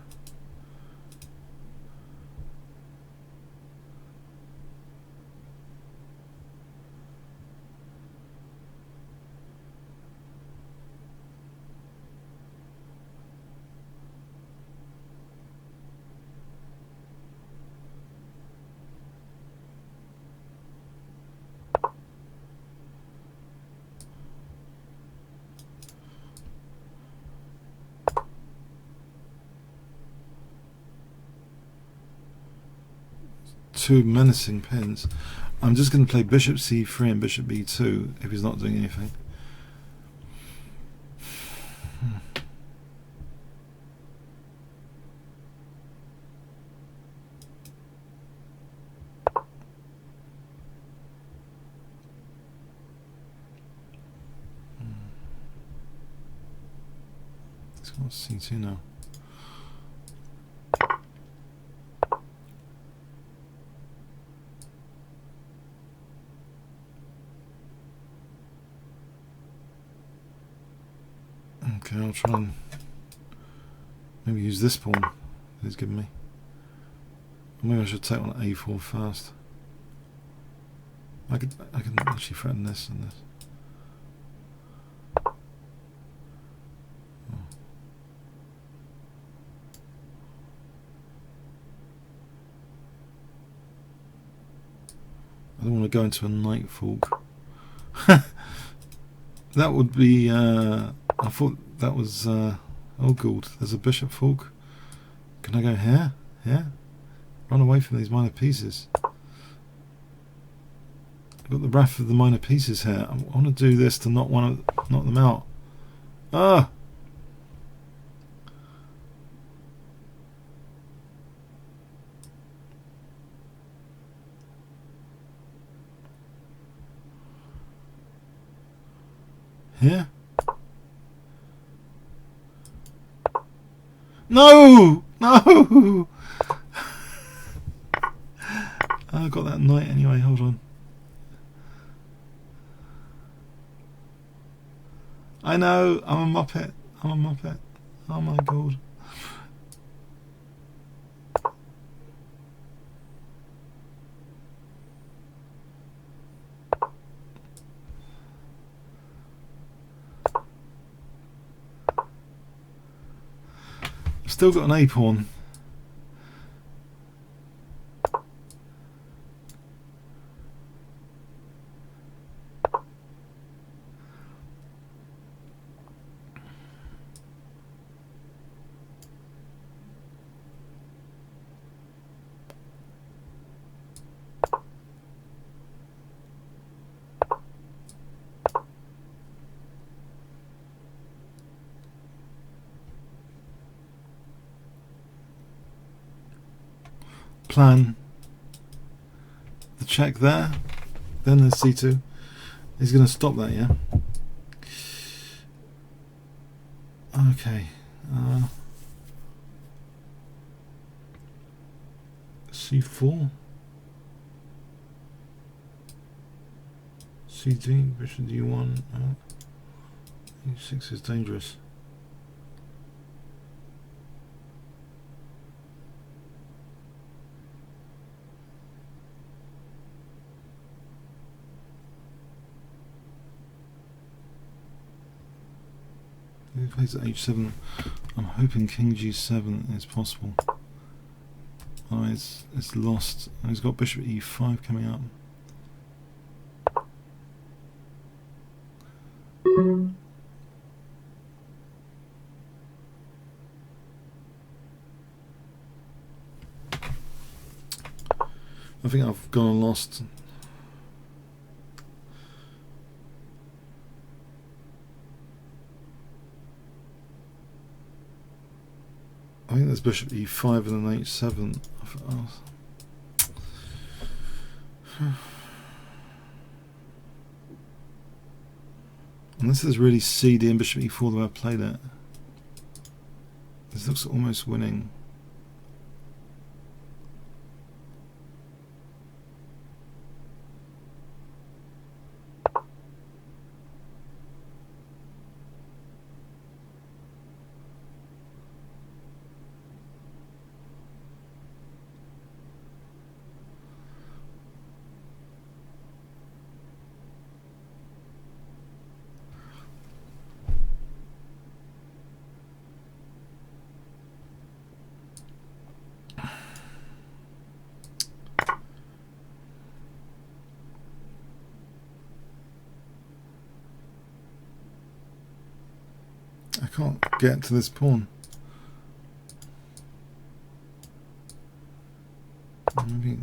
Two menacing pins. I'm just going to play bishop c3 and bishop b2 if he's not doing anything. Let's go c2 now. Okay, I'll try and maybe use this pawn that he's given me. Maybe I should take on a4 first. I can actually threaten this and this. I don't want to go into a knight fork. That would be. I thought that was. Oh, good. There's a bishop fork. Can I go here? Yeah. Run away from these minor pieces. I've got the wrath of the minor pieces here. I want to do this to knock them out. Ah. Here? No! No! I got that knight anyway, hold on. I know, I'm a muppet. I'm a muppet. Oh my god. Still got an A pawn. Plan the check there, then there's c2. He's going to stop that, yeah? Okay. c4, c3, bishop d1. e6 is dangerous. If he plays at h7, I'm hoping king g7 is possible. Oh, it's lost. He's got bishop e5 coming up. I think I've gone and lost. I think there's bishop e5 and an h7. And this is really seedy and bishop e4 the way I played it. This looks almost winning. I can't get to this pawn. Maybe.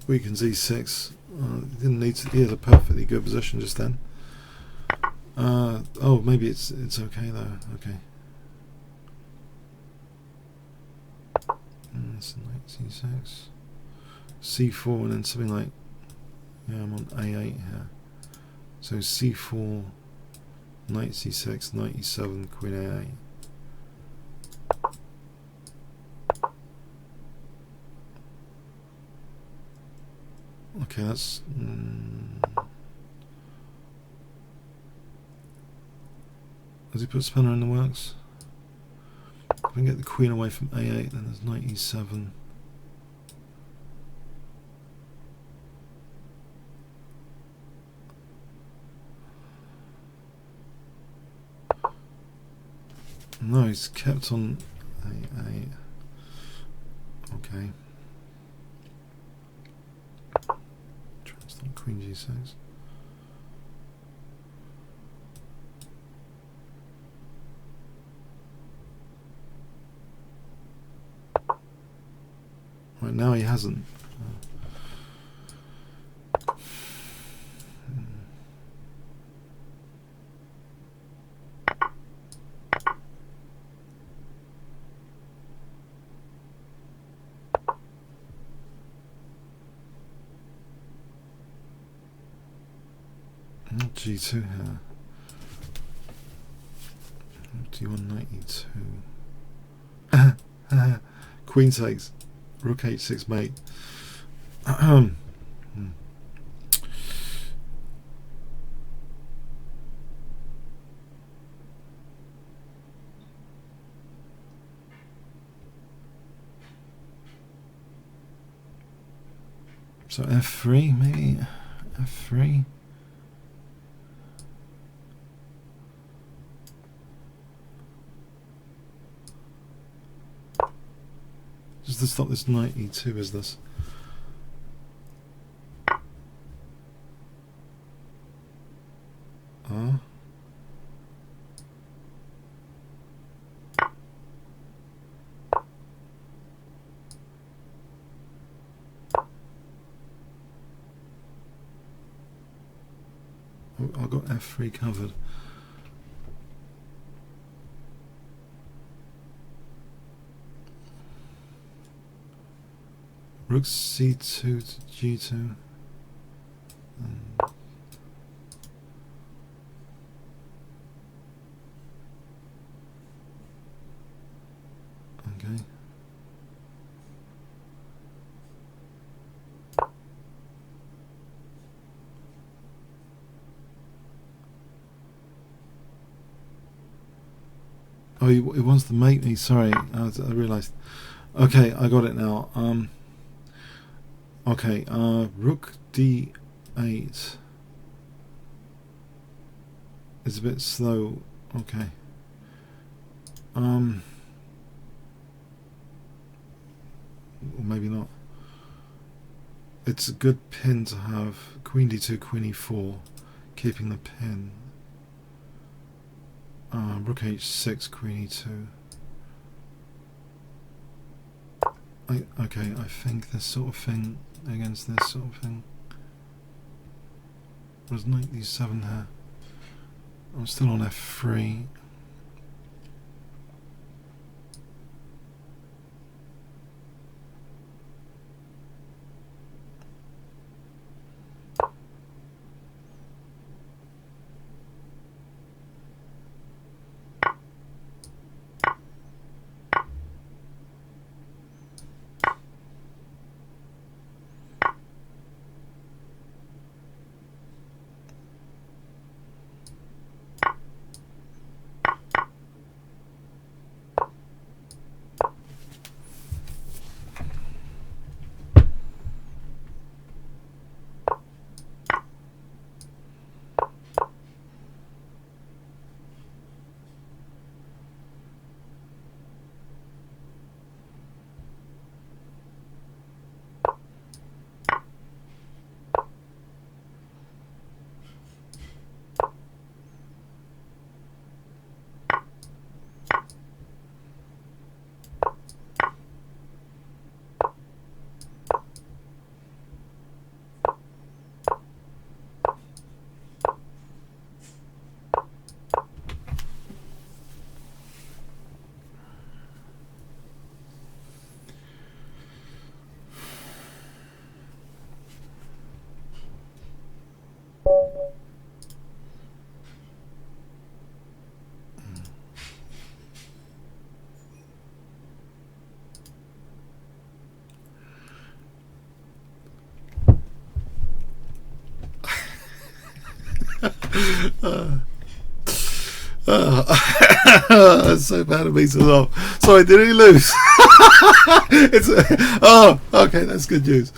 weakens e6. Didn't need to. He has a perfectly good position just then. Oh, maybe it's okay though. Okay. That's knight c6, c4, and then something like, yeah, I'm on a8 here. So c4, knight c6, knight e7, queen a8. Okay, that's has he put spanner in the works? If I can get the queen away from a8, then there's knight e7. No, he's kept on a8. Okay. Transform queen g6. Right now he hasn't. G2 here. D1 knight e2. Queen takes. Rook h6 mate. So f3 maybe. F3. Just to stop this knight e2 is this. I got f3 covered. Rook c2 to g2. Okay. Oh, he wants to make me. Sorry, I realised. Okay, I got it now. Okay, rook d8 is a bit slow. Okay. Or maybe not. It's a good pin to have. Queen d2, queen e4, keeping the pin. Rook h6, queen e2. Okay, I think this sort of thing against this sort of thing. There's knight d7 here. I'm still on f3. That's so bad of me to laugh. Sorry, did he lose? Okay, that's good news.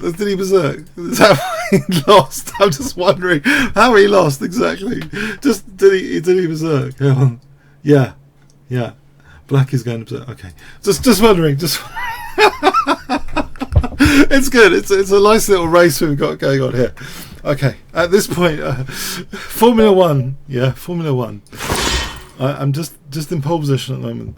Did he berserk? Is that why he lost? I'm just wondering how he lost exactly. Just did he berserk? Yeah. Black is going to berserk. Okay, just wondering. It's good. It's a nice little race we've got going on here. Okay, at this point, Formula One. Yeah, Formula One. I'm just in pole position at the moment.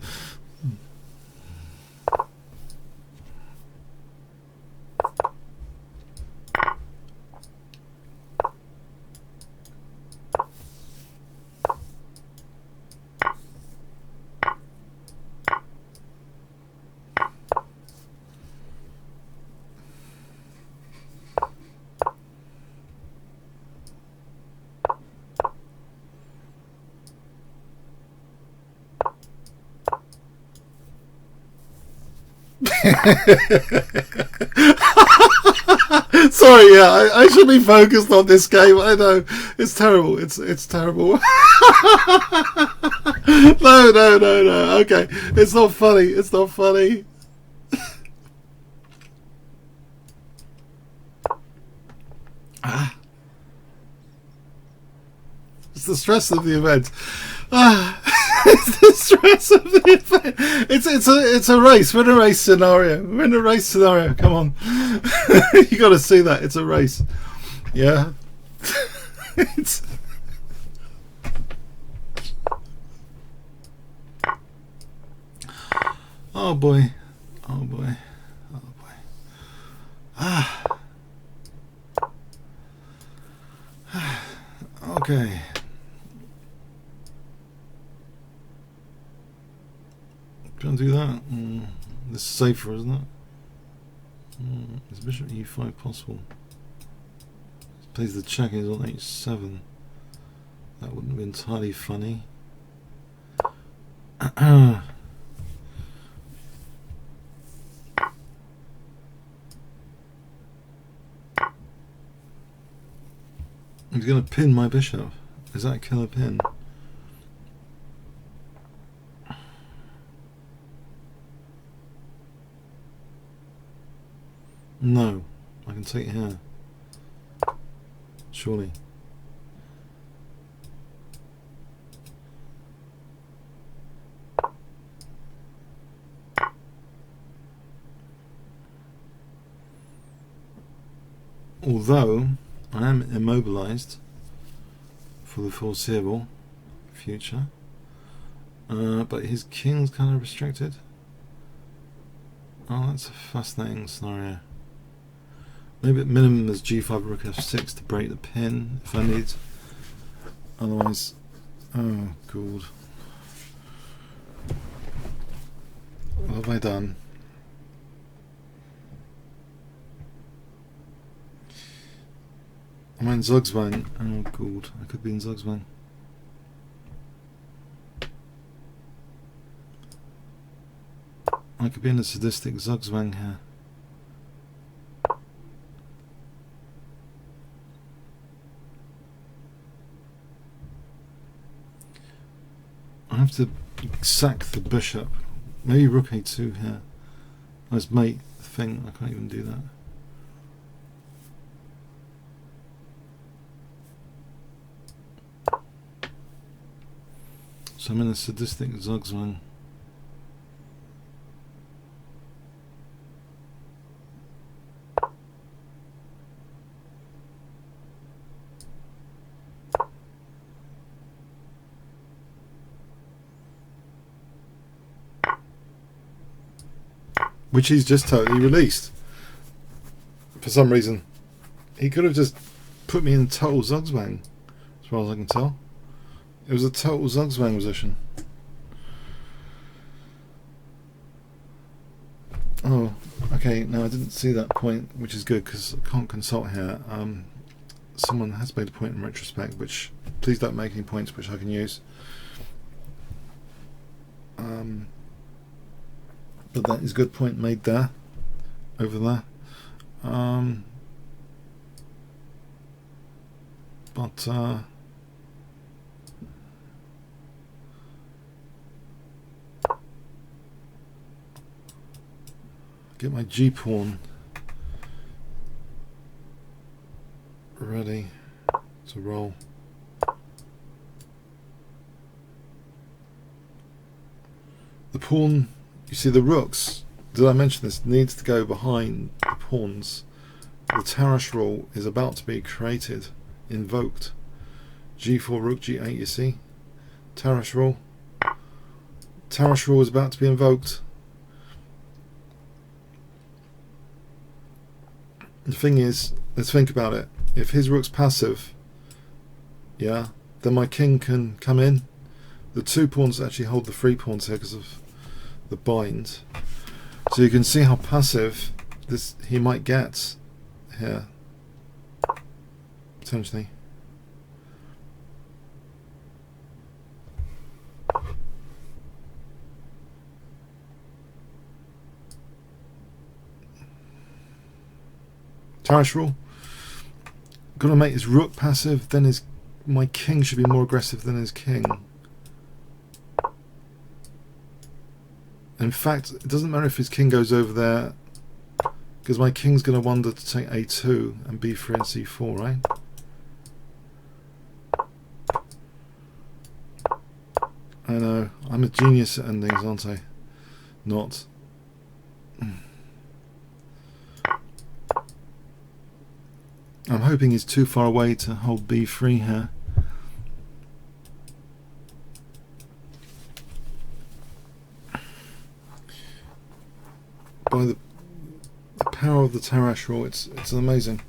Sorry, yeah, I should be focused on this game. I know it's terrible. It's terrible. No. Okay, it's not funny. It's not funny. It's the stress of the event. It's the stress of the event. It's a race. We're in a race scenario. Come on. You got to see that. It's a race. Yeah. It's. Oh boy. Okay. Can't do that. This is safer, isn't it? Is bishop e5 possible? Plays the checkers on h7. That wouldn't be entirely funny. He's going to pin my bishop. Is that a killer pin? No, I can take it here. Surely. Although I am immobilized for the foreseeable future, but his king's kind of restricted. Oh, that's a fascinating scenario. Maybe at minimum there's g5 rook f6 to break the pin if I need. Otherwise, oh god, what have I done? Am I in zugzwang? Oh god, I could be in zugzwang. I could be in a sadistic zugzwang here. I have to sack the bishop. Maybe rook a2 here. Let's mate the thing. I can't even do that. So I'm in a sadistic zugzwang. Which he's just totally released. For some reason. He could have just put me in total zugzwang, as far as I can tell. It was a total zugzwang position. Oh, okay, no, I didn't see that point, which is good, because I can't consult here. Someone has made a point in retrospect, which, please don't make any points which I can use. But that is a good point made there, over there. But but get my G pawn ready to roll. The pawn, you see the rooks, did I mention this, needs to go behind the pawns. The Tarrasch rule is about to be created, invoked. G4, rook, G8, you see? Tarrasch rule. Tarrasch rule is about to be invoked. The thing is, let's think about it. If his rook's passive, yeah, then my king can come in. The two pawns actually hold the three pawns here because of the bind. So you can see how passive this he might get here, potentially. Tarrasch rule. Gotta make his rook passive, then my king should be more aggressive than his king. In fact, it doesn't matter if his king goes over there, because my king's going to wander to take a2 and b3 and c4, right? I know, I'm a genius at endings, aren't I? Not. I'm hoping he's too far away to hold b3 here. By the power of the Tarrasch rule, it's amazing.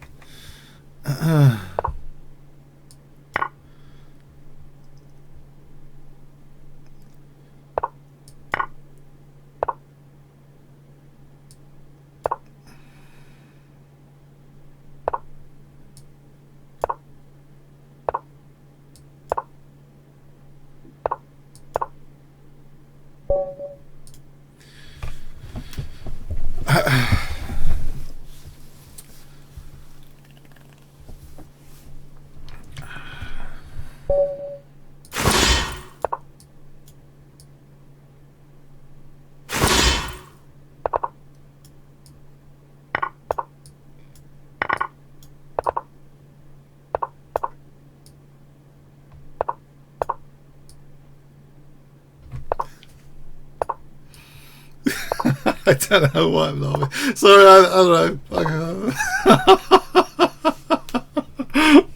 I don't know why I'm laughing. Sorry, I don't know.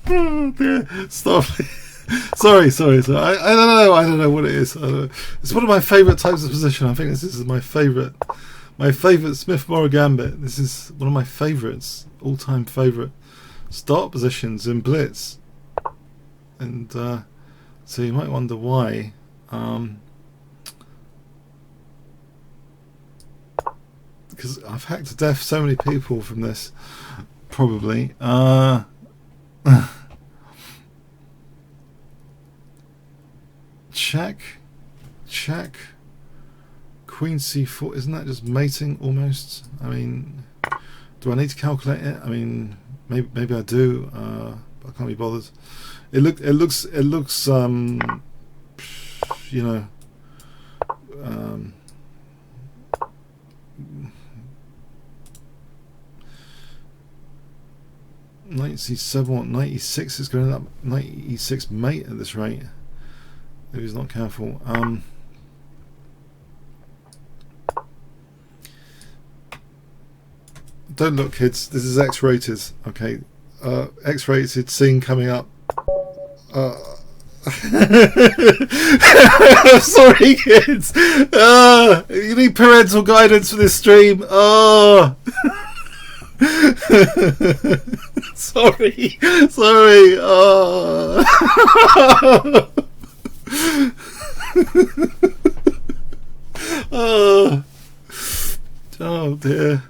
Oh dear. Stop. Sorry. I don't know what it is. I don't know. It's one of my favourite types of position. I think this is my favourite Smith-Morrow Gambit. This is one of my favourites, all-time favourite start positions in Blitz. And so you might wonder why. Because I've hacked to death so many people from this, probably. Check, Queen c4. Isn't that just mating almost? I mean, do I need to calculate it? I mean, maybe I do. But I can't be bothered. It looks. You know. Knight c7, what, knight e6 is going up, knight e6 mate at this rate if he's not careful. Don't look, kids, this is X-rated, okay? X-rated scene coming up. Sorry, kids. You need parental guidance for this stream. Sorry. Oh dear.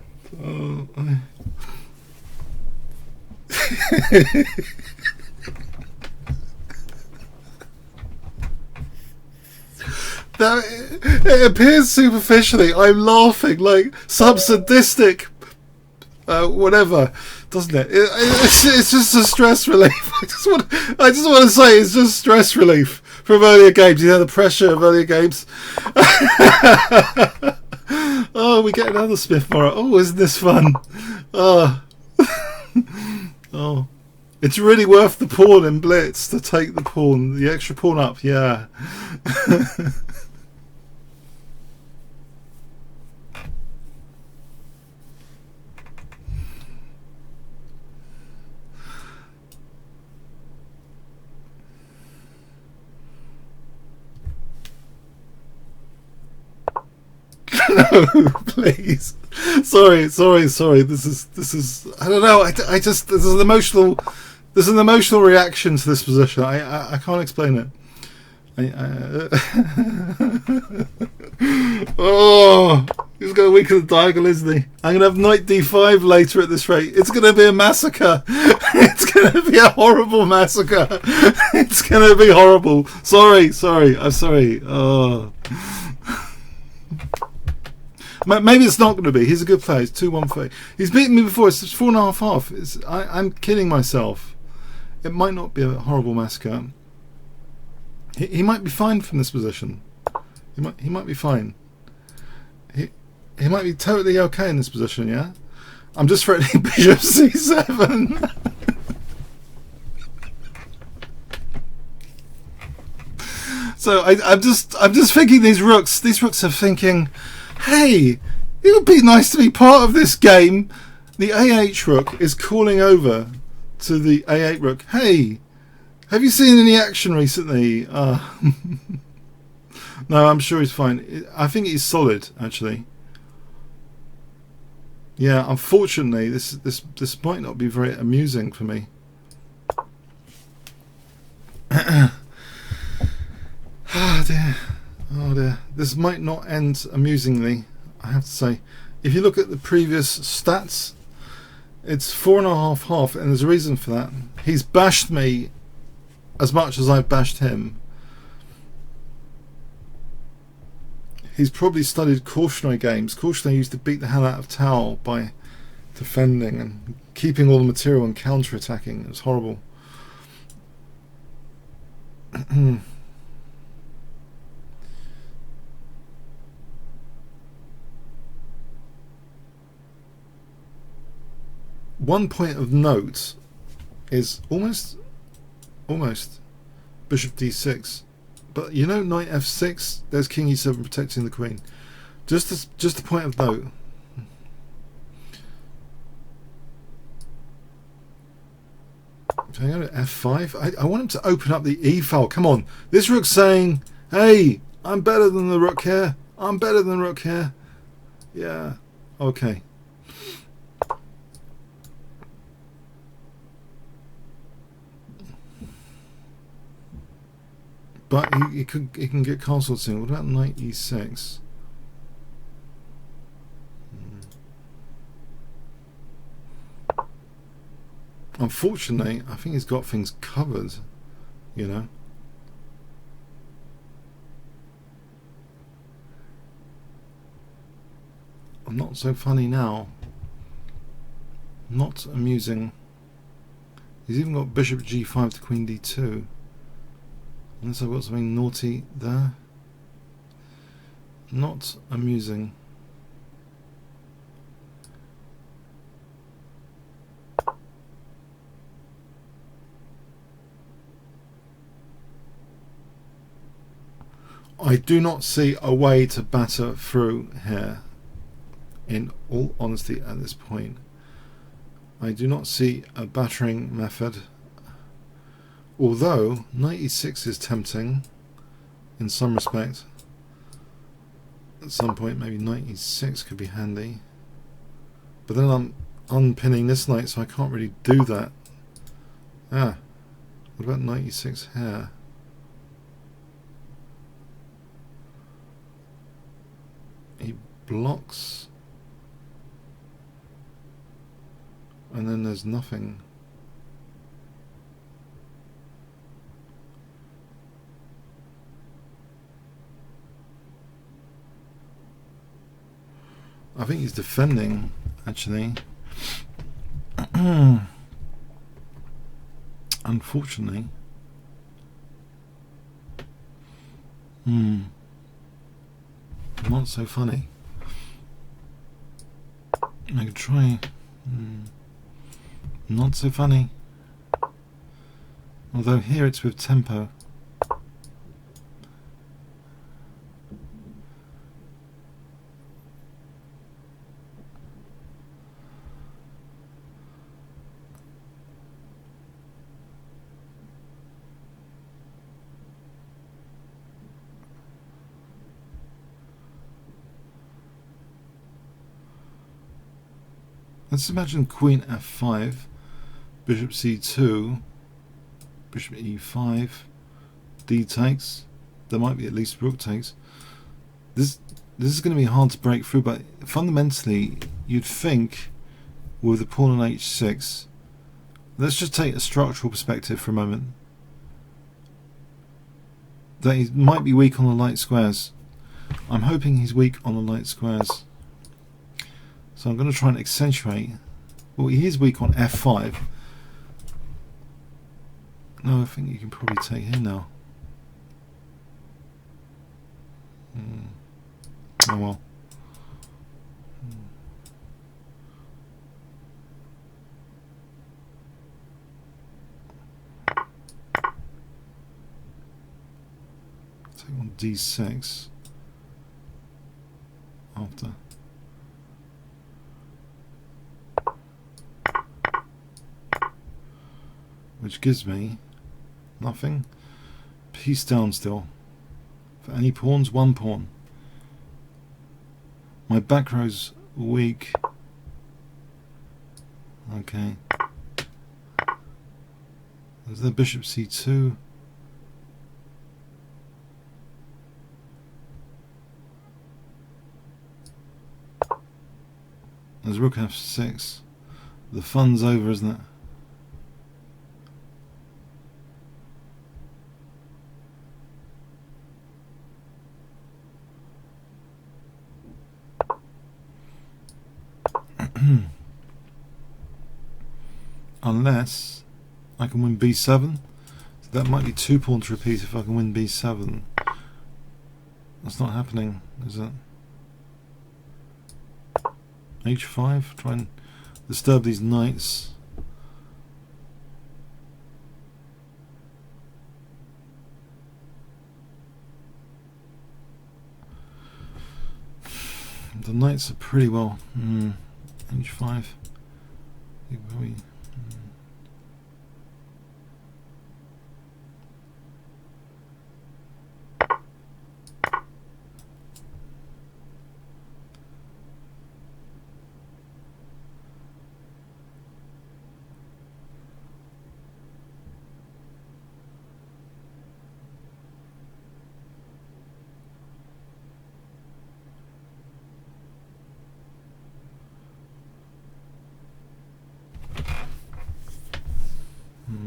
Now, it appears superficially I'm laughing like some sadistic whatever. doesn't it? It's just a stress relief. I just want to say it's just stress relief from earlier games. You know, the pressure of earlier games. Oh, we get another Smith Morrow. Oh, isn't this fun? Oh. Oh. It's really worth the pawn in Blitz to take the pawn, the extra pawn up, yeah. No, please. Sorry. This is. I don't know. I just. There's an emotional reaction to this position. I can't explain it. Oh, he's going to weaken the diagonal, isn't he? I'm going to have knight d5 later at this rate. It's going to be a massacre. It's going to be a horrible massacre. It's going to be horrible. Sorry. I'm sorry. Oh. Maybe it's not going to be. He's a good player. It's 2-1-3. He's beaten me before. It's 4.5. I'm kidding myself. It might not be a horrible massacre. He might be fine from this position. He might be fine. He might be totally okay in this position. Yeah. I'm just threatening bishop c7. So I'm just thinking these rooks are thinking, hey, it would be nice to be part of this game. The A8 rook is calling over to the A8 rook. Hey, have you seen any action recently? No, I'm sure he's fine. I think he's solid, actually. Yeah, unfortunately, this might not be very amusing for me. Oh dear. This might not end amusingly, I have to say. If you look at the previous stats, it's 4.5, and there's a reason for that. He's bashed me as much as I've bashed him. He's probably studied cautionary games. Cautionary used to beat the hell out of Tau by defending and keeping all the material and counter-attacking. It was horrible. 1 point of note is almost bishop d6, but you know, knight f6, there's king e7 protecting the queen. Just a point of note. Can I go to f5? I want him to open up the e file. Come on, this rook's saying, hey, I'm better than the rook here. I'm better than the rook here. Yeah, okay. But he can get castled soon. What about knight e6? Unfortunately, I think he's got things covered, you know. I'm not so funny now. Not amusing. He's even got bishop g5 to queen d2. Unless I've got something naughty there. Not amusing. I do not see a way to batter through here, in all honesty, at this point. I do not see a battering method. Although knight e6 is tempting in some respect. At some point maybe knight e6 could be handy. But then I'm unpinning this knight, so I can't really do that. Ah, what about knight e6 here? He blocks. And then there's nothing. I think he's defending, actually. Unfortunately, not so funny. I could try. Not so funny. Although here it's with tempo. Let's imagine Queen F5, Bishop C2, Bishop E5, D takes. There might be at least Rook takes. This is going to be hard to break through, but fundamentally, you'd think with the pawn on H6. Let's just take a structural perspective for a moment. That he might be weak on the light squares. I'm hoping he's weak on the light squares. So I'm going to try and accentuate. Well, he is weak on F5. No, I think you can probably take him now. Oh well. Take on D6 after. Which gives me nothing. Piece down still. For any pawns, one pawn. My back row's weak. Okay. There's the bishop C2. There's rook F6. The fun's over, isn't it? Unless I can win B7. So that might be 2 pawns to repeat if I can win B7. That's not happening, is it? H5, try and disturb these knights. The knights are pretty well. H5. Probably,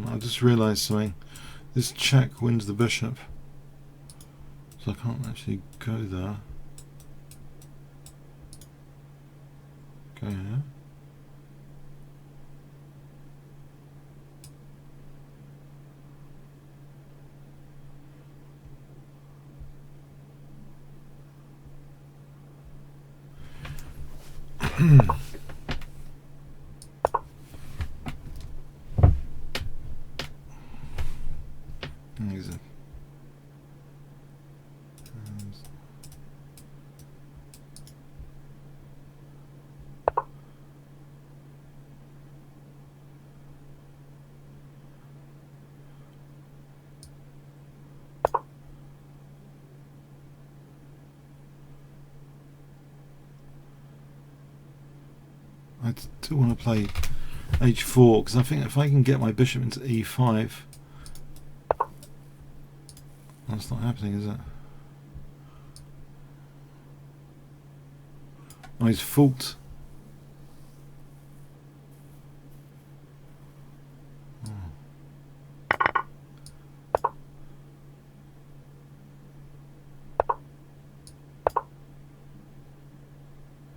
I just realised something. This check wins the bishop, so I can't actually go there. Go here. I do want to play H4 because I think if I can get my bishop into E5, that's not happening, is it? Oh, he's fault.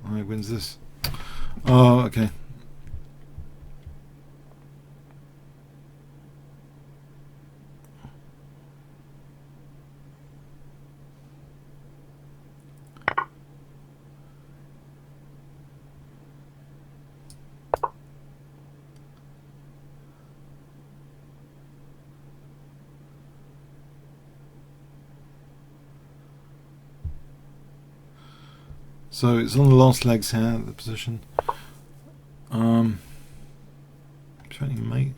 Oh, he wins this. Oh, okay. So it's on the last legs here, the position. Training mate.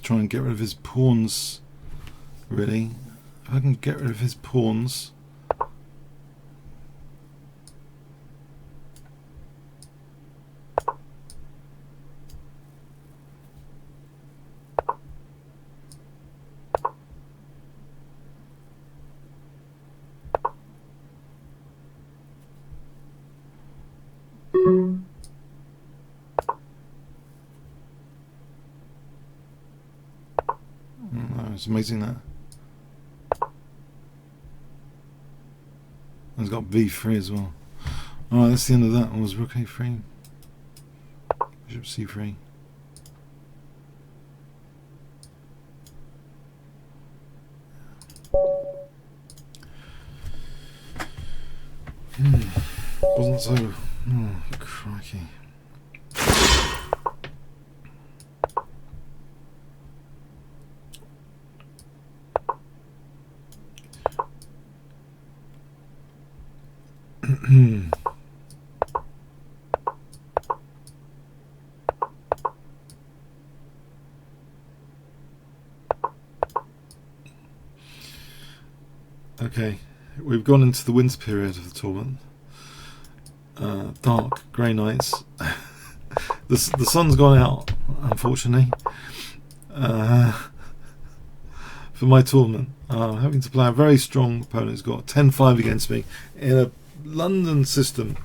Try and get rid of his pawns, really. If I can get rid of his pawns. It's amazing that. It's got b3 as well. Alright, that's the end of that. It was rook a3. Bishop c3. Wasn't so. Oh, crikey. Okay, we've gone into the winter period of the tournament. Dark grey nights. the sun's gone out, unfortunately, for my tournament. Having to play a very strong opponent who's got 10-5 against me in a London system,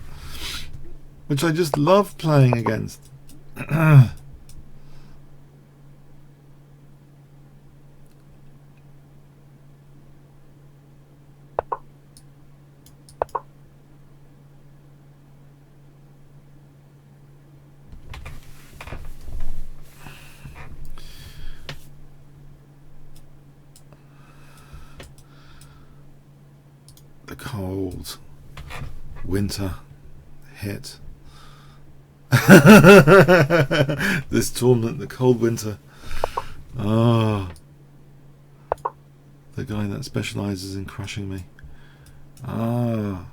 which I just love playing against. The cold winter hit. This tournament, the cold winter. Oh, the guy that specializes in crushing me. Ah,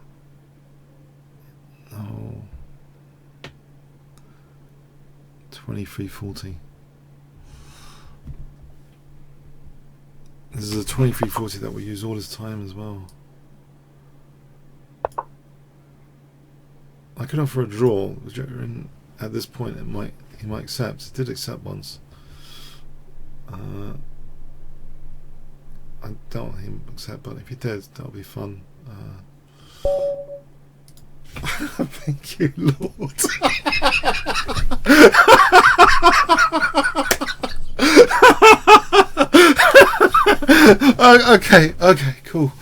oh, 2340. This is a 2340 that we use all this time as well. I could offer a draw, which at this point he might accept. He did accept once. I doubt he'll accept, but if he did, that'll be fun. Thank you, Lord. Okay, cool.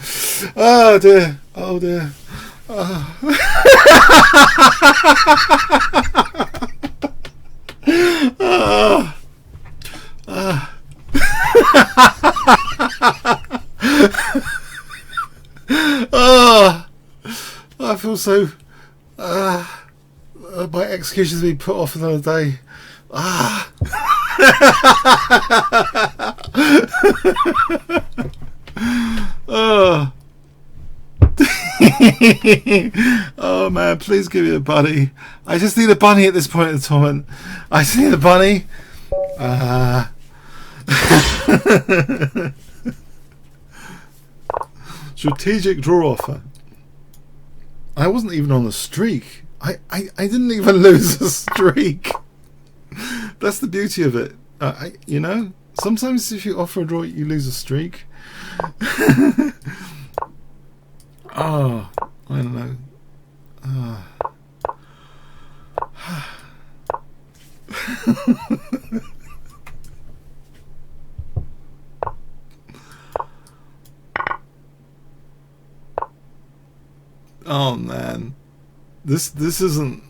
Oh dear, oh dear. I feel so executions be put off another day. Ah. Oh. Oh man, please give me a bunny. I just need a bunny at this point in the tournament. I just need a bunny. Strategic draw offer. I wasn't even on a streak. I didn't even lose a streak. That's the beauty of it. You know, sometimes if you offer a draw, you lose a streak. Oh, I don't know. Oh man, this isn't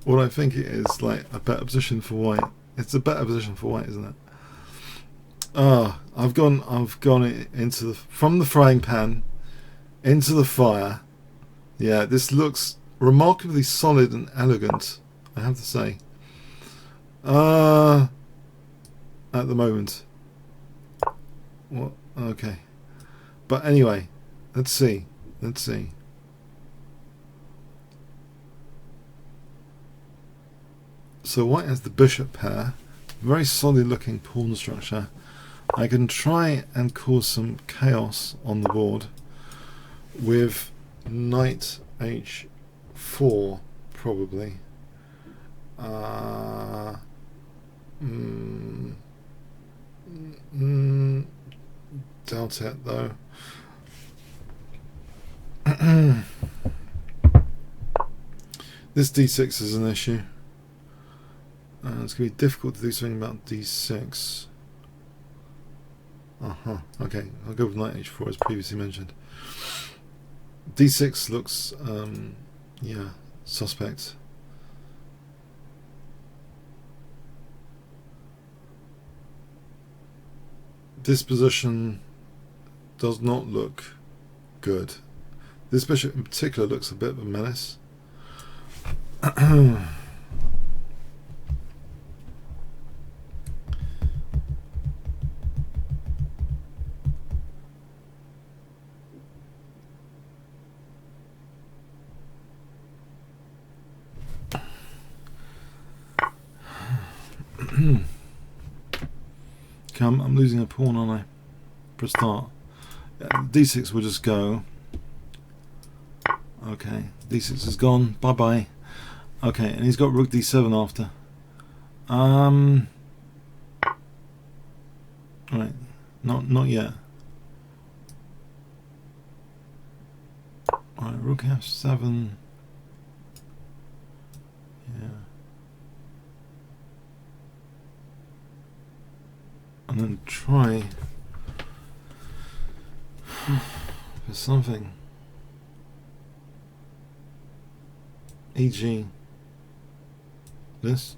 what I think it is. Like a better position for white. It's a better position for white, isn't it? Oh, I've gone into from the frying pan into the fire. Yeah, this looks remarkably solid and elegant, I have to say. At the moment. What? Okay. But anyway, let's see. So white has the bishop pair, very solid looking pawn structure. I can try and cause some chaos on the board with knight h4 probably. Doubt it though. This d6 is an issue. It's going to be difficult to do something about d6. Okay, I'll go with knight h4 as previously mentioned. d6 looks, yeah, suspect. This position does not look good. This bishop in particular looks a bit of a menace. I'm losing a pawn, aren't I? For a start. d6 will just go. Okay, d6 is gone. Bye bye. Okay, and he's got rook d7 after. Right, not yet. Alright, rook f7. Yeah. And then try for something. E.g. this.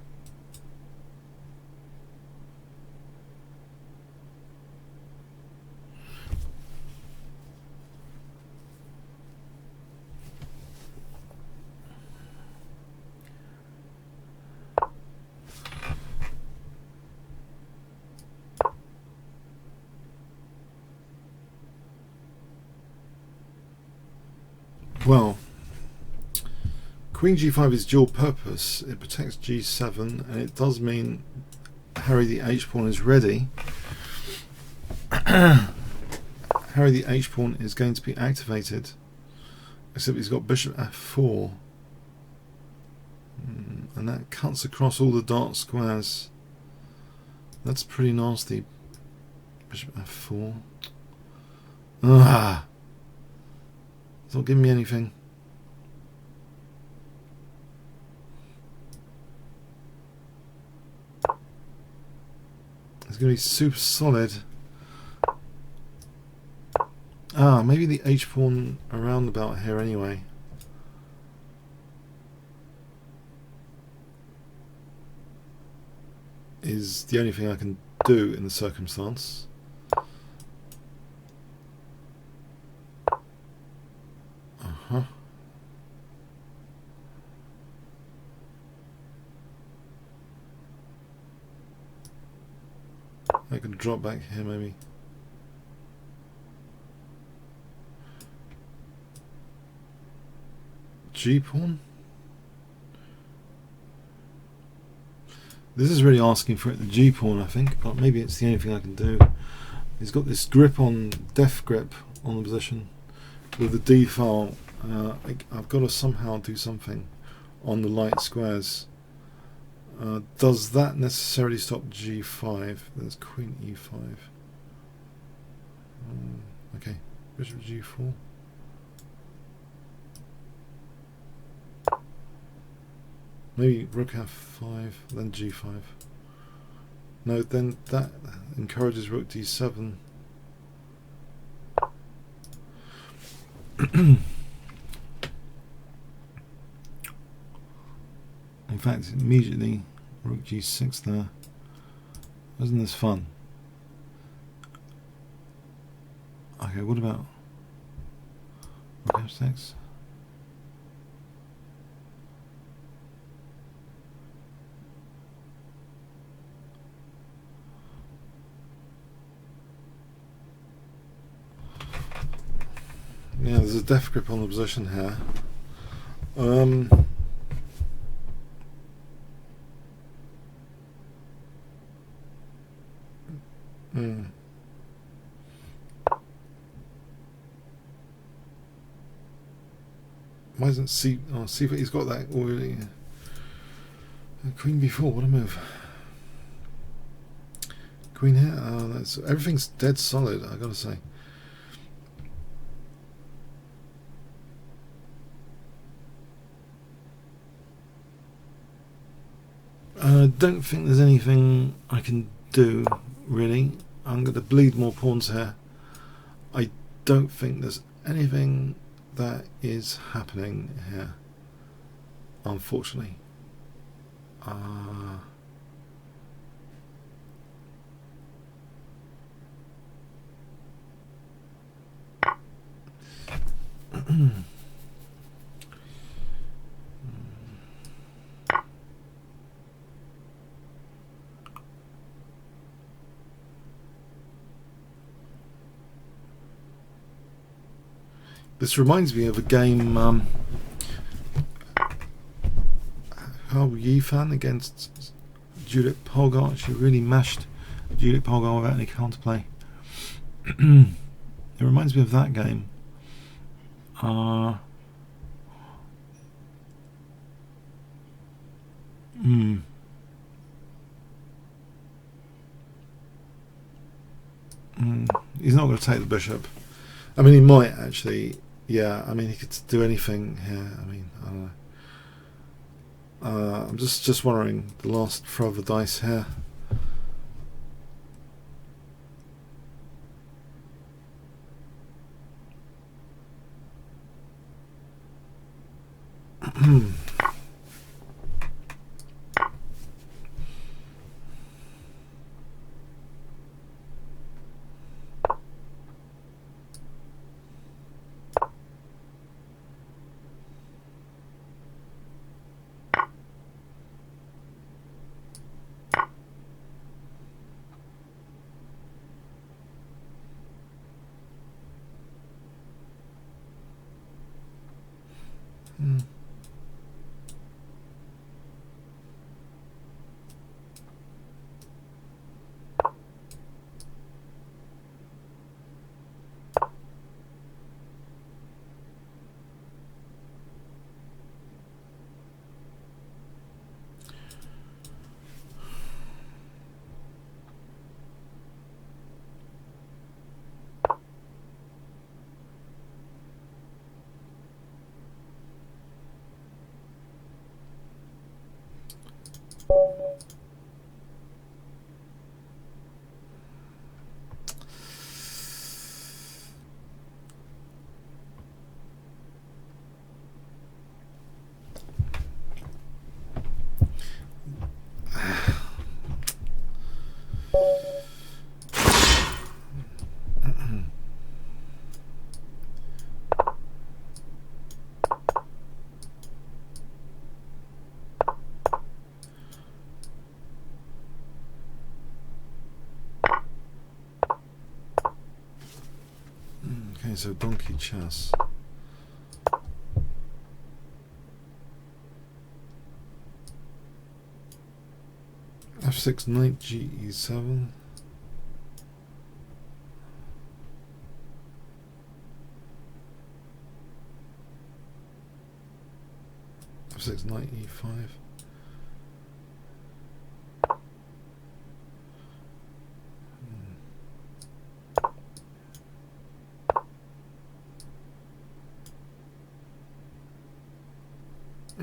Well, Queen g5 is dual purpose. It protects g7 and it does mean Harry the h-pawn is ready. Harry the h-pawn is going to be activated, except he's got bishop f4 and that cuts across all the dark squares. That's pretty nasty. Bishop f4. It's not giving me anything. It's going to be super solid. Maybe the h-pawn around about here anyway. Is the only thing I can do in the circumstance. drop back here maybe. G pawn. This is really asking for it, the G pawn, I think, but maybe it's the only thing I can do. He's got this grip on, death grip on the position with the D file. I've got to somehow do something on the light squares. Does that necessarily stop G5? There's Queen E5. Okay, Bishop G4. Maybe Rook F5, then G5. No, then that encourages Rook D7. In fact, immediately Rook G6 there. Wasn't this fun? Okay, what about Rook F6? Yeah, there's a death grip on the position here. Why isn't C? Oh, C. He's got that already. Queen B4. What a move. Queen here. That's everything's dead solid. I gotta say. I don't think there's anything I can do, really. I'm going to bleed more pawns here. I don't think there's anything that is happening here, unfortunately. This reminds me of a game, Hao Yifan against Judith Polgar. She really mashed Judith Polgar without any counterplay. It reminds me of that game. He's not going to take the bishop. I mean, he might actually. Yeah, I mean, he could do anything here. I mean, I don't know. I'm just wondering the last throw of the dice here. Okay, so donkey chess. F6 knight GE7. F6 knight E5.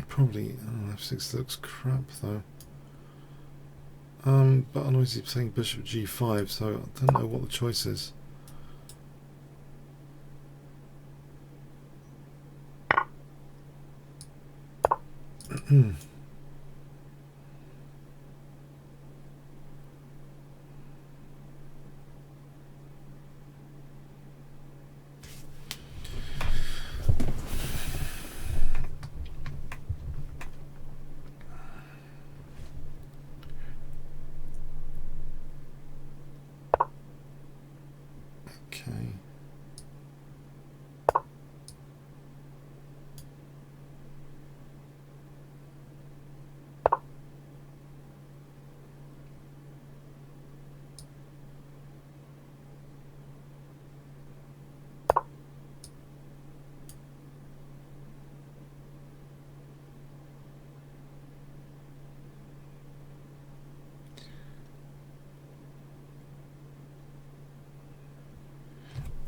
Probably F6 looks crap though. But otherwise he's playing bishop G5, so I don't know what the choice is. Okay.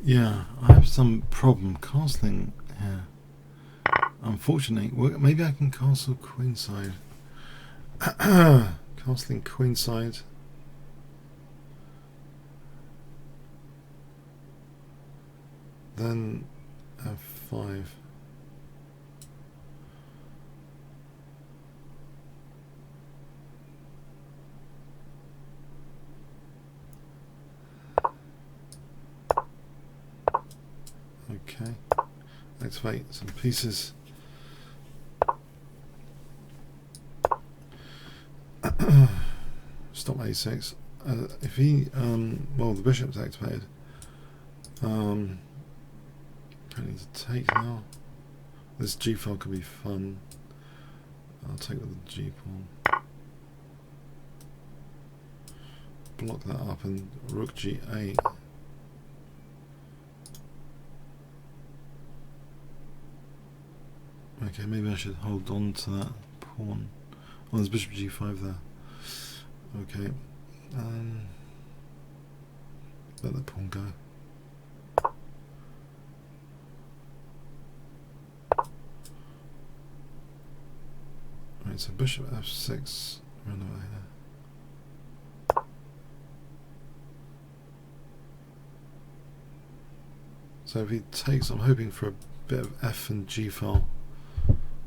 Yeah, I have some problem castling here. Unfortunately, maybe I can castle queenside. Castling queenside. Then F5. Okay. Activate some pieces. Stop A6. If he, well, the bishop's activated. I need to take now. This G file could be fun. I'll take with the G pawn. Block that up and rook G8. Okay, maybe I should hold on to that pawn. Oh, there's bishop G5 there. Okay. Let the pawn go. Right, so bishop F6. Run away there. So if he takes, I'm hoping for a bit of F and G file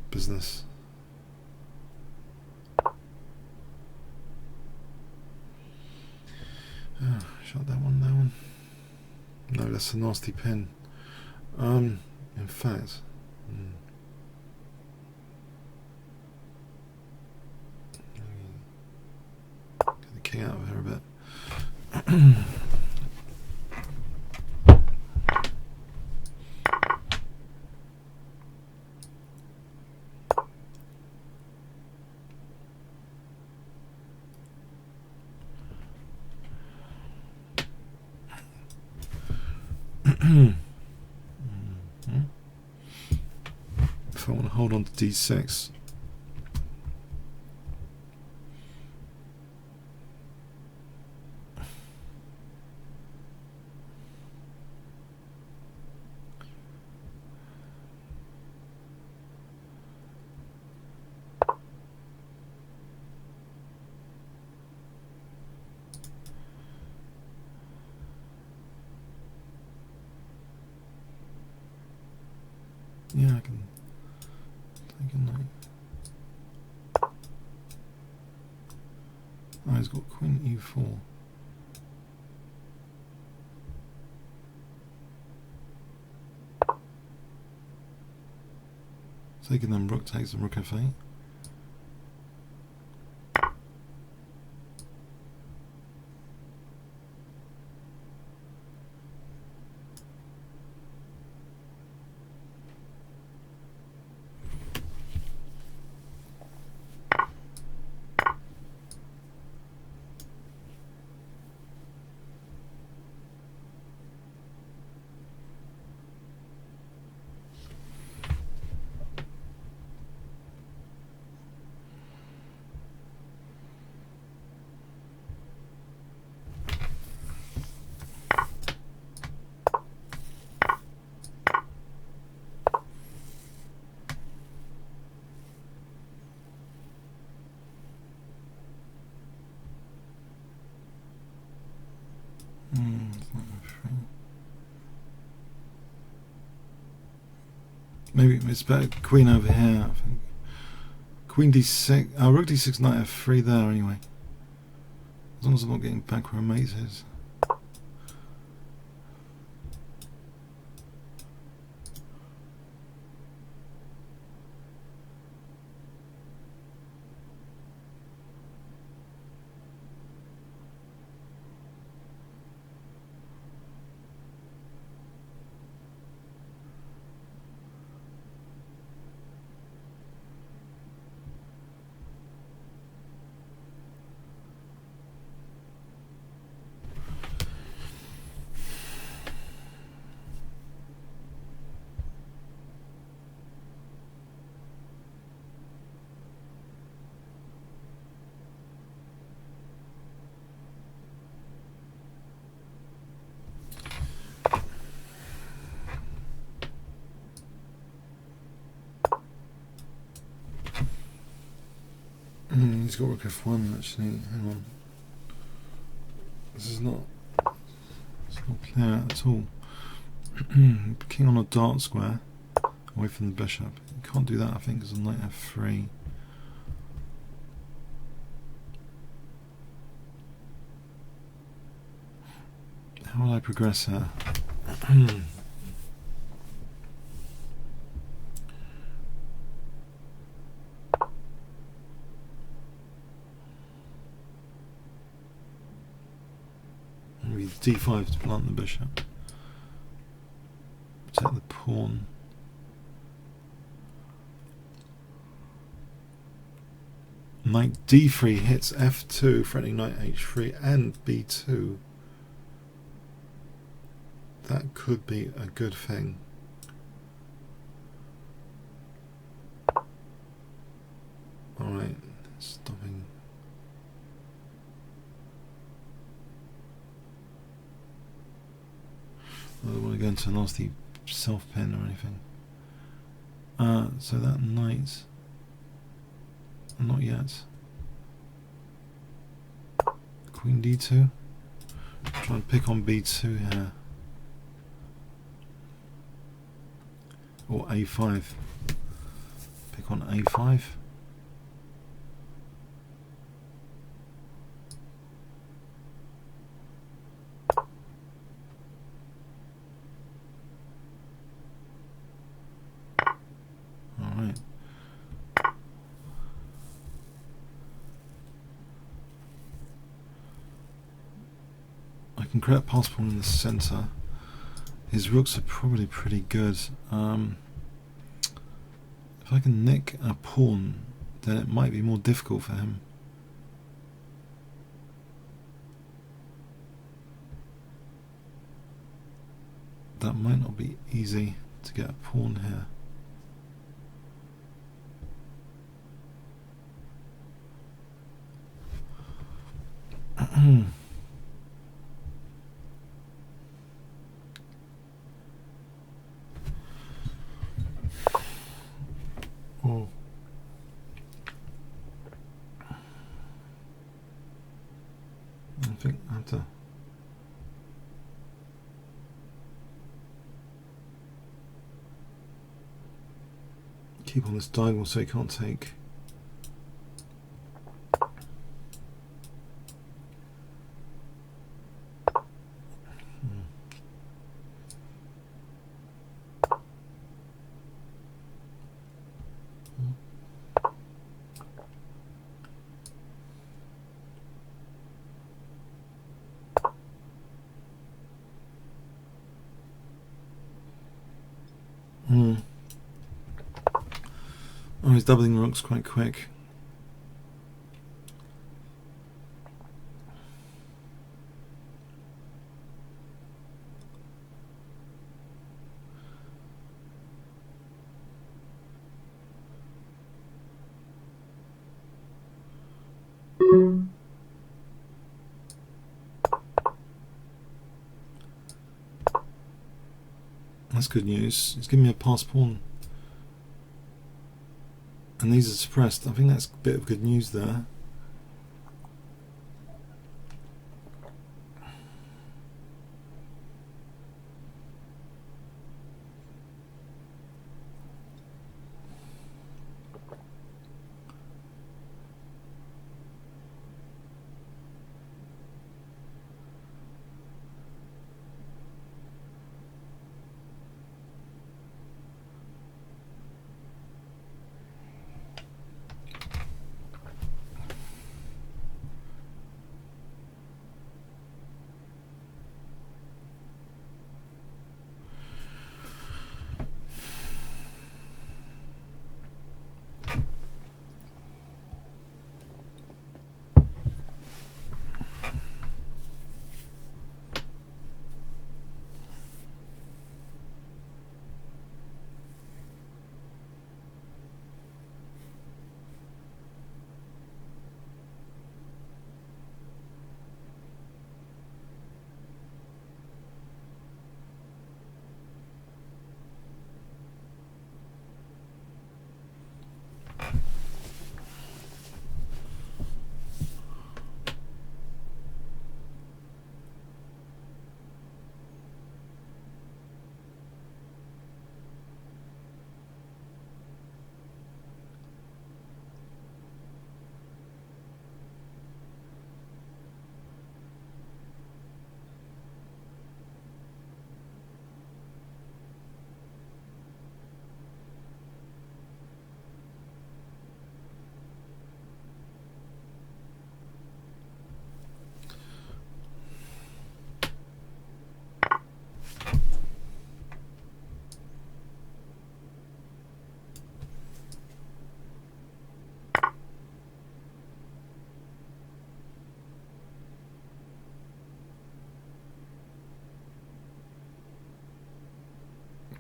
business. Oh, shot that one. No, that's a nasty pin. In fact, get the king out of here a bit. If I want to hold on to D6, yeah, I can take a knight. Oh, he's got Queen E4. Taking them rook takes and rook F8. Maybe it's better queen over here, I think. Queen d6, rook d6, knight f3 there anyway. As long as I'm not getting back where mate is. He's got rook f1 actually. Hang on. This is not. It's not clear at all. King on a dark square, away from the bishop. You can't do that, I think, because of knight f3. How will I progress here? Maybe d5 to plant the bishop. Protect the pawn. Knight d3 hits f2, threatening knight h3 and b2. That could be a good thing. Alright, stopping. I don't want to go into a nasty self-pin or anything. So that knight, not yet. Queen d2. Try and pick on b2 here. Or a5. Pick on a5. Alright. I can create a pass pawn in the centre. His rooks are probably pretty good. If I can nick a pawn, then it might be more difficult for him. That might not be easy to get a pawn here. Oh. I think I have to keep on this diagonal so he can't take. Oh, he's doubling the rooks quite quick. That's good news. He's giving me a pass pawn. And these are suppressed. I think that's a bit of good news there.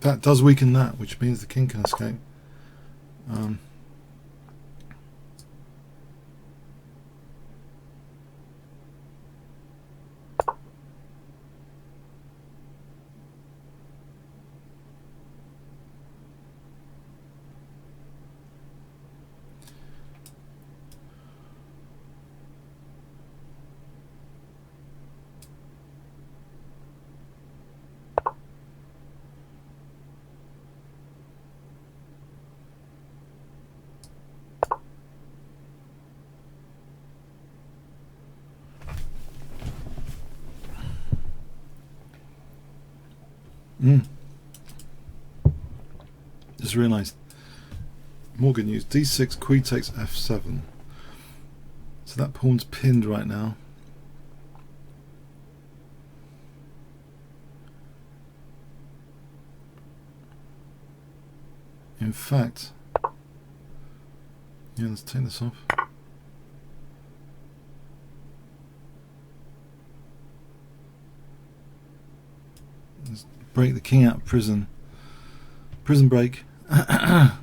That does weaken that, which means the king can escape. Just realised, more good news. D6, queen takes F7. So that pawn's pinned right now. In fact, yeah, let's take this off. Let's break the king out of prison. Prison break. Uh-oh.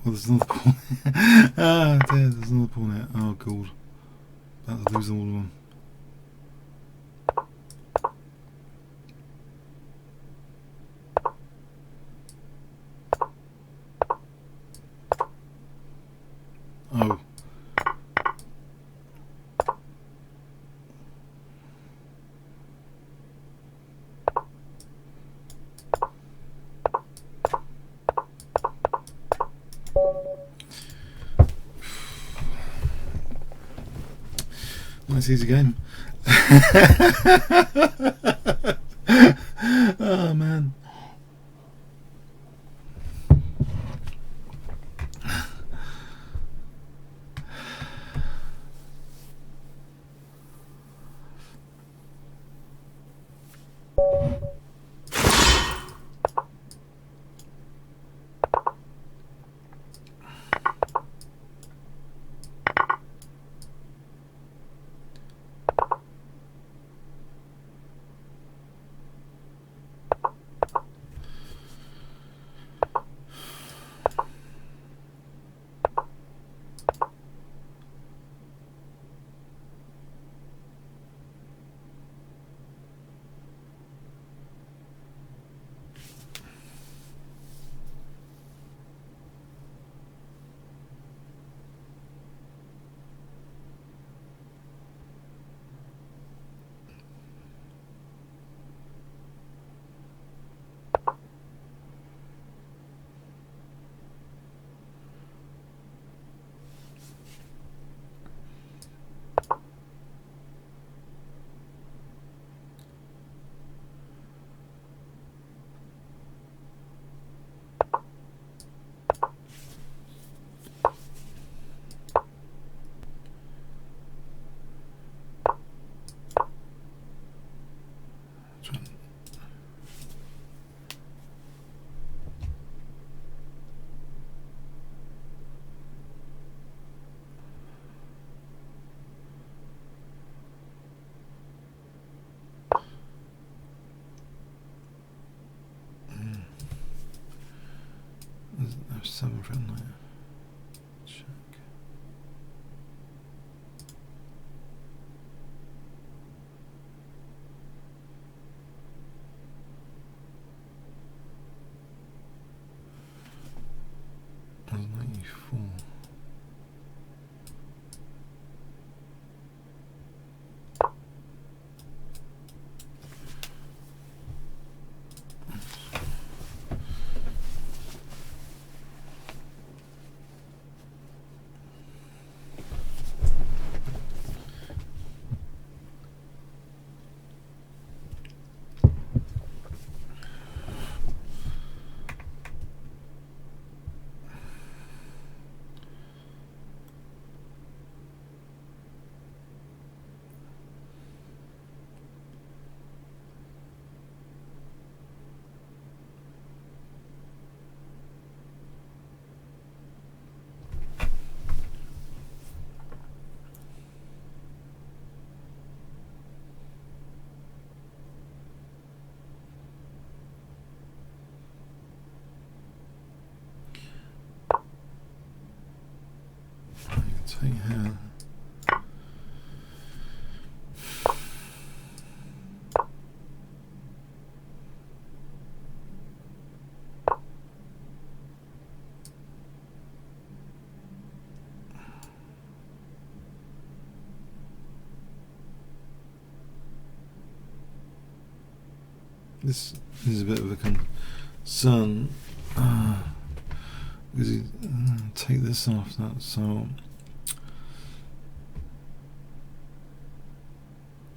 Well, there's another pawn. Ah, dear, there's another pawn here. Oh, God. About to lose all of them. Oh. Nice easy game. Oh man. There's 7 for knight. Check. There's 94. take here. This is a bit of a concern because you take this off that, so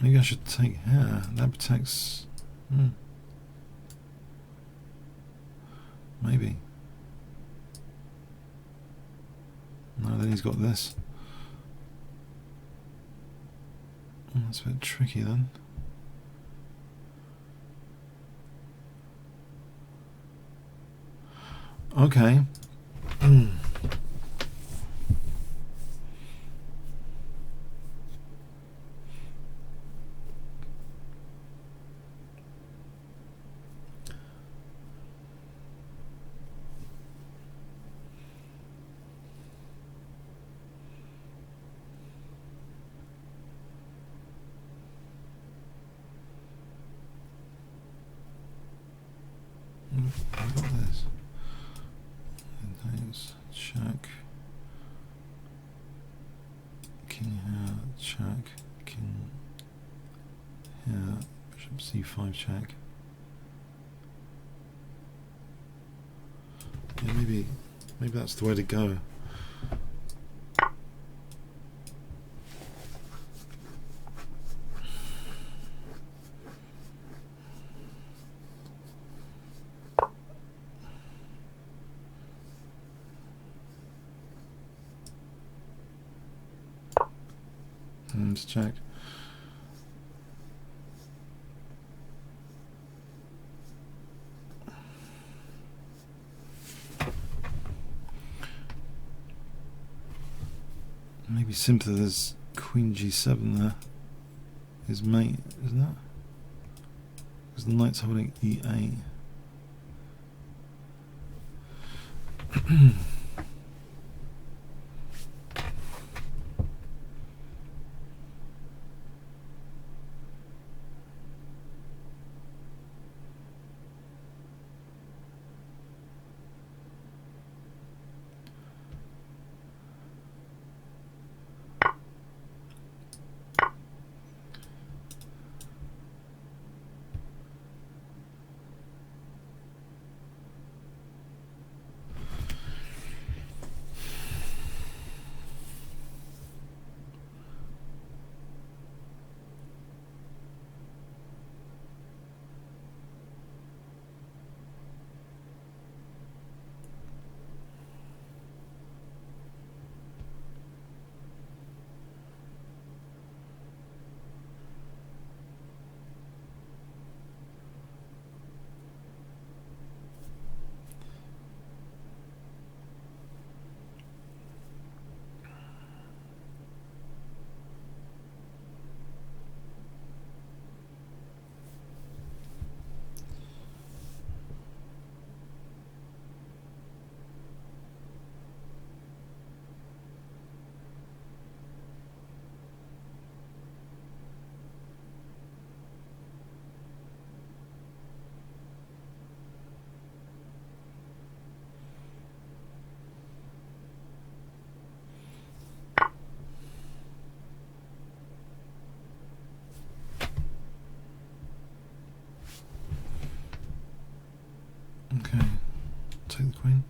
maybe I should take here. That protects. Maybe. No, then he's got this. Oh, that's a bit tricky then. Okay. I've got this. Check. King here, check. King here, bishop c5 check. Yeah, maybe that's the way to go. Just check. Maybe simpler. There's Queen G7 there. His mate, isn't that? Because the knight's holding E8. Okay, take the queen.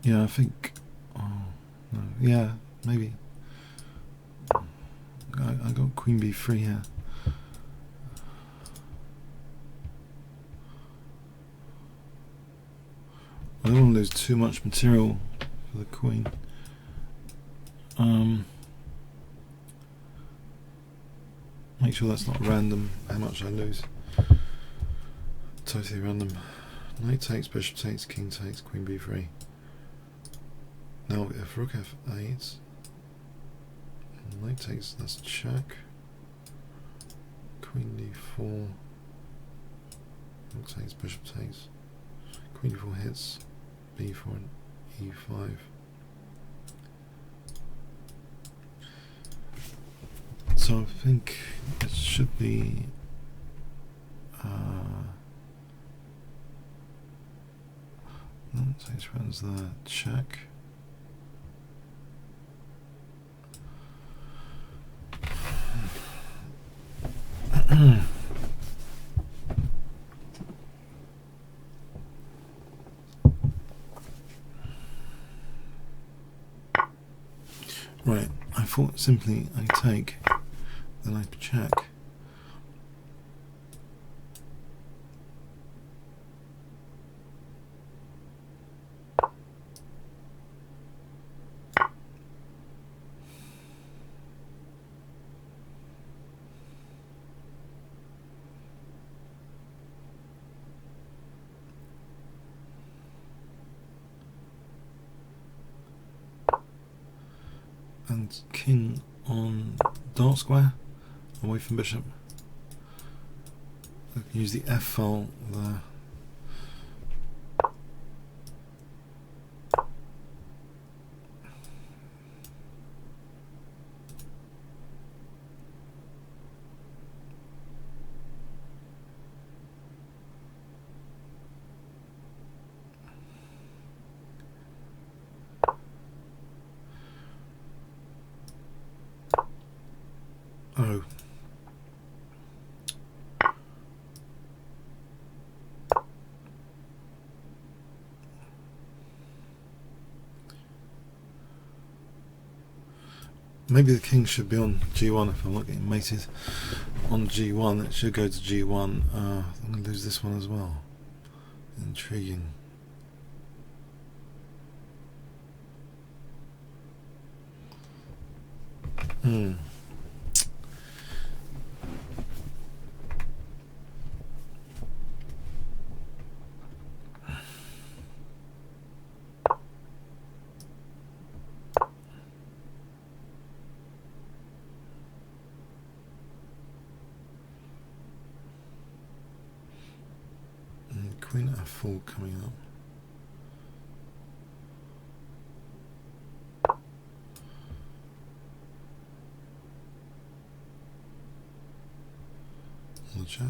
Yeah, I think. Oh no. Yeah, maybe. I got Queen B3 here. I don't want to lose too much material for the queen. Make sure that's not random, how much I lose. Totally random. Knight takes, bishop takes, king takes, queen b3. Now if rook f8, knight takes, that's check. Queen d4, rook takes, bishop takes, queen d4 hits, b4 and e5. So I think it should be that takes rounds there, check. Right, I thought simply I take, then I check. And king on dark square, away from bishop. I can use the F file there. Oh. Maybe the king should be on g1 if I'm not getting mated on g1. It should go to g1. I'm going to lose this one as well. Intriguing. Queen f4 coming up. On the check.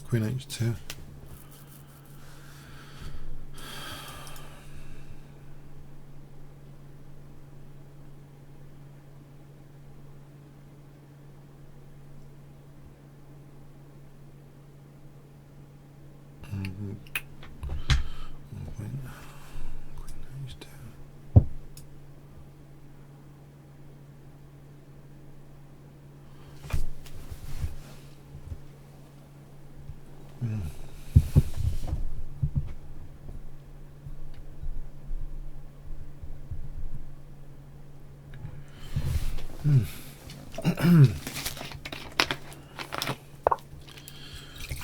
Queen h2.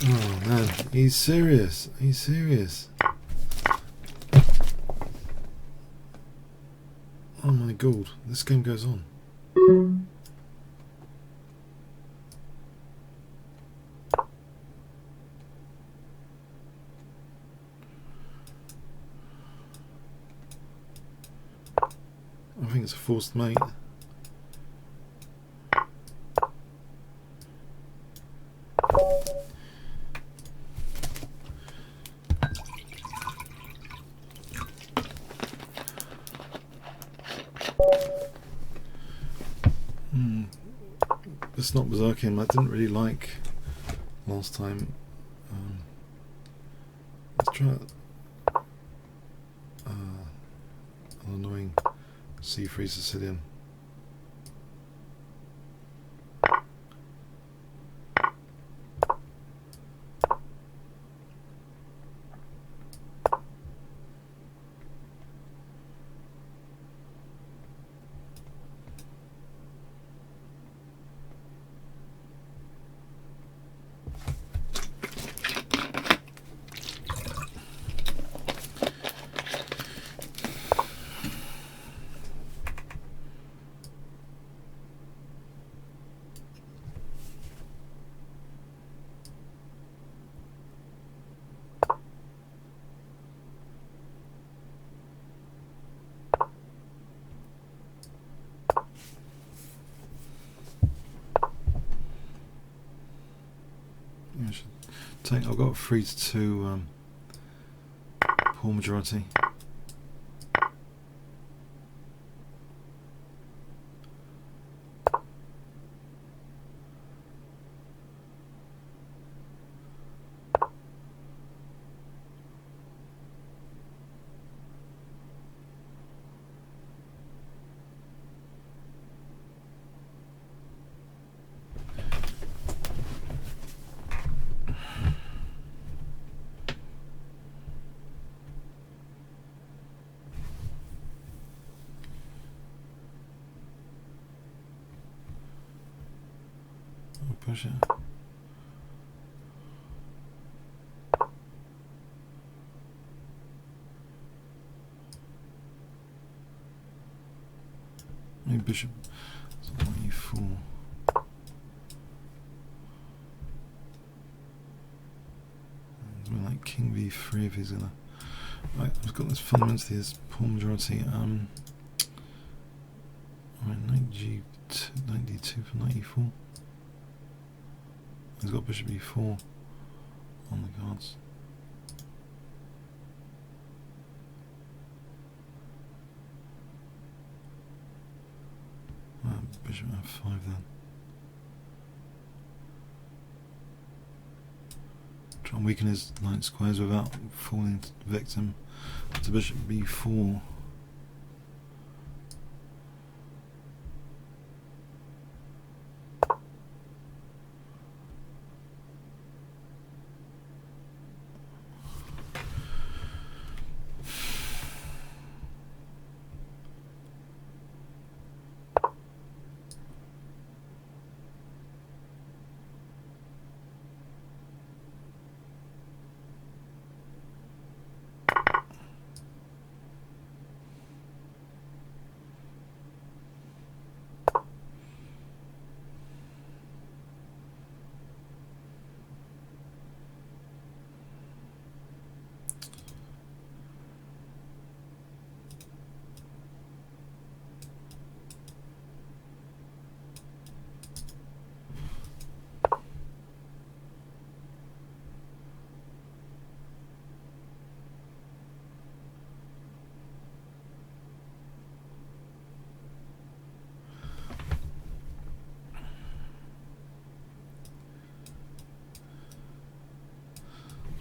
Oh man, he's serious. He's serious. Oh my god, this game goes on. I think it's a forced mate. It's not Berserk him. I didn't really like last time. Let's try an annoying C3 Sicilian. take. I've got a 3-2 pawn majority. Push it. Maybe bishop. So e4. Something like king v3 if he's gonna. Right, I've got this fundamentally as pawn majority. Alright, knight g2, knight d2 for knight e4. He's got bishop e4 on the cards. Bishop f5 then. Try and weaken his knight squares without falling victim to bishop b4.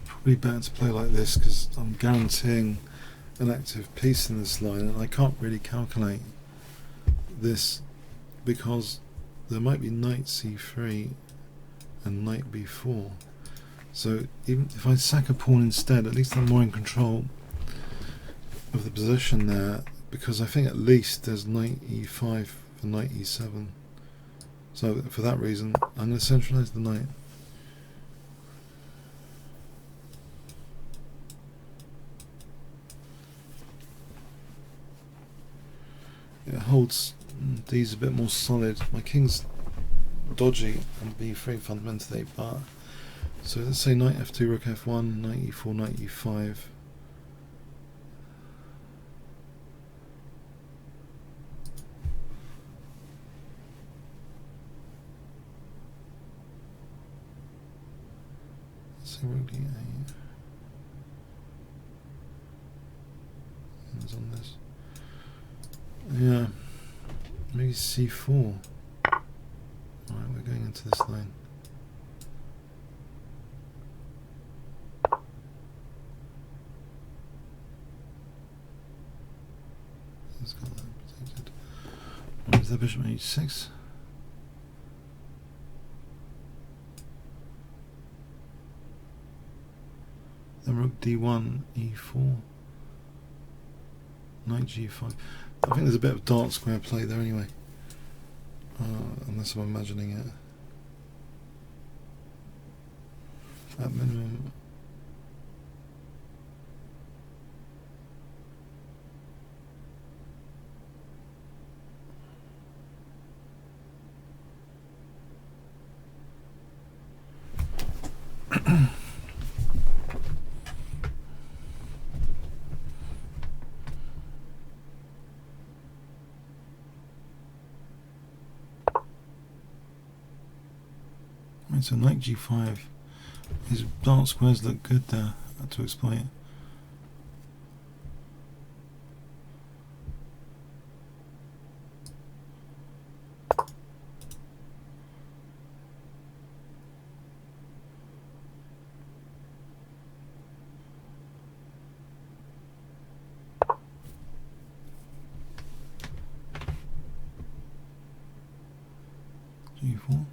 Probably better to play like this because I'm guaranteeing an active piece in this line, and I can't really calculate this because there might be knight c3 and knight b4. So even if I sack a pawn instead, at least I'm more in control of the position there, because I think at least there's knight e5 for knight e7. So for that reason, I'm going to centralize the knight. It holds these a bit more solid. My king's dodgy on b3 fundamentally, but so let's say knight f2, rook f1, knight e4, knight e5. Let's see rook d8. Hands on this. Yeah, maybe c4. Alright, we're going into this line. Let's got that protected. What is that, bishop h6? Then rook d1, e4, knight g5. I think there's a bit of dark square play there anyway, unless I'm imagining it. At minimum. So knight g5 His dark squares look good there to exploit. G4.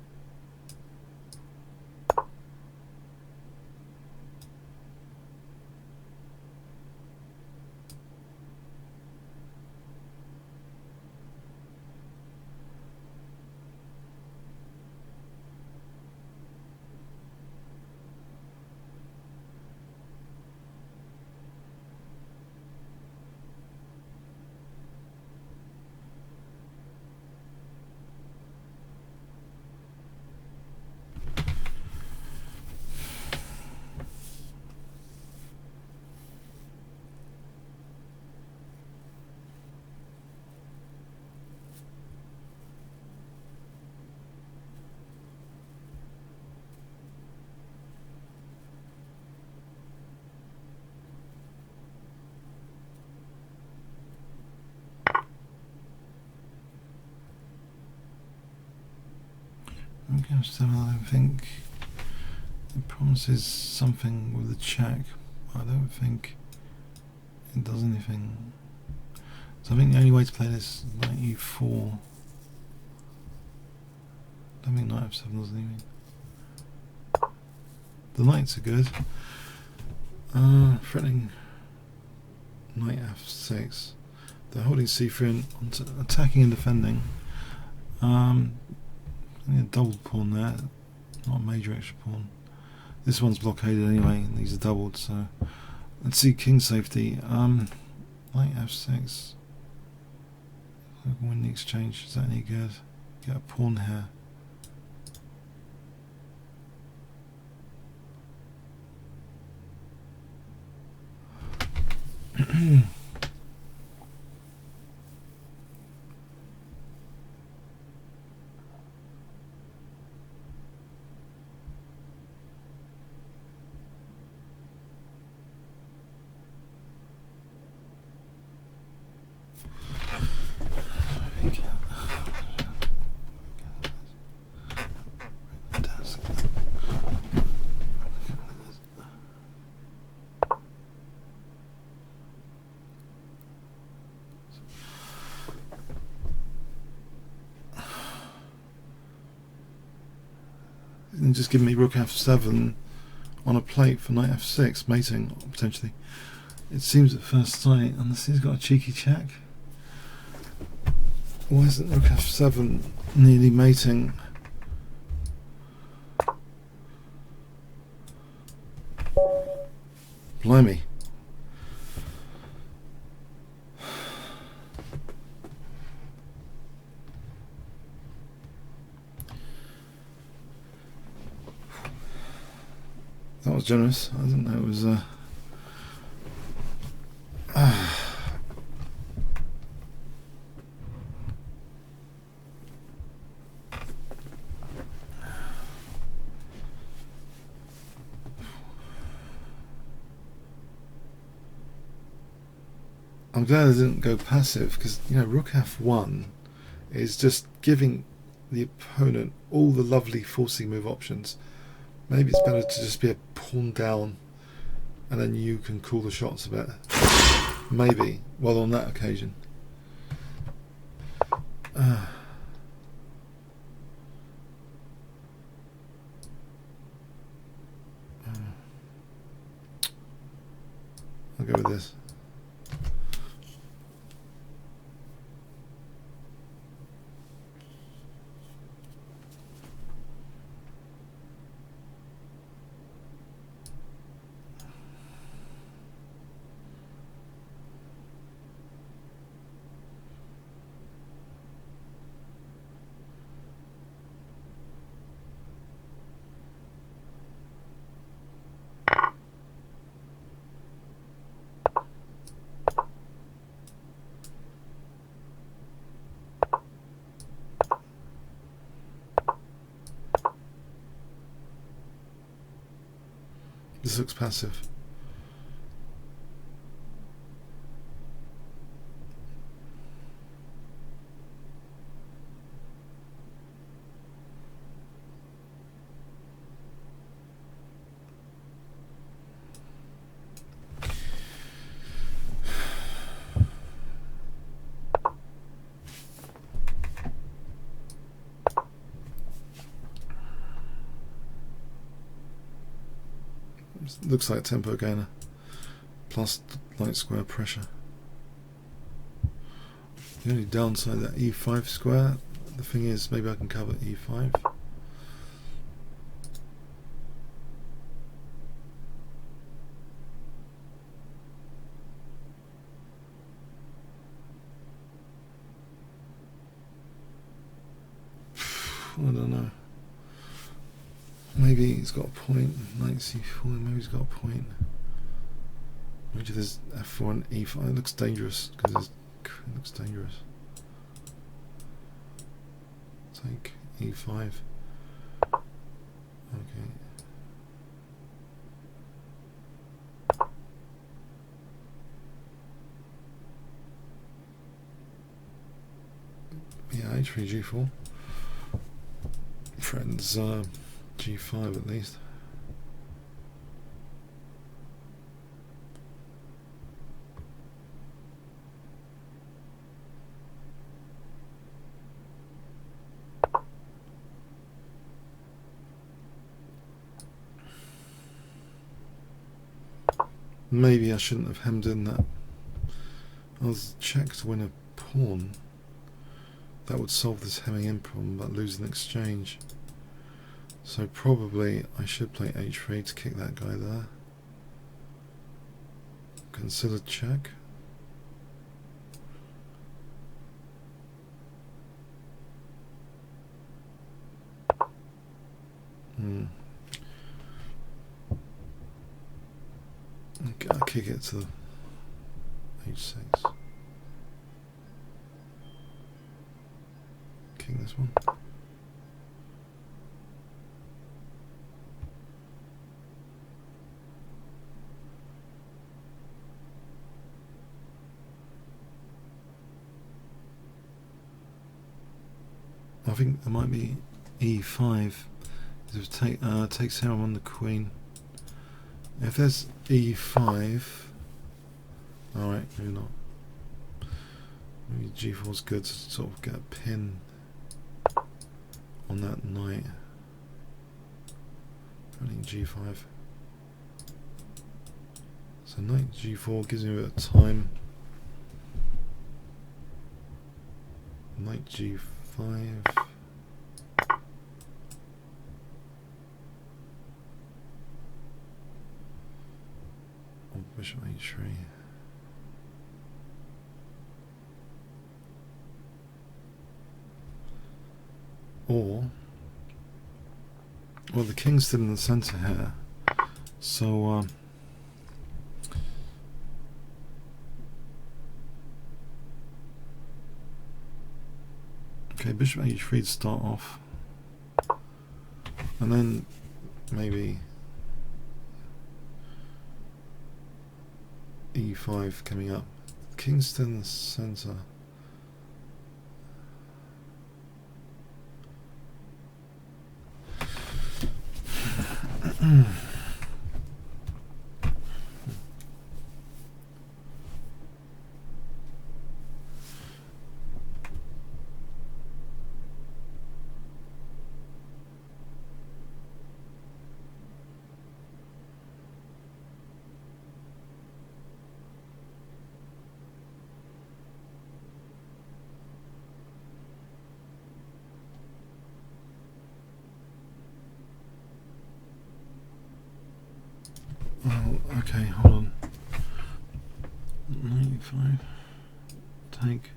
Okay, so I think it promises something with the check. I don't think it does anything. So I think the only way to play this is knight e4. I don't think knight f7 does anything. The knights are good. Threatening knight f6. They're holding c3 and attacking and defending. A double pawn there, not a major extra pawn. This one's blockaded anyway, and these are doubled, so let's see king safety. Knight f6. I can win the exchange. Is that any good? Get a pawn here. And just give me rook f7 on a plate for knight f6, mating potentially. It seems at first sight, unless he's got a cheeky check. Why isn't rook f7 nearly mating? Blimey. That was generous. I didn't know it was I'm glad I didn't go passive, because you know rook f1 is just giving the opponent all the lovely forcing move options. Maybe it's better to just be a pawn down and then you can call the shots a bit. Maybe. Well, on that occasion. I'll go with this. This looks passive. Looks like tempo gainer plus light square pressure. The only downside of that e5 square, the thing is maybe I can cover e5. I don't know. Maybe he's got a point. Knight c4. Maybe he's got a point. Maybe there's f4 and e5. It looks dangerous because it looks dangerous. Take e5. Okay. Yeah, h3 g4. Friends. G5 at least. Maybe I shouldn't have hemmed in that. I was check to win a pawn. That would solve this hemming in problem about losing exchange. So probably I should play h3 to kick that guy there. Consider check. Okay, I'll kick it to h6. King this one. I think there might be e5. It takes him on the queen. If there's e5, alright, maybe not. Maybe g4 is good to sort of get a pin on that knight. Running g5. So knight g4 gives me a bit of time. Knight g5. Or bishop h3. Or, well, the king's still in the center here, so okay, bishop h3 to start off, and then maybe e5 coming up. King's still in the center. Oh, okay, hold on. 95. Take.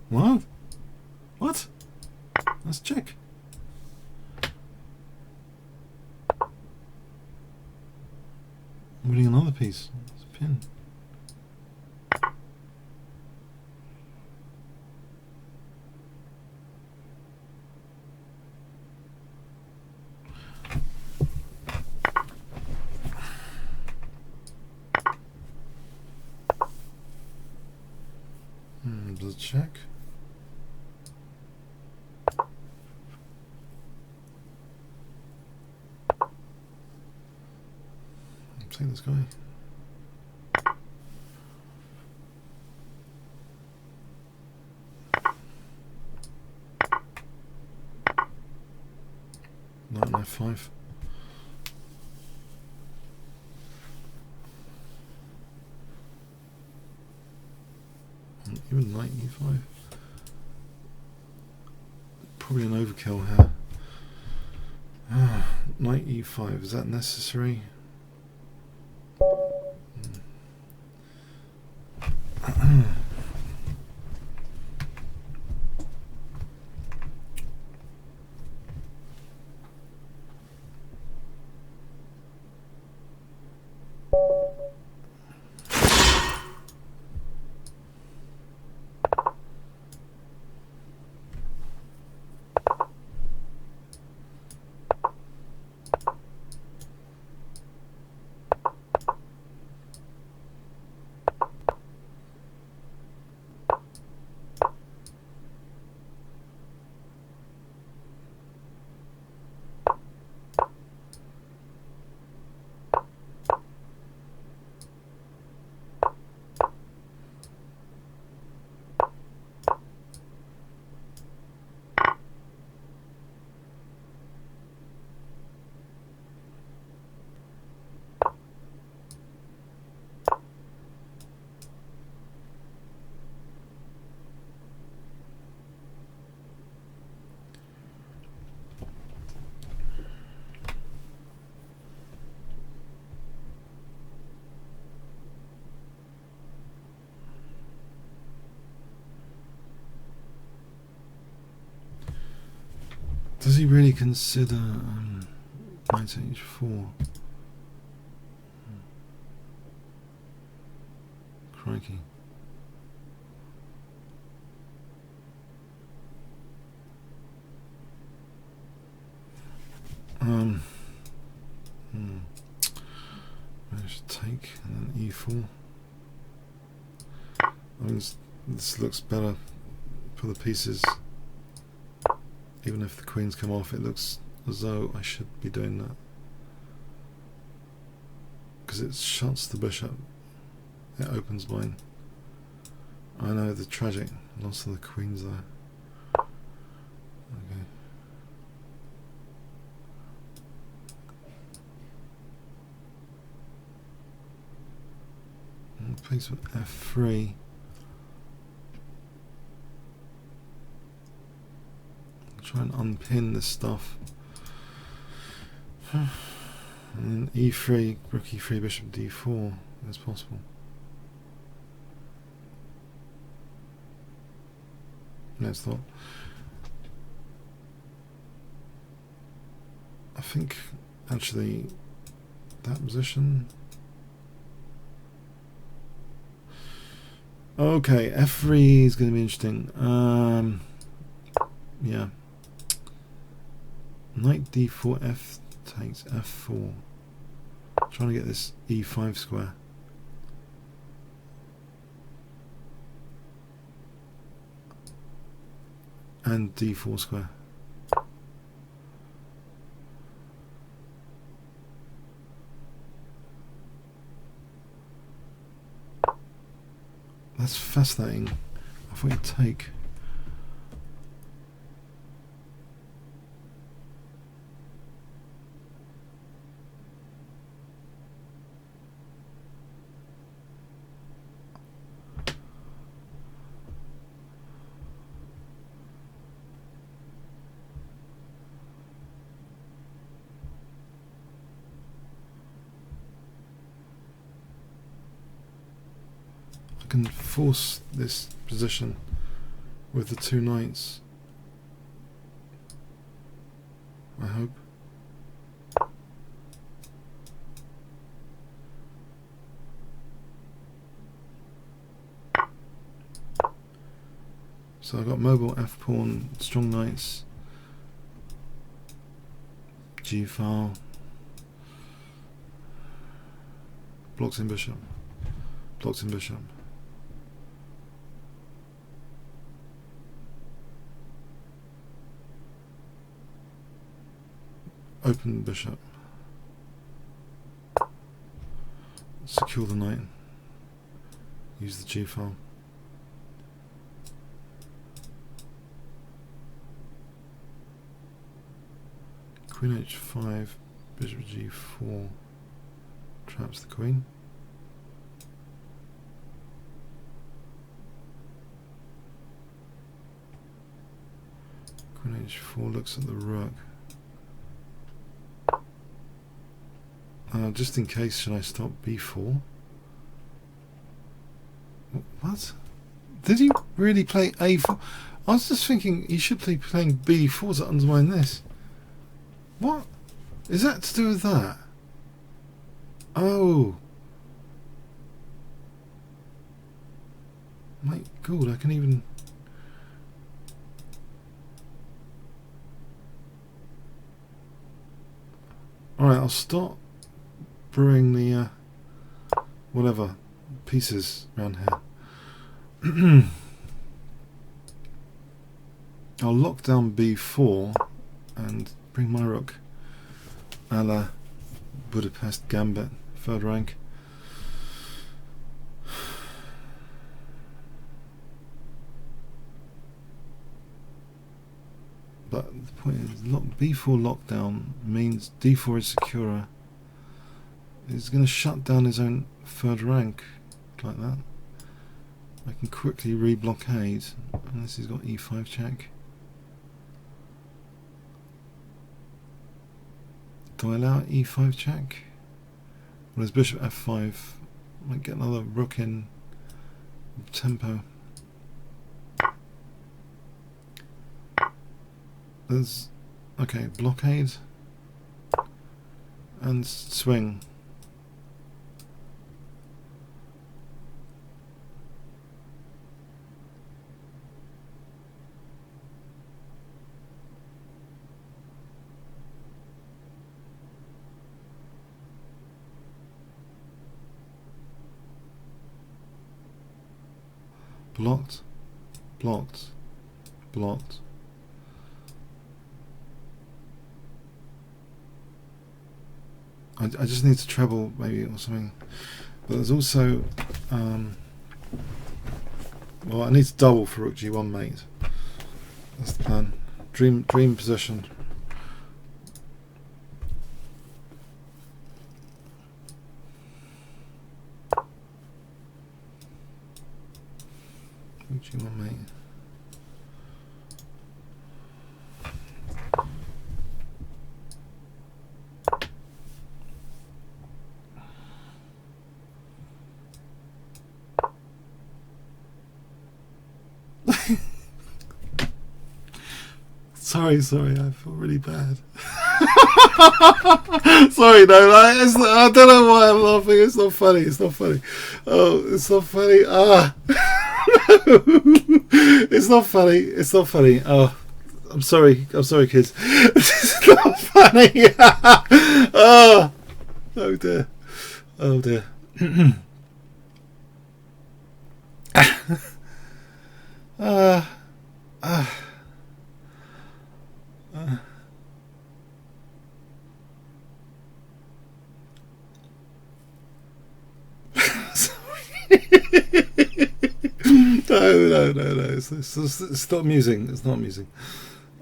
What? What? Let's check. I'm winning another piece. It's a pin. check. Take this guy. Knight on f5. Even knight e5. Probably an overkill here. Knight e5, is that necessary? Does he really consider knight h4? Crikey. I should take and then e4. I mean, this looks better for the pieces. Even if the queens come off, it looks as though I should be doing that. Because it shuts the bishop. It opens mine. I know the tragic loss of the queens there. Okay. Place with f3. Try and unpin this stuff. And then e3, rook e3, bishop d4 as possible. No, it's not. I think actually that position. Okay, f3 is going to be interesting. Yeah. Knight d4, f takes f4. Trying to get this e5 square. And d4 square. That's fascinating. I thought you'd take. Can force this position with the two knights, I hope. So I've got mobile f pawn, strong knights, g file, blocks in bishop, blocks in bishop. open bishop. Secure the knight. Use the G file. Queen h5, bishop g4 traps the queen. Queen h4 looks at the rook. Just in case, should I stop b4? What? Did he really play a4? I was just thinking he should be playing b4 to undermine this. What? Is that to do with that? Oh. My God, I can even... Alright, I'll stop brewing the whatever pieces around here. I'll lock down b4 and bring my rook a la Budapest Gambit, 3rd rank. But the point is, b4 lockdown means d4 is securer. He's going to shut down his own 3rd rank like that. I can quickly re-blockade unless he's got e5 check. Do I allow e5 check? Well, there's bishop f5. Might get another rook in tempo. There's okay, blockade and swing. Blocked, blocked, blocked. I just need to treble maybe or something. But there's also well, I need to double for rook g1 mate. That's the plan. Dream position. Rook g1 mate. Sorry, I feel really bad. Sorry, no, I don't know why I'm laughing. It's not funny. Oh, it's not funny. Ah, it's not funny. It's not funny. Oh, I'm sorry, kids. It's not funny. Oh, oh dear. No. It's not amusing. It's not amusing.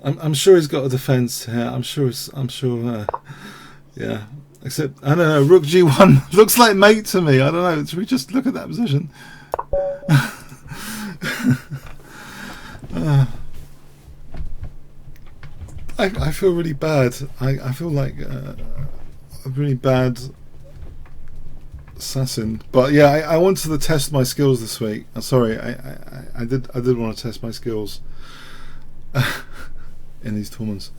I'm sure he's got a defense here. I'm sure. Yeah. Except I don't know. Rook g1 looks like mate to me. I don't know. Should we just look at that position? I feel really bad. I feel like a really bad assassin. But yeah, I wanted to test my skills this week. Sorry, I did want to test my skills in these tournaments.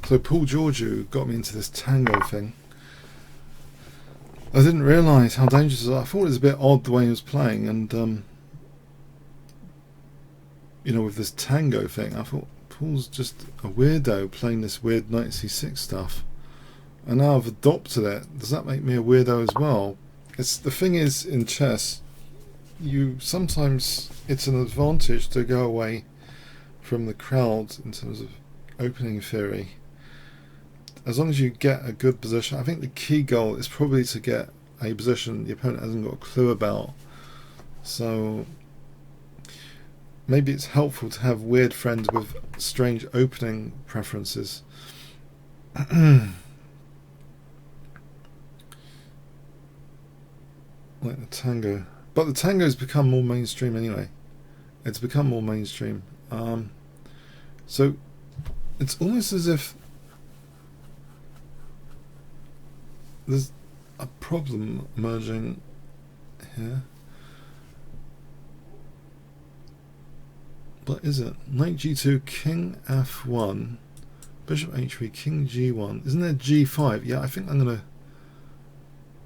So Paul Georgiou got me into this tango thing. I didn't realise how dangerous it was. I thought it was a bit odd the way he was playing, and you know, with this tango thing, I thought Paul's just a weirdo playing this weird knight c6 stuff. And now I've adopted it. Does that make me a weirdo as well? It's the thing is, in chess, you sometimes it's an advantage to go away from the crowd in terms of opening theory. As long as you get a good position, I think the key goal is probably to get a position the opponent hasn't got a clue about. So maybe it's helpful to have weird friends with strange opening preferences. Like the tango. But the tango's become more mainstream anyway. It's become more mainstream. So it's almost as if there's a problem emerging here. But is it? Knight g2, king f1, bishop h3, king g1. Isn't there g5? Yeah, I think I'm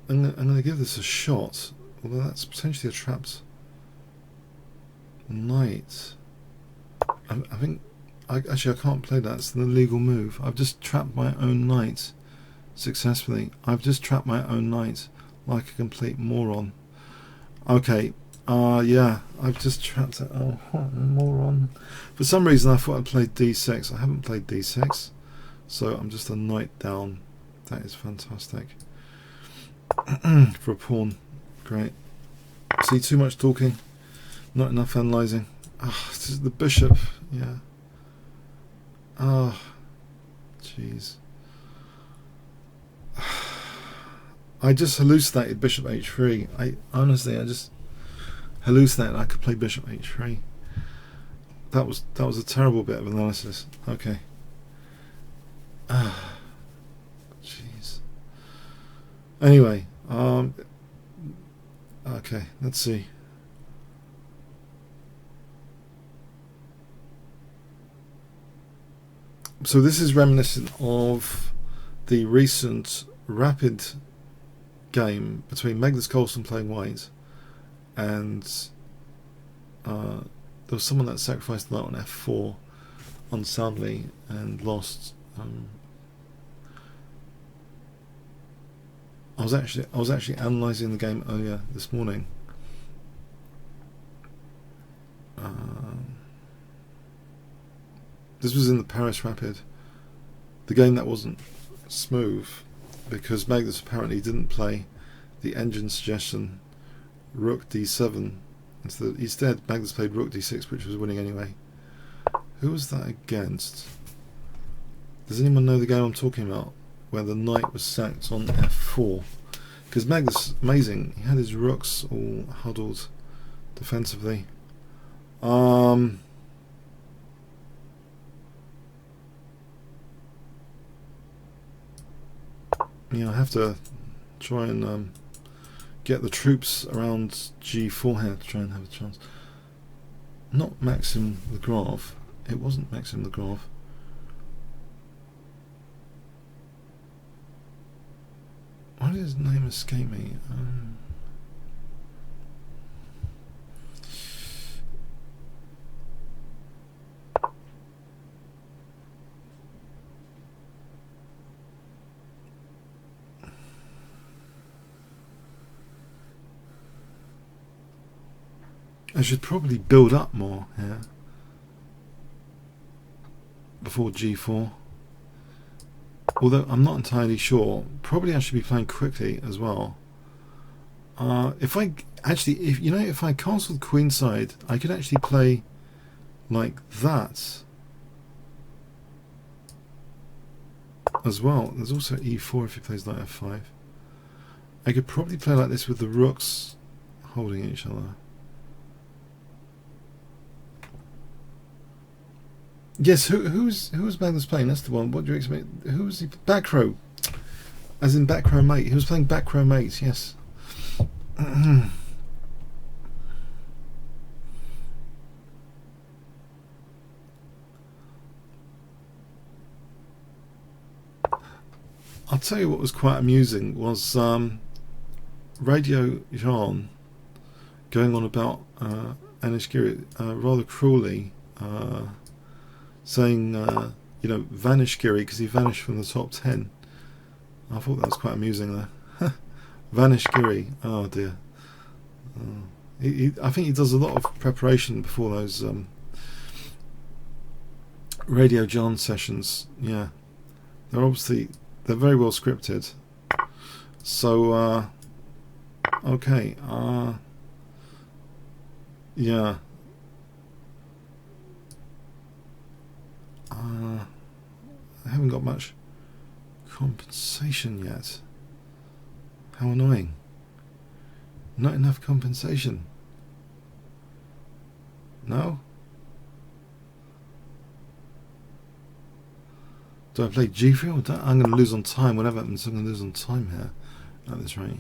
gonna give this a shot. Although that's potentially a trapped knight. I think actually I can't play that. It's an illegal move. I've just trapped my own knight successfully. I've just trapped my own knight like a complete moron. Okay. Yeah, I've just trapped it. Oh, what a moron. For some reason I thought I'd played d6. I haven't played d6. So I'm just a knight down. That is fantastic. For a pawn. Great. See, too much talking. Not enough analysing. This is the bishop. Yeah. Jeez. I just hallucinated bishop h3. I just hallucinated I could play bishop h3. That was a terrible bit of analysis. Okay. Jeez. Anyway, okay, let's see. So this is reminiscent of the recent rapid game between Magnus Carlsen playing white and there was someone that sacrificed the knight on f4 unsoundly and lost. I was actually analysing the game earlier this morning. This was in the Paris Rapid, the game that wasn't smooth because Magnus apparently didn't play the engine suggestion rook d7. Instead Magnus played rook d6, which was winning anyway. Who was that against? Does anyone know the game I'm talking about, where the knight was sacked on f4? Because Magnus, amazing, he had his rooks all huddled defensively. Yeah, I have to try and get the troops around g4 here to try and have a chance. Not Maxim the Grave. It wasn't Maxim the Grave. Why did his name escape me? I should probably build up more here before g4. Although I'm not entirely sure. Probably I should be playing quickly as well. If I castle the queenside, I could actually play like that as well. There's also e4 if he plays knight f5. I could probably play like this with the rooks holding each other. Yes, who's Magnus playing? That's the one. What do you expect? Who was he? Back row, as in back row mate. He was playing back row mate. Yes. I'll tell you what was quite amusing was Radio Jean going on about Anishkiri rather cruelly, saying you know, Vanishkiri because he vanished from the top 10. I thought that was quite amusing there. Vanishkiri, oh dear. I think he does a lot of preparation before those Radio John sessions. Yeah, they're very well scripted. So okay, yeah. I haven't got much compensation yet. How annoying. Not enough compensation. No? Do I play G3 or don't? I'm going to lose on time. Whatever happens, I'm going to lose on time here at this rate.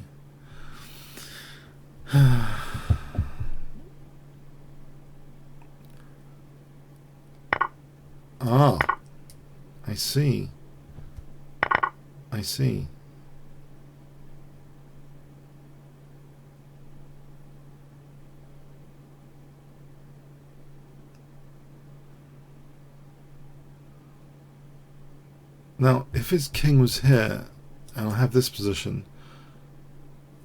Ah, I see. I see. Now, if his king was here, and I have this position,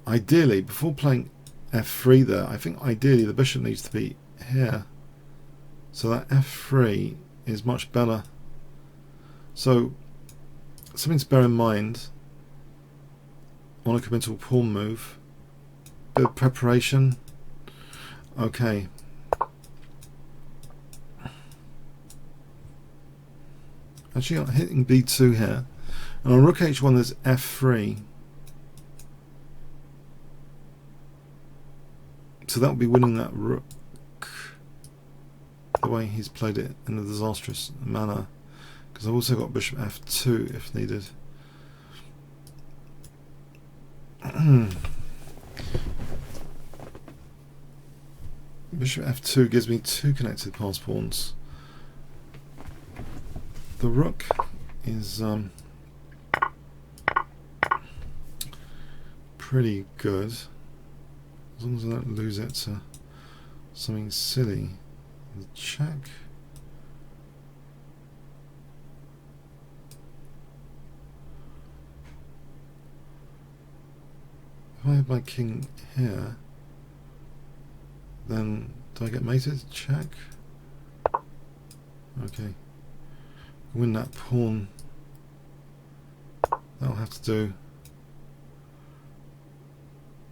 ideally, before playing f3 there, I think ideally the bishop needs to be here. So that f3 is much better. So, something to bear in mind. I want to come into a pawn move. Bit of preparation. Okay. Actually, I'm hitting b2 here. And on rook h1 there's f3. So that would be winning that rook. The way he's played it in a disastrous manner. Because I've also got bishop f2 if needed. Bishop f2 gives me two connected pass pawns. The rook is pretty good, as long as I don't lose it to something silly. The check. If I have my king here, then do I get mated? Check. Okay. Win that pawn. That'll have to do.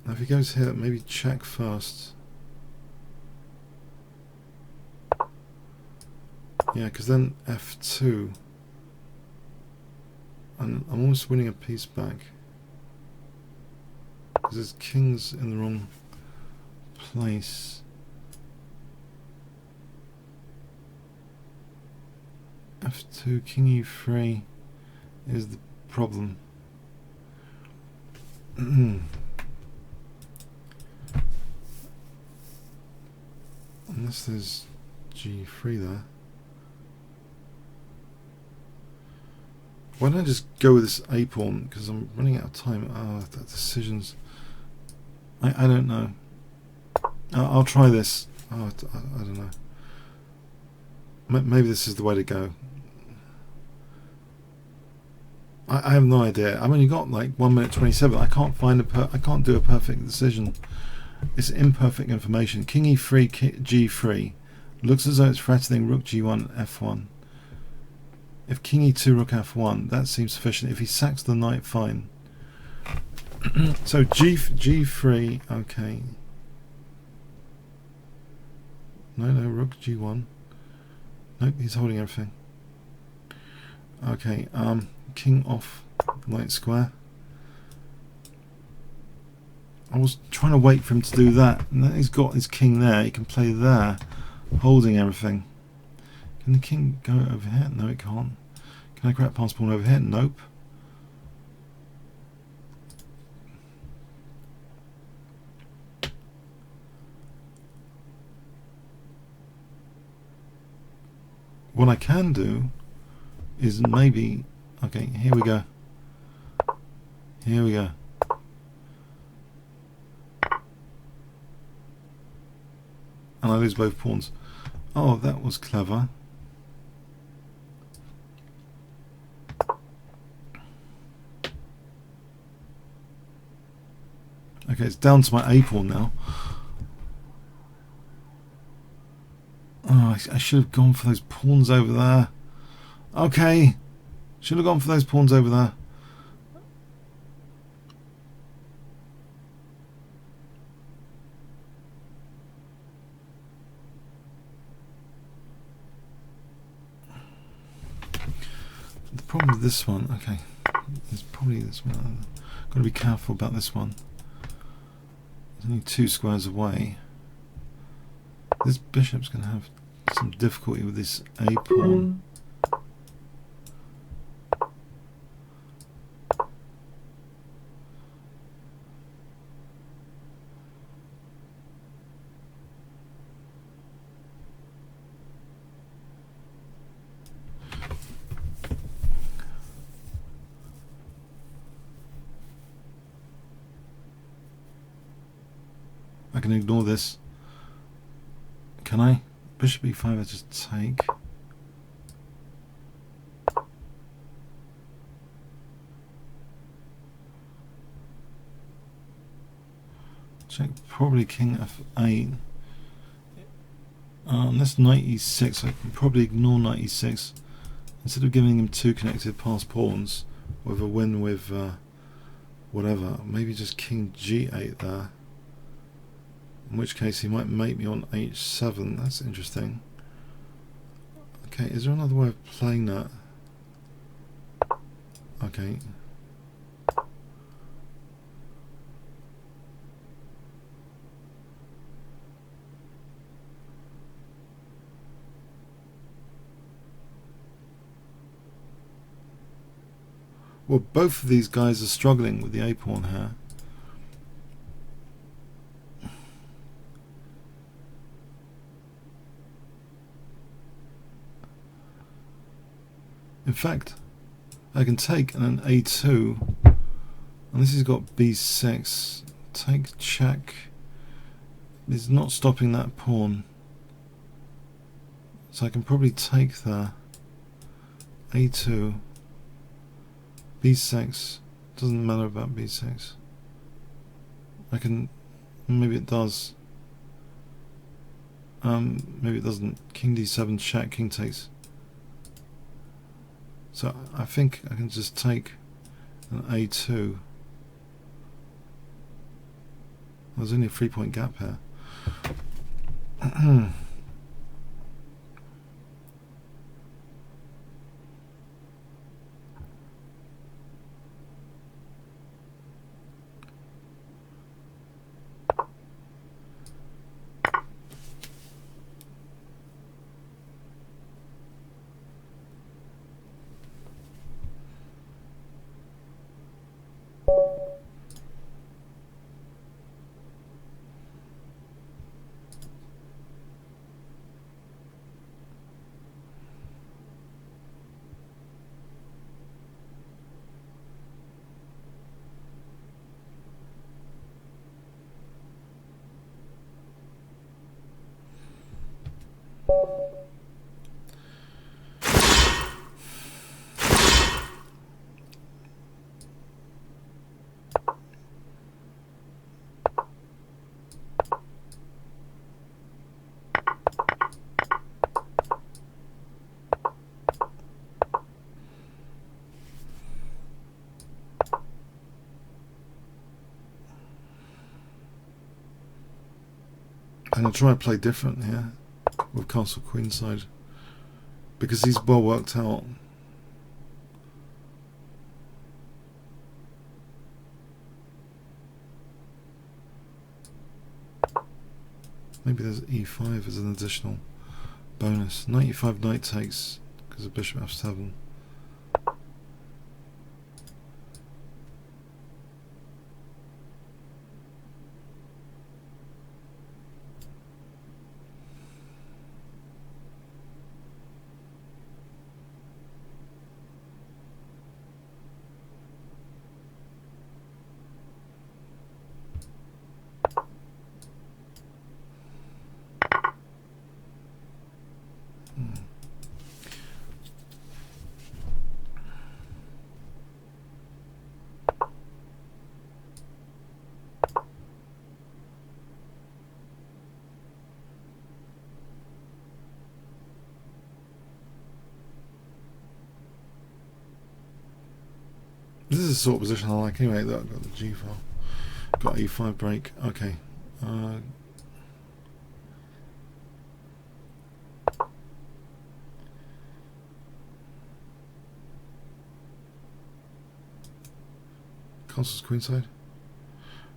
Now if he goes here, maybe check first. Yeah, because then f2. And I'm almost winning a piece back. Because his king's in the wrong place. f2, king e3 is the problem. Unless there's g3 there. Why don't I just go with this a pawn? Because I'm running out of time. That decisions. I don't know. I'll try this. I don't know. Maybe this is the way to go. I have no idea. I've only got like 1 minute 27. I can't find I can't do a perfect decision. It's imperfect information. King e3, g3 looks as though it's threatening rook g1, f1. If king e2, rook f1, that seems sufficient. If he sacks the knight, fine. So g3, okay. No, rook g1. Nope, he's holding everything. Okay, king off light square. I was trying to wait for him to do that, and then he's got his king there. He can play there, holding everything. Can the king go over here? No, it can't. Can I grab pass pawn over here? Nope. What I can do is maybe, okay, here we go. Here we go. And I lose both pawns. Oh, that was clever. Okay, it's down to my A pawn now. Oh, I should have gone for those pawns over there. Okay, should have gone for those pawns over there. The problem with this one, okay, there's probably this one. Got to be careful about this one. There's only 2 squares away. This bishop's going to have some difficulty with this A pawn. I can ignore this. Can I? Bishop e5, I just take. Check probably king f8. That's knight e6. I can probably ignore knight e6 instead of giving him 2 connected passed pawns with a win with whatever. Maybe just king g8 there. In which case he might mate me on h7. That's interesting. Okay, is there another way of playing that? Okay. Well, both of these guys are struggling with the A pawn here. In fact, I can take an a2, and this has got b6. Take, check. It's not stopping that pawn, so I can probably take there. a2, b6. Doesn't matter about b6. I can. Maybe it does. Maybe it doesn't. King d7, check. King takes. So I think I can just take an a2. There's only a 3-point gap here. I'm going to try and play different here with castle queenside because he's well worked out. Maybe there's e5 as an additional bonus. Knight e5, knight takes because of bishop f7. This is the sort of position I like anyway. Look, I've got the G file, got E5 break. Okay. Castle's queenside.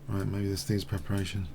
Right, maybe this needs preparation.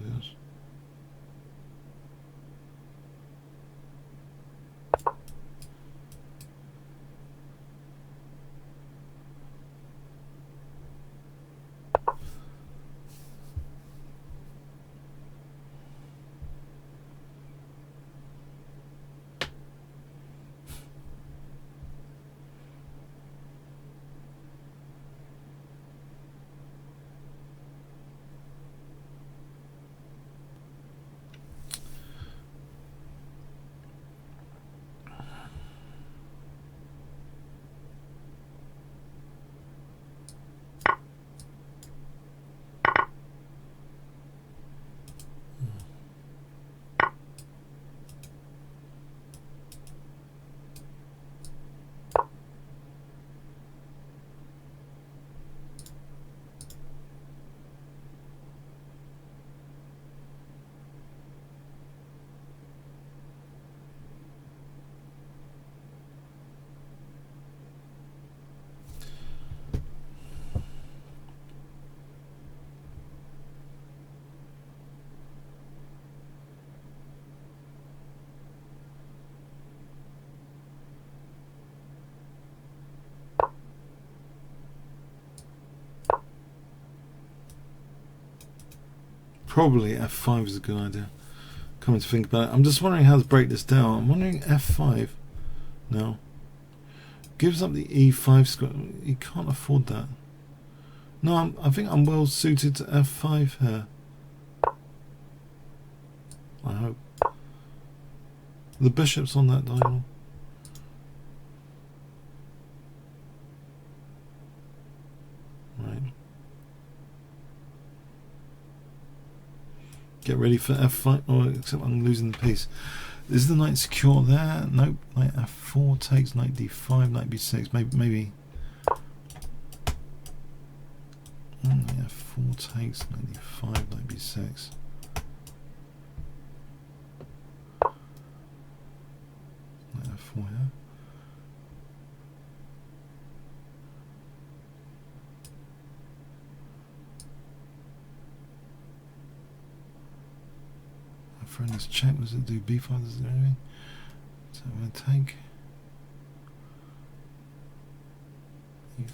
Yes. Probably F5 is a good idea. Coming to think about it, I'm just wondering how to break this down. I'm wondering F5. No. Gives up the E5 square. You can't afford that. No, I think I'm well suited to F5 here. I hope. The bishop's on that diagonal. Right. Get ready for F5. Oh, except I'm losing the piece. Is the knight secure there? Nope. Knight F4 takes, knight D5, knight B6. Maybe. Knight F4 takes, knight D5, knight B6. Knight F4 here. My friend has checked. Does it do B5? Does it do anything? So I'm going to take E5.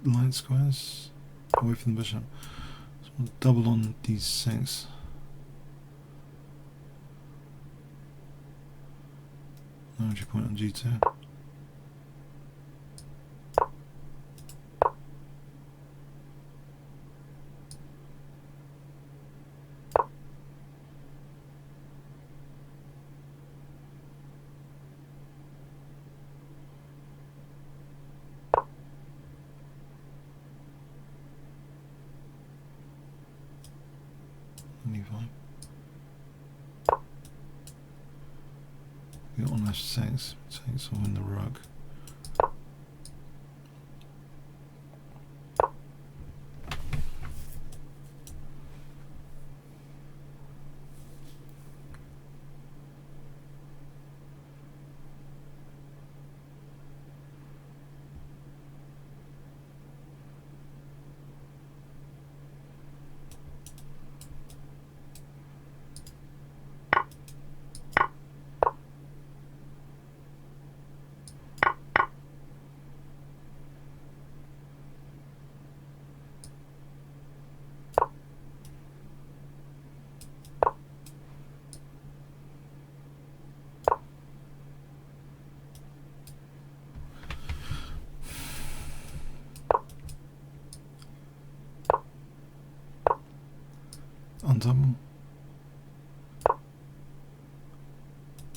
Light squares away from the bishop. So we'll double on D6. Now entry point on G2. We got on f6, takes all in the rook. On double.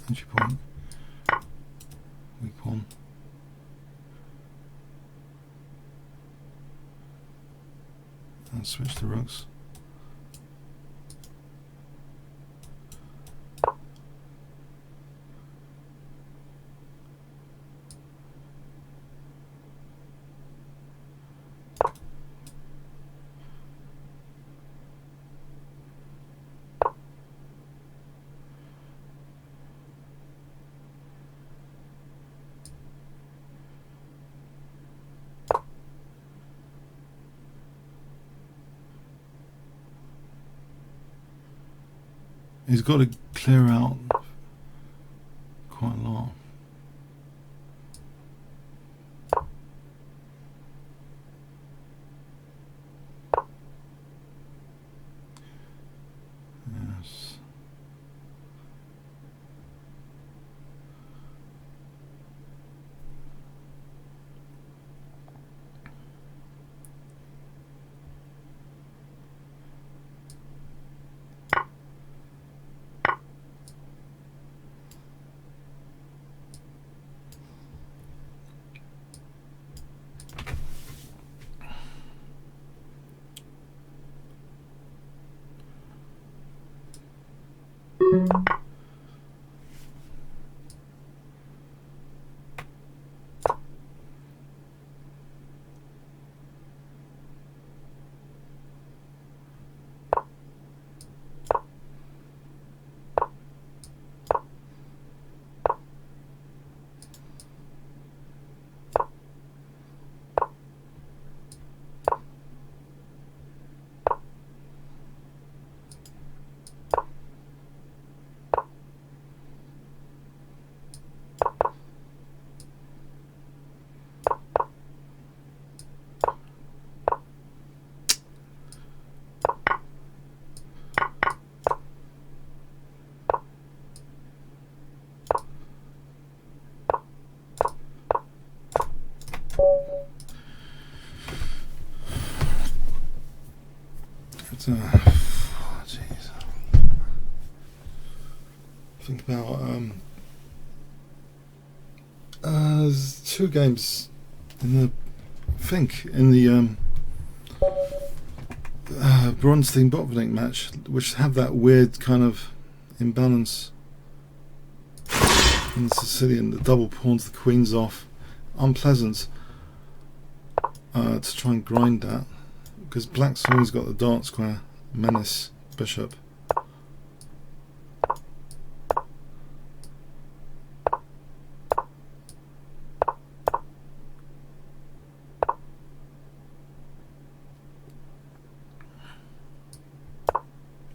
Entry point. Weak one. And switch the rooks. He's got to clear out quite a lot. Yes. Jeez. Think about there's two games in the Bronstein Botvinnik match which have that weird kind of imbalance in the Sicilian. The double pawns the queens off, unpleasant to try and grind that. Because black's always got the dark square, menace, bishop.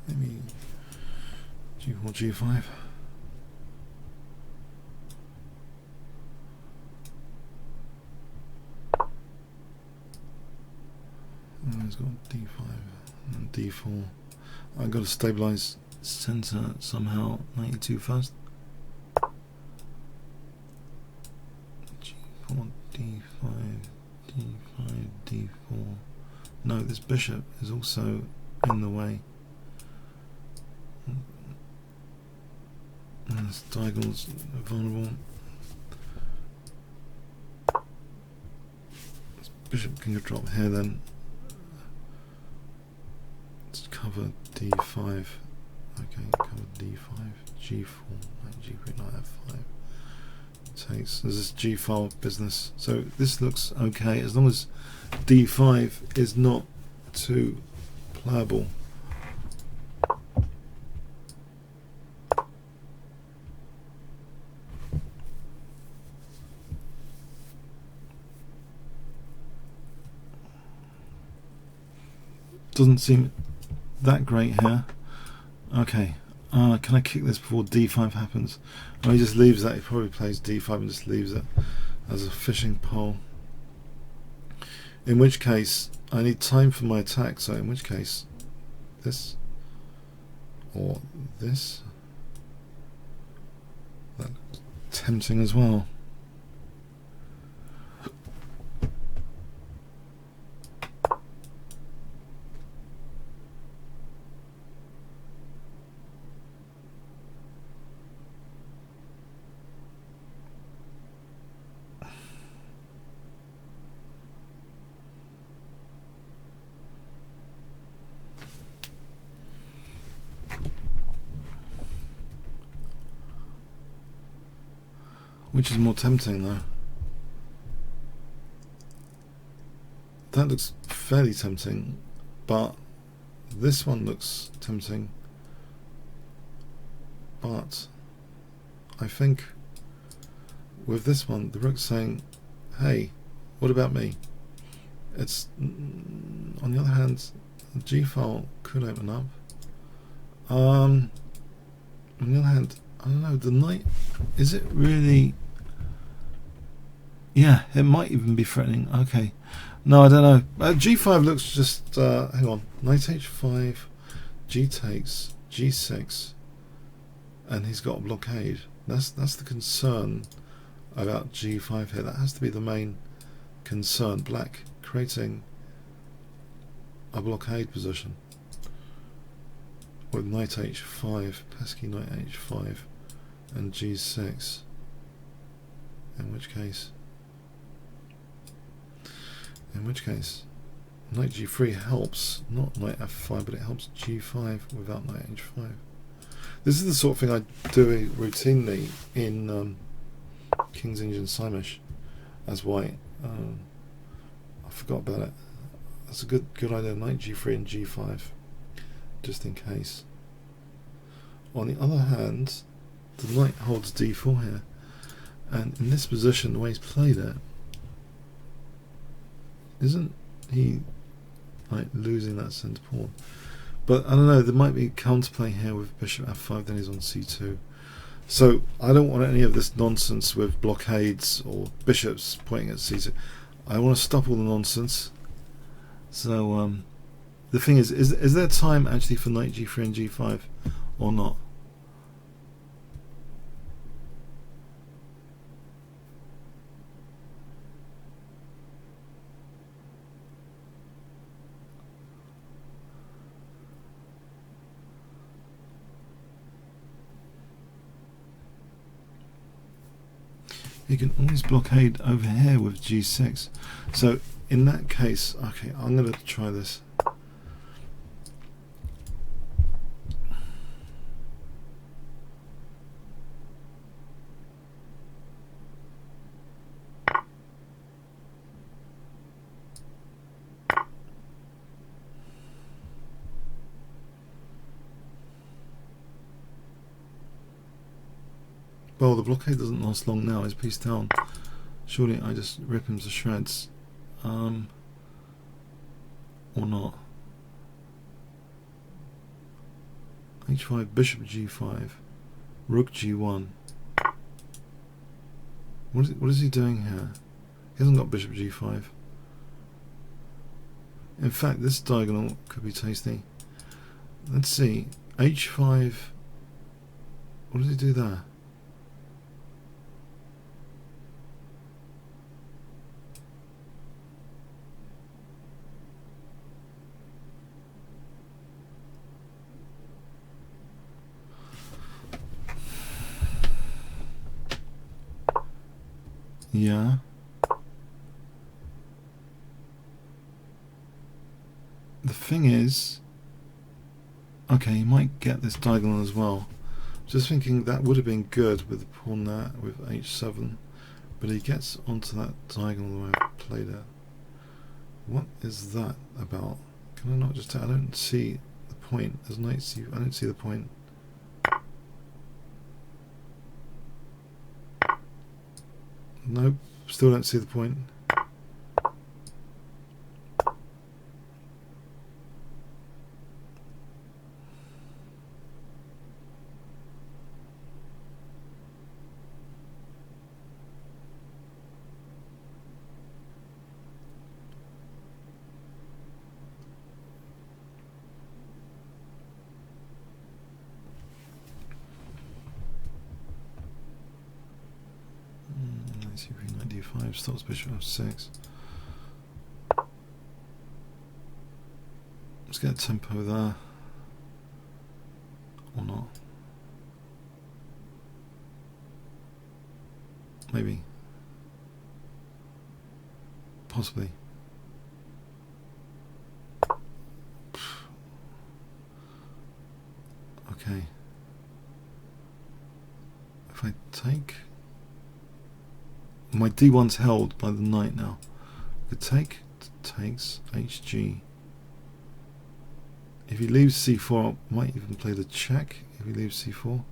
Maybe G4, G5. He's got D5 and D4. I've got to stabilise centre somehow. 92 first. G4, D5, D5, D4. No, this bishop is also in the way. And this diagonal's vulnerable. This bishop can drop here then. Let's cover D5. Okay, cover D5, G4, like G3, like F5. takes. There's this G file business. So this looks okay as long as D5 is not too pliable. Doesn't seem that great here. Okay, can I kick this before D5 happens? Oh, he just leaves that. He probably plays D5 and just leaves it as a fishing pole. In which case, I need time for my attack. So in which case, this or this. That's tempting as well. Which is more tempting though? That looks fairly tempting, but this one looks tempting. But I think with this one, the rook's saying, hey, what about me? It's, on the other hand, the G file could open up. On the other hand, I don't know, the knight, is it really? Yeah, it might even be threatening. Okay, no, I don't know. G5 looks just, hang on, knight h5, G takes, G6, and he's got a blockade. That's the concern about G5 here. That has to be the main concern. Black creating a blockade position with knight h5, pesky knight h5, and G6. In which case, knight g3 helps, not knight f5, but it helps g5 without knight h5. This is the sort of thing I do routinely in King's Engine Simish as white. I forgot about it. That's a good idea. Knight g3 and g5, just in case. On the other hand, the knight holds d4 here, and in this position, the way he's played it, isn't he like losing that centre pawn? But I don't know, there might be counterplay here with bishop f5, then he's on c2. So I don't want any of this nonsense with blockades or bishops pointing at c2. I want to stop all the nonsense. So the thing is there time actually for knight g3 and g5 or not? You can always blockade over here with g6. So in that case, okay, I'm going to try this. Well, the blockade doesn't last long now. His piece down. Surely I just rip him to shreds. Or not. h5, bishop g5, rook g1. What is he doing here? He hasn't got bishop g5. In fact, this diagonal could be tasty. Let's see. h5. What does he do there? Yeah. The thing is, okay, you might get this diagonal as well. Just thinking that would have been good with the pawn there with h7. but he gets onto that diagonal the way I've played it. What is that about? Can I not just I don't see the point. There's no I don't see the point. Nope, still don't see the point. Knight d5 stops bishop f6. Let's get a tempo there. Or not. Maybe. Possibly. Okay. If I take... My d1's held by the knight now. I could take, takes, hg. If he leaves c4, I might even play the check if he leaves c4.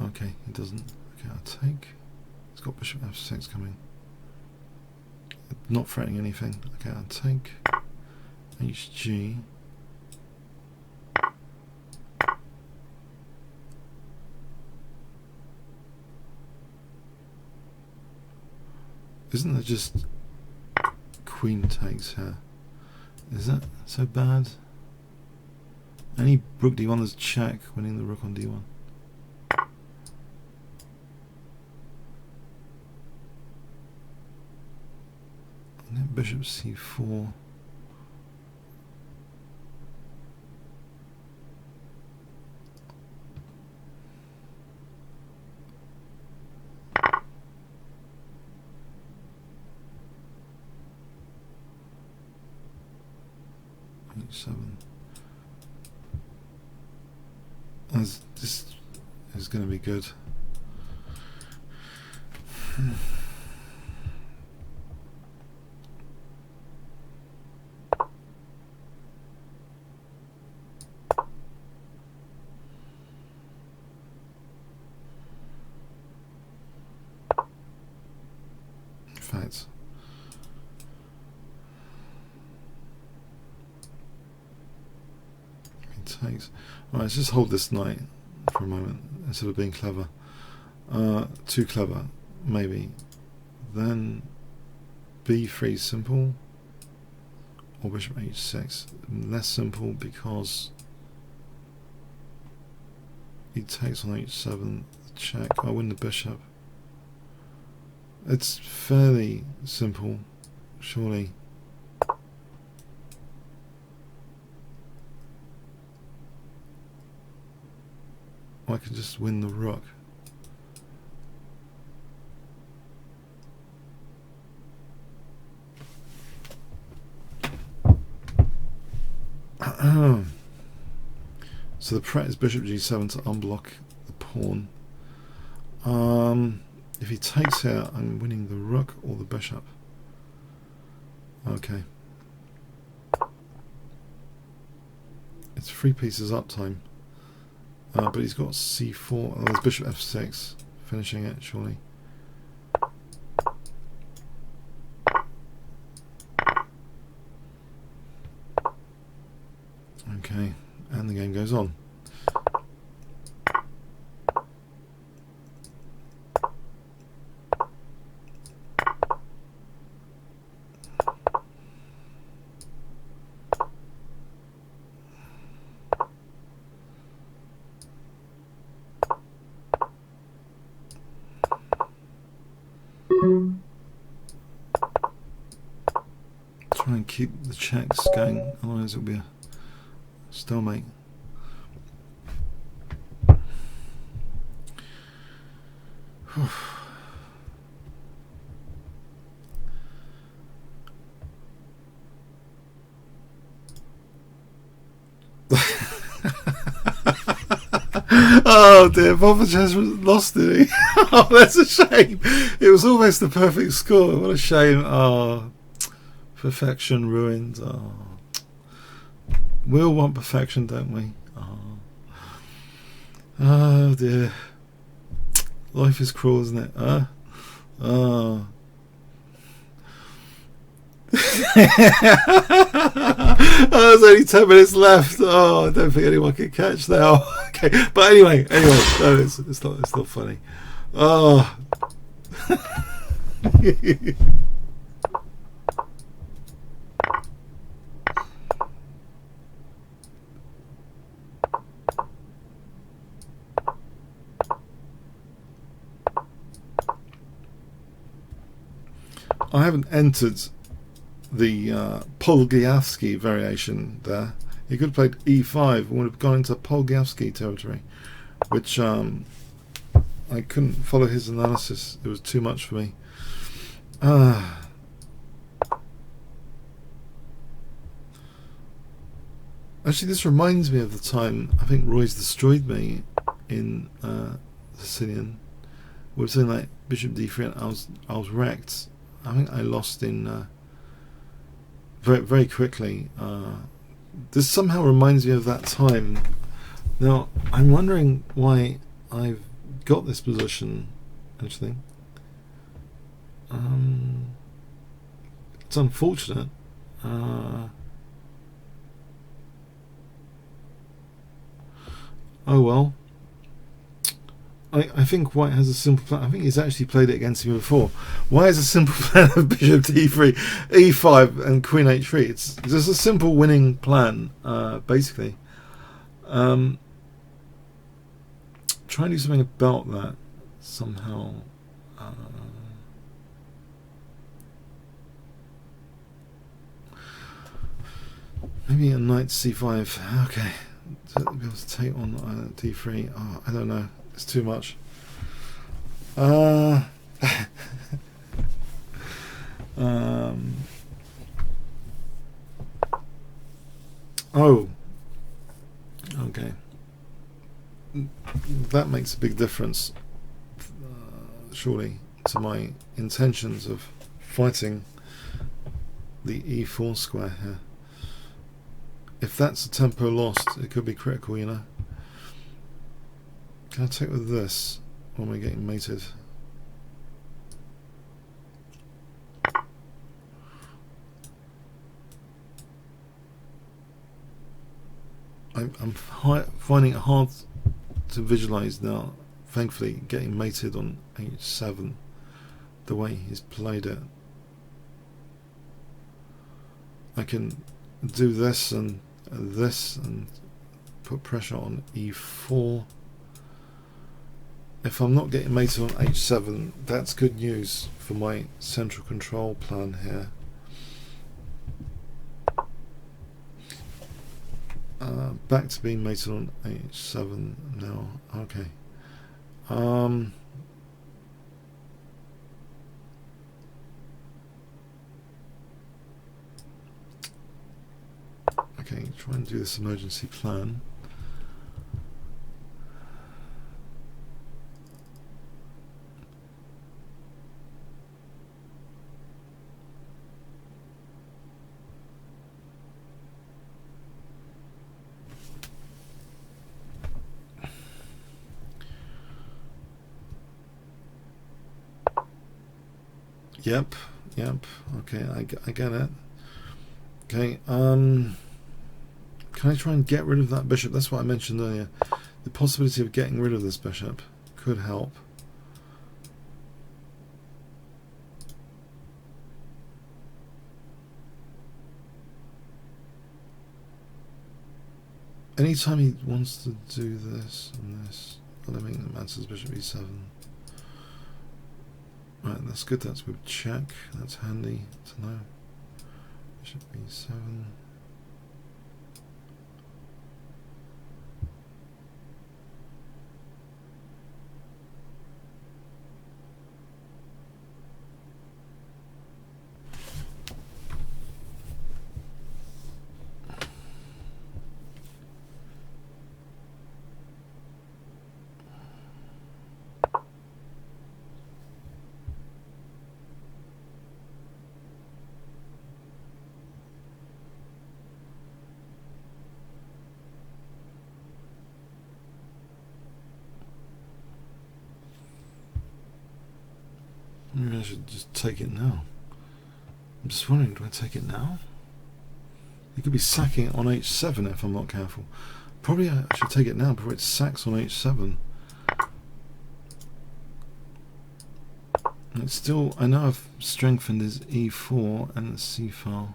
Okay, he doesn't. Okay, I'll take. He's got bishop f6 coming. Not threatening anything. Okay, I'll take hg. Isn't there just queen takes here? Is that so bad? Any rook d1 is check, winning the rook on d1. And then bishop c4. H7. This is going to be good. In fact, takes. Alright, let's just hold this knight for a moment instead of being clever. Too clever, maybe. Then b3 simple or bishop h6. Less simple because he takes on h7, check. I win the bishop. It's fairly simple, surely. I can just win the rook. So the threat is bishop g7 to unblock the pawn. If he takes here, I'm winning the rook or the bishop. Okay. It's 3 pieces up time. But he's got c4, and there's bishop f6, finishing it, surely. Okay, and the game goes on. Try and keep the checks going, otherwise it'll be a stalemate. Oh dear, Papa Chess lost, did he? Oh, that's a shame. It was almost the perfect score. What a shame. Oh, perfection ruined. Oh, we all want perfection, don't we? Oh dear. Life is cruel, isn't it? Oh. Oh, there's only 10 minutes left. Oh, I don't think anyone can catch now. Okay, but anyway, no, it's not funny. Oh. I haven't entered the Polgiavsky variation there. He could have played e5 and would have gone into Polgiavsky territory, which I couldn't follow his analysis. It was too much for me. Actually, this reminds me of the time I think Roy's destroyed me in Sicilian. We were saying like Bishop d3 and I was wrecked. I think I lost in very, very quickly. This somehow reminds me of that time. Now, I'm wondering why I've got this position, actually. It's unfortunate. Oh well. I think White has a simple plan. I think he's actually played it against me before. Why is a simple plan of Bishop d3, e5 and Queen h3? It's just a simple winning plan, basically. Try and do something about that somehow. Maybe a knight c5. Okay. To be able to take on d3. Oh, I don't know. It's too much. Oh, okay. That makes a big difference, surely, to my intentions of fighting the e4 square here. If that's a tempo lost, it could be critical, you know. Can I take with this when we're getting mated? I'm finding it hard to visualize now, thankfully, getting mated on h7 the way he's played it. I can do this and put pressure on e4. If I'm not getting mated on h7, that's good news for my central control plan here. Back to being mated on h7 now. Okay. Okay, try and do this emergency plan. Yep. Okay, I get it. Okay, can I try and get rid of that bishop? That's what I mentioned earlier. The possibility of getting rid of this bishop could help. Anytime he wants to do this and this, eliminating the Mance's bishop e7. Right, that's good. That's with check. That's handy to know. Bishop e7. Maybe I should just take it now. I'm just wondering, do I take it now? It could be sacking it on h7 if I'm not careful. Probably I should take it now before it sacks on h7. It's still, I know I've strengthened his e4 and the c file.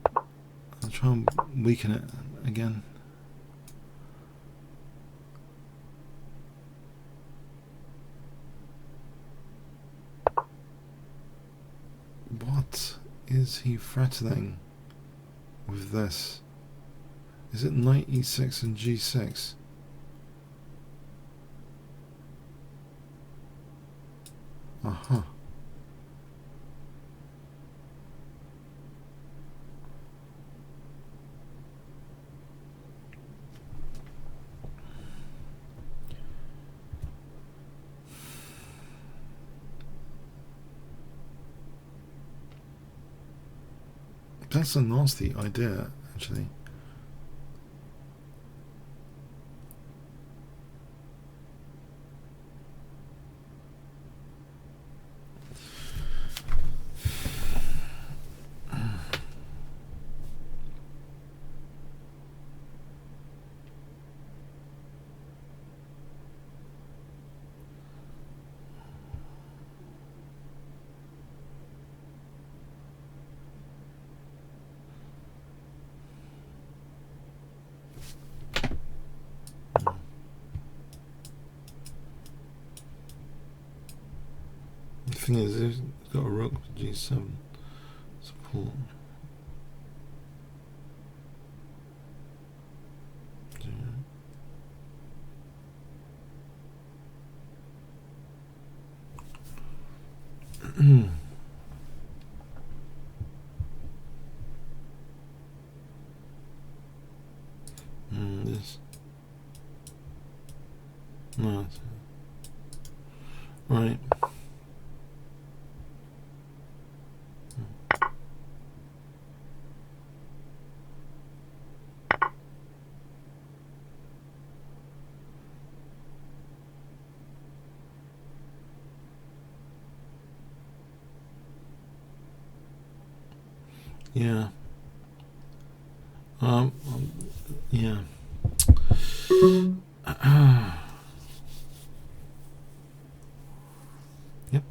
I'll try and weaken it again. What is he threatening with this? Is it knight e6 and g6? Uh-huh. That's a nasty idea, actually. The thing is, it's got a rook with g7 support. This. No. Right. Yeah. Yeah. Yep.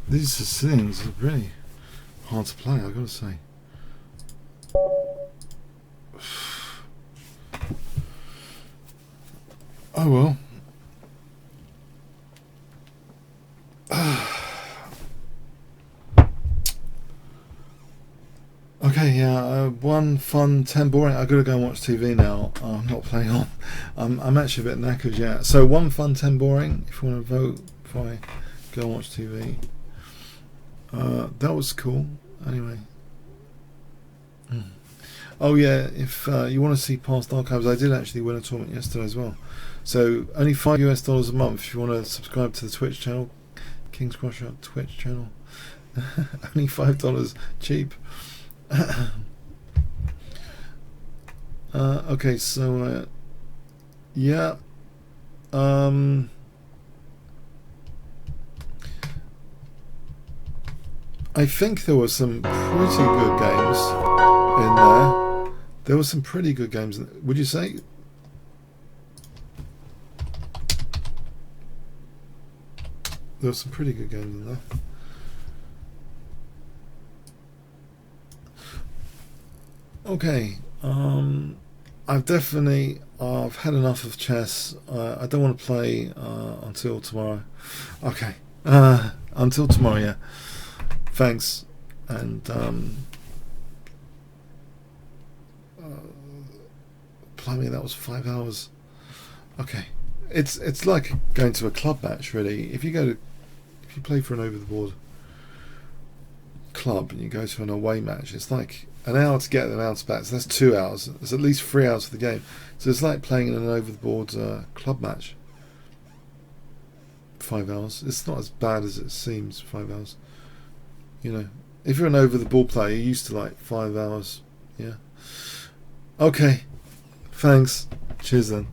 These Sicilians are really hard to play, I've got to say. Oh well. Okay, yeah. 1 fun, 10 boring. I gotta go and watch TV now. I'm not playing on. I'm actually a bit knackered. Yeah. So 1 fun, 10 boring. If you want to vote before I go and watch TV. That was cool. Anyway. Oh yeah. If you want to see past archives, I did actually win a tournament yesterday as well. So only $5 a month if you want to subscribe to the Twitch channel, Kingscrusher Twitch channel. Only $5, cheap. Okay, so yeah. I think there were some pretty good games in there. There were some pretty good games. Would you say? There were some pretty good games in there. Okay, I've had enough of chess. I don't want to play until tomorrow. Okay, until tomorrow. Yeah, thanks. And blimey, that was 5 hours. Okay, it's like going to a club match, really. If you play for an over the board club and you go to an away match, it's like an hour to get an hour back, so that's 2 hours. It's at least 3 hours for the game. So it's like playing in an over the board club match. 5 hours. It's not as bad as it seems. 5 hours. You know, if you're an over the board player, you're used to like 5 hours. Yeah. Okay. Thanks. Cheers then.